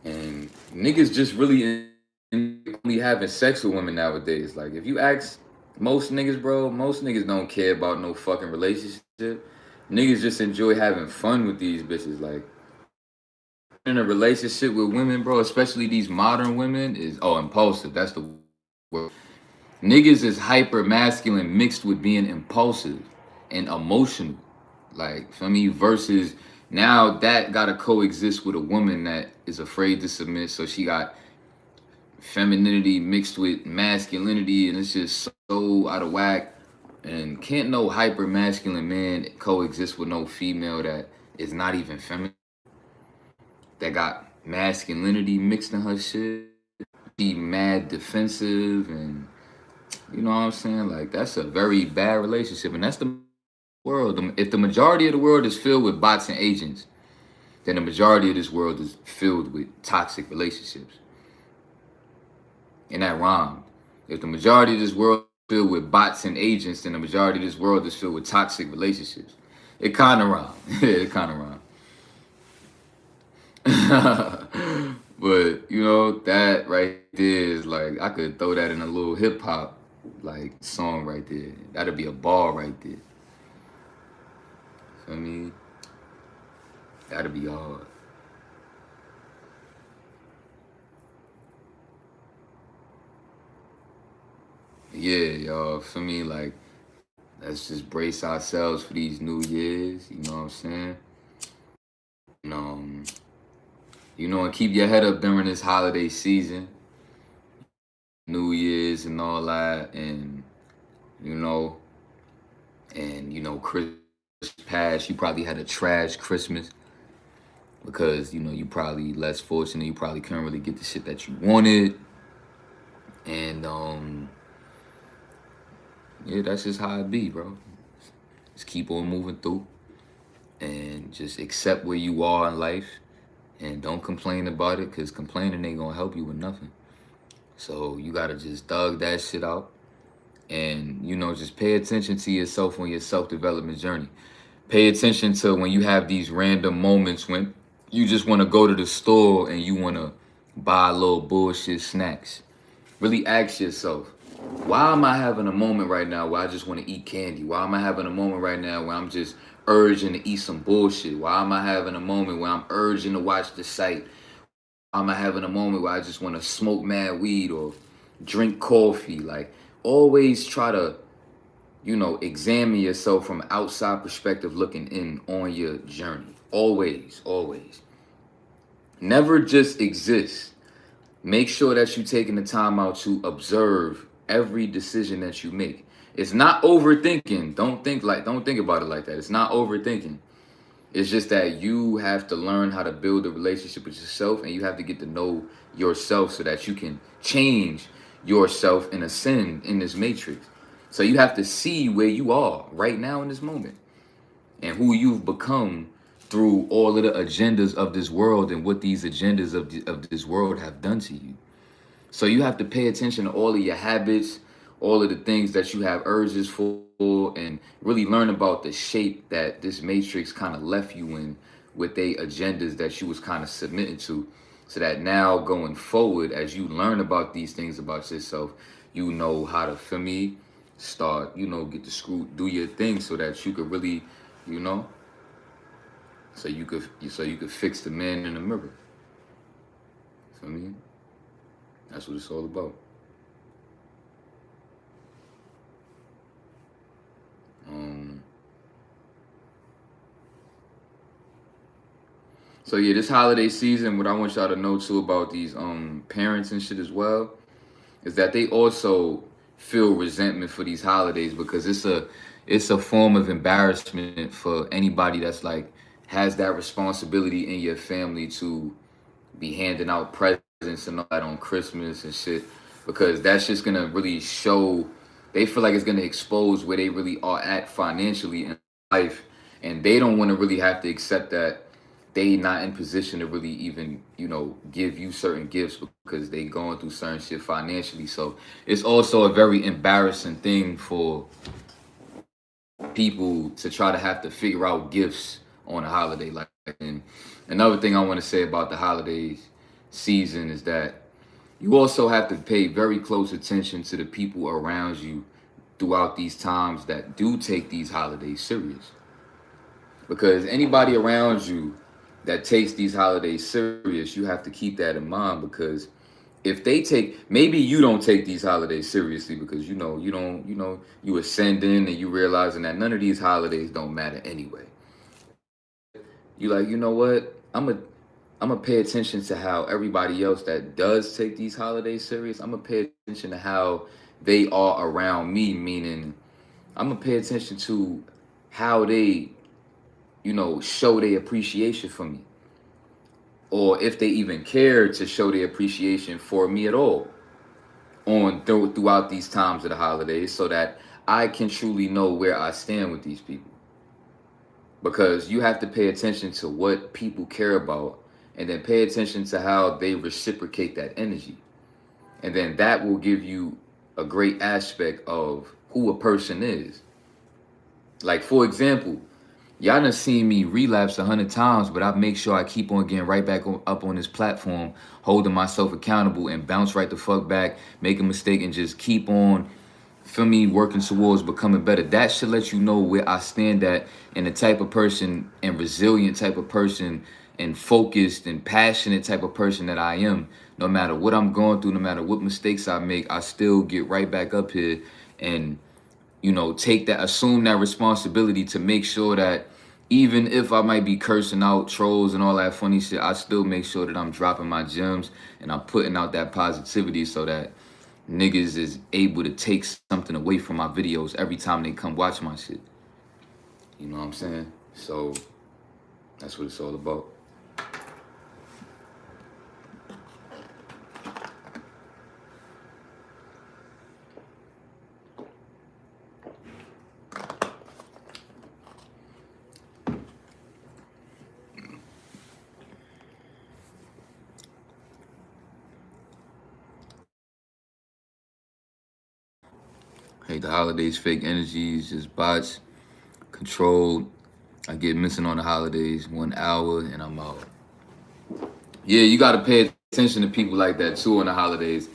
And niggas just really only having sex with women nowadays. Like, if you ask most niggas, bro, most niggas don't care about no fucking relationship. Niggas just enjoy having fun with these bitches. Like, in a relationship with women, bro, especially these modern women, is impulsive. That's the word. Niggas is hyper masculine mixed with being impulsive and emotional. Like, for me, versus now that gotta coexist with a woman that is afraid to submit. So she got femininity mixed with masculinity, and it's just so out of whack. And can't no hyper masculine man coexist with no female that is not even feminine, that got masculinity mixed in her shit. Be mad defensive, and you know what I'm saying? Like, that's a very bad relationship, and that's the world. If the majority of the world is filled with bots and agents, then the majority of this world is filled with toxic relationships. And that rhymed. If the majority of this world is filled with bots and agents, then the majority of this world is filled with toxic relationships. It kind of rhymed. It kind of rhymed. But, you know, that right there is like, I could throw that in a little hip hop like song right there. That'd be a bar right there. I mean, that'd be hard. Yeah, y'all. For me, like, let's just brace ourselves for these new years. You know what I'm saying? And, and keep your head up during this holiday season, New Year's and all that, and you know, Christmas past, you probably had a trash Christmas because you probably less fortunate. You probably couldn't really get the shit that you wanted, and yeah, that's just how it be, bro. Just keep on moving through and just accept where you are in life and don't complain about it, because complaining ain't gonna help you with nothing. So you gotta just thug that shit out and, just pay attention to yourself on your self-development journey. Pay attention to when you have these random moments when you just wanna go to the store and you wanna buy little bullshit snacks. Really ask yourself, why am I having a moment right now where I just want to eat candy? Why am I having a moment right now where I'm just urging to eat some bullshit? Why am I having a moment where I'm urging to watch the site? Why am I having a moment where I just want to smoke mad weed or drink coffee? Like, always try to, examine yourself from outside perspective looking in on your journey. Always, always. Never just exist. Make sure that you're taking the time out to observe every decision that you make. It's not overthinking. Don't think about it like that. It's not overthinking. It's just that you have to learn how to build a relationship with yourself, and you have to get to know yourself so that you can change yourself and ascend in this matrix. So you have to see where you are right now in this moment and who you've become through all of the agendas of this world and what these agendas of this world have done to you. So you have to pay attention to all of your habits, all of the things that you have urges for, and really learn about the shape that this matrix kind of left you in with the agendas that you was kind of submitting to. So that now going forward, as you learn about these things about yourself, you know how to, for me, start, get the screw, do your thing so that you could really, you know, so you could fix the man in the mirror. For me, that's what it's all about. Um, so yeah, this holiday season, what I want y'all to know too about these parents and shit as well is that they also feel resentment for these holidays because it's a form of embarrassment for anybody that's like has that responsibility in your family to be handing out presents and all that on Christmas and shit, because that's just gonna really show. They feel like it's gonna expose where they really are at financially in life, and they don't want to really have to accept that they not in position to really even give you certain gifts because they going through certain shit financially. So it's also a very embarrassing thing for people to try to have to figure out gifts on a holiday like that. And another thing I want to say about the holidays season is that you also have to pay very close attention to the people around you throughout these times that do take these holidays serious. Because anybody around you that takes these holidays serious, you have to keep that in mind, because if they take, maybe you don't take these holidays seriously because you ascending and you realizing that none of these holidays don't matter anyway. You like, you know what? I'm gonna pay attention to how everybody else that does take these holidays serious. I'm gonna pay attention to how they are around me. Meaning, I'm gonna pay attention to how they, show their appreciation for me, or if they even care to show their appreciation for me at all throughout these times of the holidays, so that I can truly know where I stand with these people. Because you have to pay attention to what people care about, and then pay attention to how they reciprocate that energy, and then that will give you a great aspect of who a person is. Like, for example, y'all done seen me relapse 100 times, but I make sure I keep on getting right back up on this platform, holding myself accountable and bounce right the fuck back, make a mistake and just keep on, feel me, working towards becoming better. That should let you know where I stand at, and the type of person and resilient type of person and focused and passionate type of person that I am. No matter what I'm going through, no matter what mistakes I make, I still get right back up here and take that, assume that responsibility to make sure that even if I might be cursing out trolls and all that funny shit, I still make sure that I'm dropping my gems and I'm putting out that positivity so that niggas is able to take something away from my videos every time they come watch my shit. You know what I'm saying? So that's what it's all about. Hey, the holidays, fake energies, just bots, controlled. I get missing on the holidays, 1 hour, and I'm out. Yeah, you got to pay attention to people like that too on the holidays.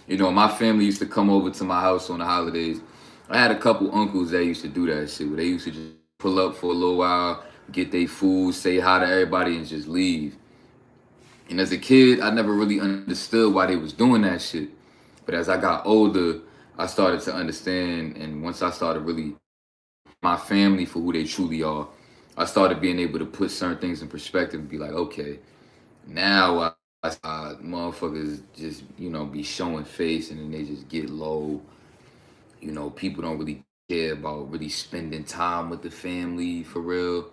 My family used to come over to my house on the holidays. I had a couple uncles that used to do that shit, where they used to just pull up for a little while, get their food, say hi to everybody, and just leave. And as a kid, I never really understood why they was doing that shit. But as I got older, I started to understand, and once I started really my family for who they truly are, I started being able to put certain things in perspective and be like, okay, now motherfuckers just be showing face and then they just get low. People don't really care about really spending time with the family for real.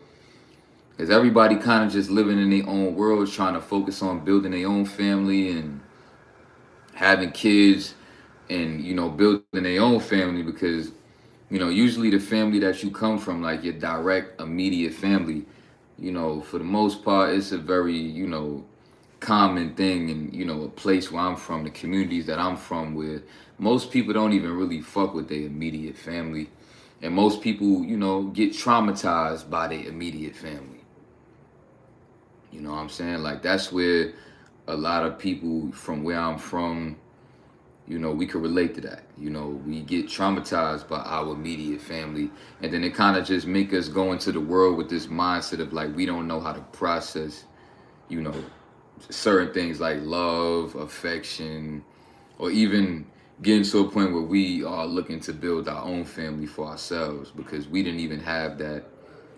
Because everybody kind of just living in their own world, trying to focus on building their own family and having kids and, you know, building their own family. Because, you know, usually the family that you come from, like your direct, immediate family, you know, for the most part, it's a very, you know, common thing. And, you know, a place where I'm from, the communities that I'm from, where most people don't even really fuck with their immediate family. And most people, you know, get traumatized by their immediate family. You know what I'm saying? Like, that's where a lot of people from where I'm from, you know, we could relate to that. You know, we get traumatized by our immediate family, and then it kind of just make us go into the world with this mindset of like we don't know how to process, you know, certain things like love, affection, or even getting to a point where we are looking to build our own family for ourselves because we didn't even have that.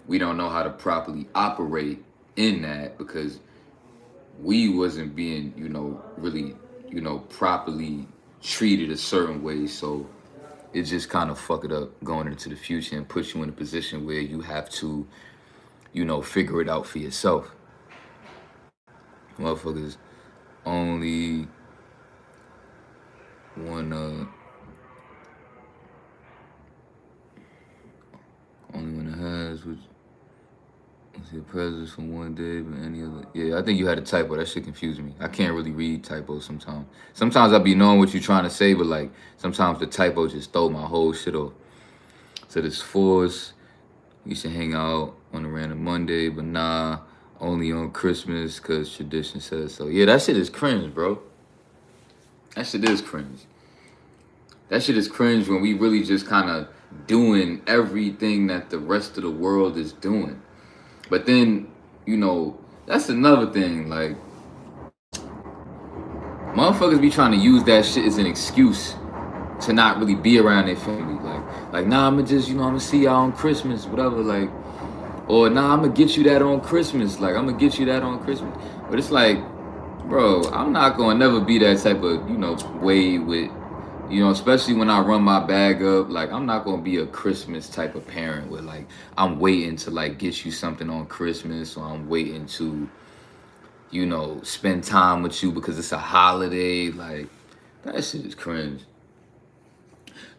We don't know how to properly operate in that because we wasn't being, you know, really, you know, properly treated a certain way. So it just kind of fuck it up going into the future and put you in a position where you have to, you know, figure it out for yourself. Motherfuckers only wanna only when it has which your presence from one day, but any other. Yeah, I think you had a typo. That shit confused me. I can't really read typos sometimes. Sometimes I be knowing what you're trying to say, but like sometimes the typo just throw my whole shit off. So this force, we should hang out on a random Monday, but nah, only on Christmas because tradition says so. Yeah, that shit is cringe, bro. That shit is cringe. That shit is cringe when we really just kind of doing everything that the rest of the world is doing. But then, you know, that's another thing. Like, motherfuckers be trying to use that shit as an excuse to not really be around their family. Like, nah, I'ma just, you know, I'ma see y'all on Christmas, whatever. Like, or nah, I'ma get you that on Christmas. Like, I'ma get you that on Christmas. But it's like, bro, I'm not gonna never be that type of, you know, way with, you know, especially when I run my bag up. Like, I'm not gonna be a Christmas type of parent where like I'm waiting to like get you something on Christmas, or I'm waiting to, you know, spend time with you because it's a holiday. Like, that shit is cringe.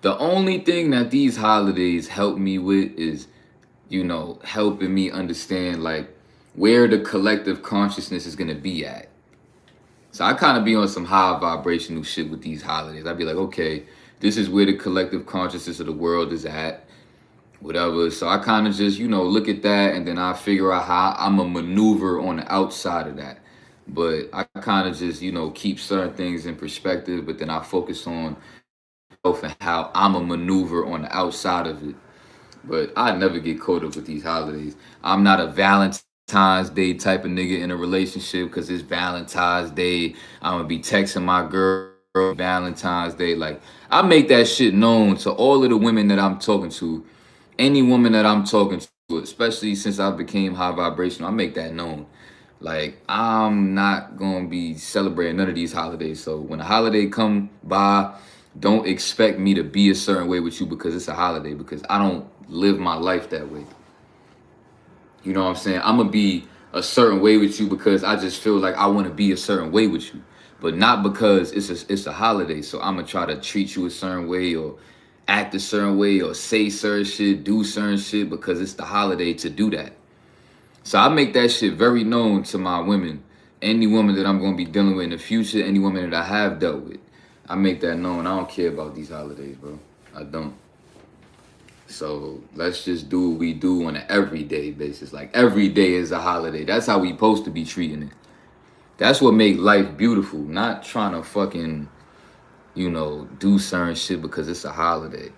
The only thing that these holidays help me with is, you know, helping me understand like where the collective consciousness is gonna be at. So I kind of be on some high vibrational shit with these holidays. I'd be like, okay, this is where the collective consciousness of the world is at, whatever. So I kind of just, you know, look at that and then I figure out how I'm a maneuver on the outside of that. But I kind of just, you know, keep certain things in perspective, but then I focus on myself and how I'm a maneuver on the outside of it. But I never get caught up with these holidays. I'm not a Valentine's Day type of nigga in a relationship because it's Valentine's Day. I'm gonna be texting my girl Valentine's Day. Like, I make that shit known to all of the women that I'm talking to. Any woman that I'm talking to, especially since I became high vibrational, I make that known. Like, I'm not gonna be celebrating none of these holidays. So when a holiday come by, don't expect me to be a certain way with you because it's a holiday, because I don't live my life that way. You know what I'm saying? I'm gonna be a certain way with you because I just feel like I want to be a certain way with you, but not because it's a holiday. So I'm gonna try to treat you a certain way or act a certain way or say certain shit, do certain shit because it's the holiday to do that. So I make that shit very known to my women. Any woman that I'm gonna be dealing with in the future, any woman that I have dealt with, I make that known. I don't care about these holidays, bro. I don't. So let's just do what we do on an everyday basis. Like, every day is a holiday. That's how we supposed to be treating it. That's what make life beautiful. Not trying to fucking, you know, do certain shit because it's a holiday.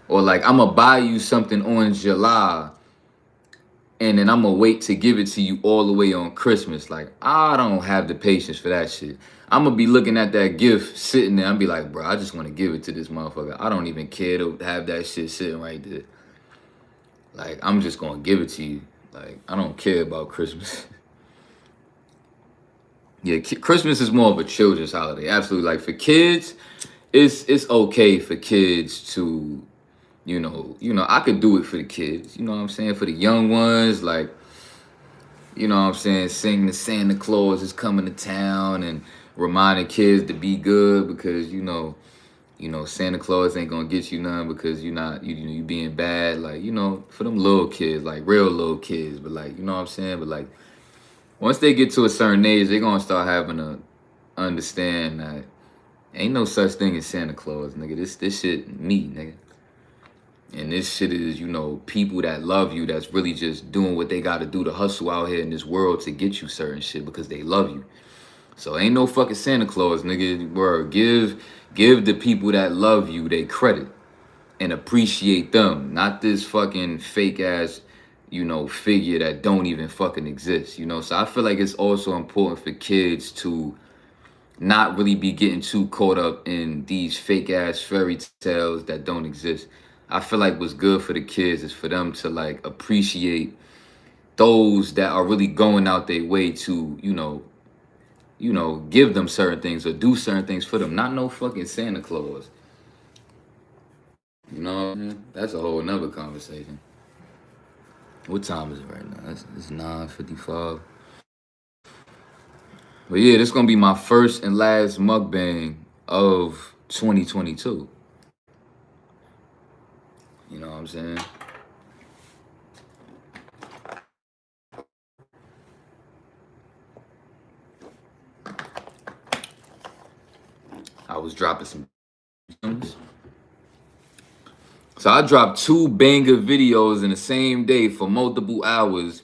Or like, I'm gonna buy you something on July and then I'm gonna wait to give it to you all the way on Christmas. Like, I don't have the patience for that shit. I'm gonna be looking at that gift sitting there. I'm be like, bro, I just want to give it to this motherfucker. I don't even care to have that shit sitting right there. Like, I'm just gonna give it to you. Like, I don't care about Christmas. Yeah, Christmas is more of a children's holiday. Absolutely. Like, for kids, it's okay for kids to, you know, I could do it for the kids. You know what I'm saying? For the young ones, like, you know what I'm saying, sing the Santa Claus is coming to town and reminding kids to be good because, Santa Claus ain't gonna get you none because you being bad. Like, for them little kids, like real little kids, but like, you know what I'm saying? But like, once they get to a certain age, they're gonna start having to understand that ain't no such thing as Santa Claus, nigga. This shit me, nigga. And this shit is, people that love you that's really just doing what they gotta do to hustle out here in this world to get you certain shit because they love you. So ain't no fucking Santa Claus, nigga. Word. Give the people that love you they credit and appreciate them. Not this fucking fake ass, figure that don't even fucking exist. So I feel like it's also important for kids to not really be getting too caught up in these fake ass fairy tales that don't exist. I feel like what's good for the kids is for them to like appreciate those that are really going out their way to, give them certain things or do certain things for them. Not no fucking Santa Claus. You know what I mean? That's a whole nother conversation. What time is it right now? It's 9:55. But yeah, this gonna be my first and last mukbang of 2022. You know what I'm saying? I was dropping some gems. So I dropped 2 banger videos in the same day for multiple hours.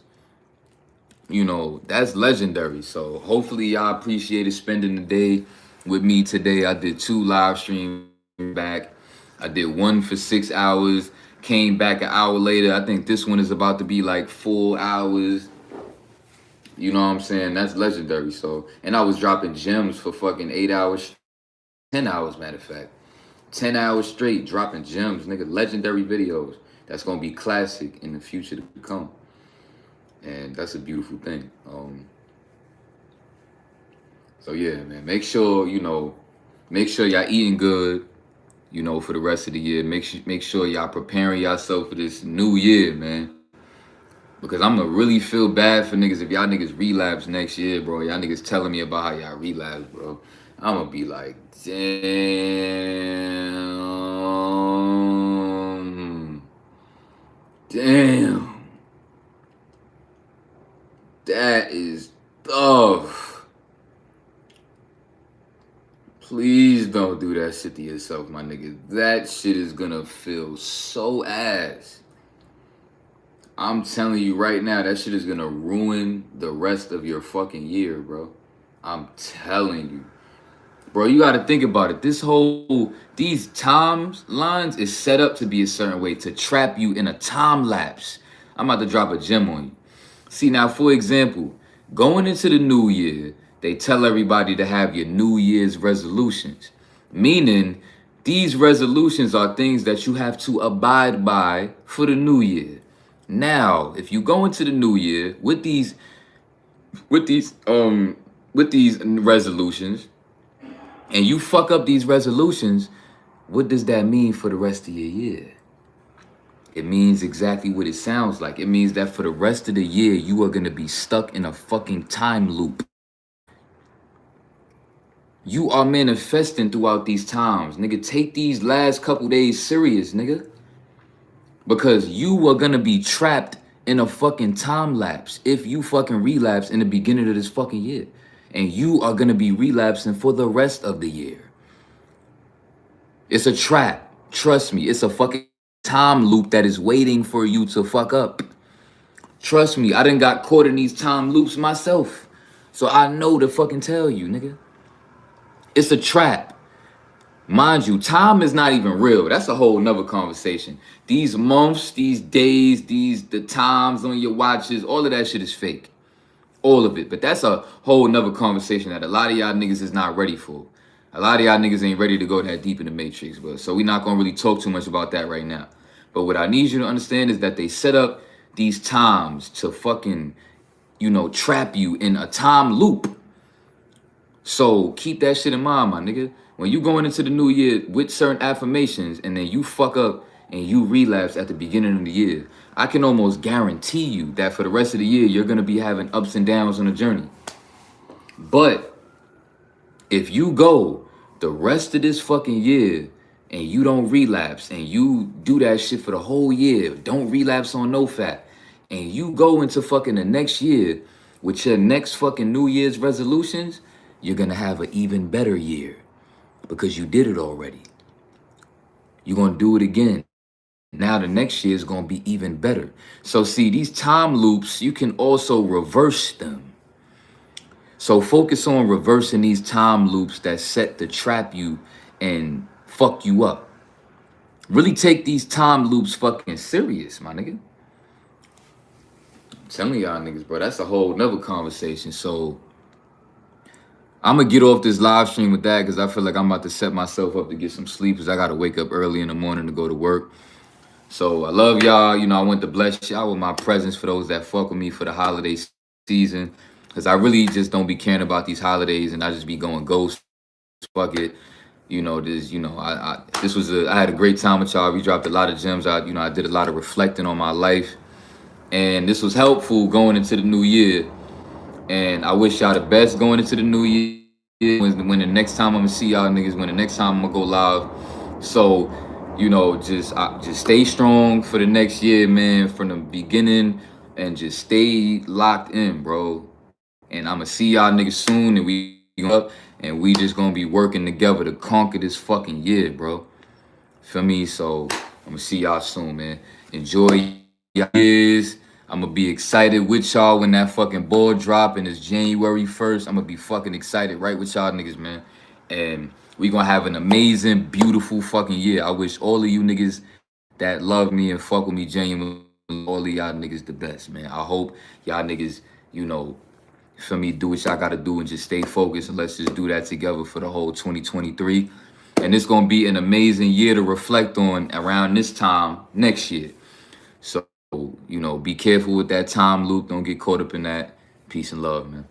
That's legendary. So hopefully y'all appreciated spending the day with me today. I did 2 live streams back. I did one for 6 hours, came back an hour later. I think this one is about to be like 4 hours. You know what I'm saying? That's legendary. So, and I was dropping gems for fucking 8 hours, 10 hours, matter of fact. 10 hours straight dropping gems, nigga. Legendary videos. That's gonna be classic in the future to come. And that's a beautiful thing. So yeah, man. Make sure y'all eating good, for the rest of the year. Make sure y'all preparing yourself for this new year, man. Because I'm gonna really feel bad for niggas if y'all niggas relapse next year, bro. Y'all niggas telling me about how y'all relapse, bro. I'm gonna be like, damn. Damn. That is tough. Please don't do that shit to yourself, my nigga. That shit is gonna feel so ass. I'm telling you right now, that shit is gonna ruin the rest of your fucking year, bro. I'm telling you. Bro, you gotta think about it. These timelines is set up to be a certain way to trap you in a time lapse. I'm about to drop a gem on you. See, now, for example, going into the new year, they tell everybody to have your New Year's resolutions. Meaning, these resolutions are things that you have to abide by for the new year. Now, if you go into the new year with these resolutions and you fuck up these resolutions, what does that mean for the rest of your year? It means exactly what it sounds like. It means that for the rest of the year, you are going to be stuck in a fucking time loop. You are manifesting throughout these times. Nigga, take these last couple days serious, nigga. Because you are going to be trapped in a fucking time lapse if you fucking relapse in the beginning of this fucking year. And you are going to be relapsing for the rest of the year. It's a trap. Trust me. It's a fucking time loop that is waiting for you to fuck up. Trust me, I done got caught in these time loops myself. So I know to fucking tell you, nigga. It's a trap. Mind you, time is not even real. That's a whole nother conversation. These months, these days, the times on your watches, all of that shit is fake. All of it. But that's a whole nother conversation that a lot of y'all niggas is not ready for. A lot of y'all niggas ain't ready to go that deep in the matrix, but so we're not gonna really talk too much about that right now. But what I need you to understand is that they set up these times to fucking, trap you in a time loop. So keep that shit in mind, my nigga. When you going into the new year with certain affirmations and then you fuck up and you relapse at the beginning of the year, I can almost guarantee you that for the rest of the year, you're gonna be having ups and downs on the journey. But if you go the rest of this fucking year and you don't relapse and you do that shit for the whole year, don't relapse on no fat, and you go into fucking the next year with your next fucking New Year's resolutions, you're gonna have an even better year because you did it already. You're gonna do it again. Now the next year is gonna be even better. So see, these time loops, you can also reverse them. So focus on reversing these time loops that set to trap you and fuck you up. Really take these time loops fucking serious, my nigga. I'm telling y'all niggas, bro, that's a whole nother conversation. So I'm gonna get off this live stream with that because I feel like I'm about to set myself up to get some sleep because I gotta wake up early in the morning to go to work. So I love y'all. You know, I want to bless y'all with my presence for those that fuck with me for the holiday season. Because I really just don't be caring about these holidays and I just be going ghost. Fuck it. You know, I had a great time with y'all. We dropped a lot of gems. I did a lot of reflecting on my life. And this was helpful going into the new year. And I wish y'all the best going into the new year. When the next time I'm gonna see y'all niggas, when the next time I'm gonna go live. So, you know, just stay strong for the next year, man, from the beginning, and just stay locked in, bro. And I'm gonna see y'all niggas soon, and we up, and we just gonna be working together to conquer this fucking year, bro. Feel me? So I'm gonna see y'all soon, man. Enjoy y'all years. I'm gonna be excited with y'all when that fucking ball drop and it's January 1st. I'm gonna be fucking excited right with y'all niggas, man. And we gonna have an amazing, beautiful fucking year. I wish all of you niggas that love me and fuck with me genuinely, all of y'all niggas the best, man. I hope y'all niggas, you know, for me, do what y'all gotta do and just stay focused, and let's just do that together for the whole 2023. And it's gonna be an amazing year to reflect on around this time next year. So, you know, be careful with that time loop. Don't get caught up in that. Peace and love, man.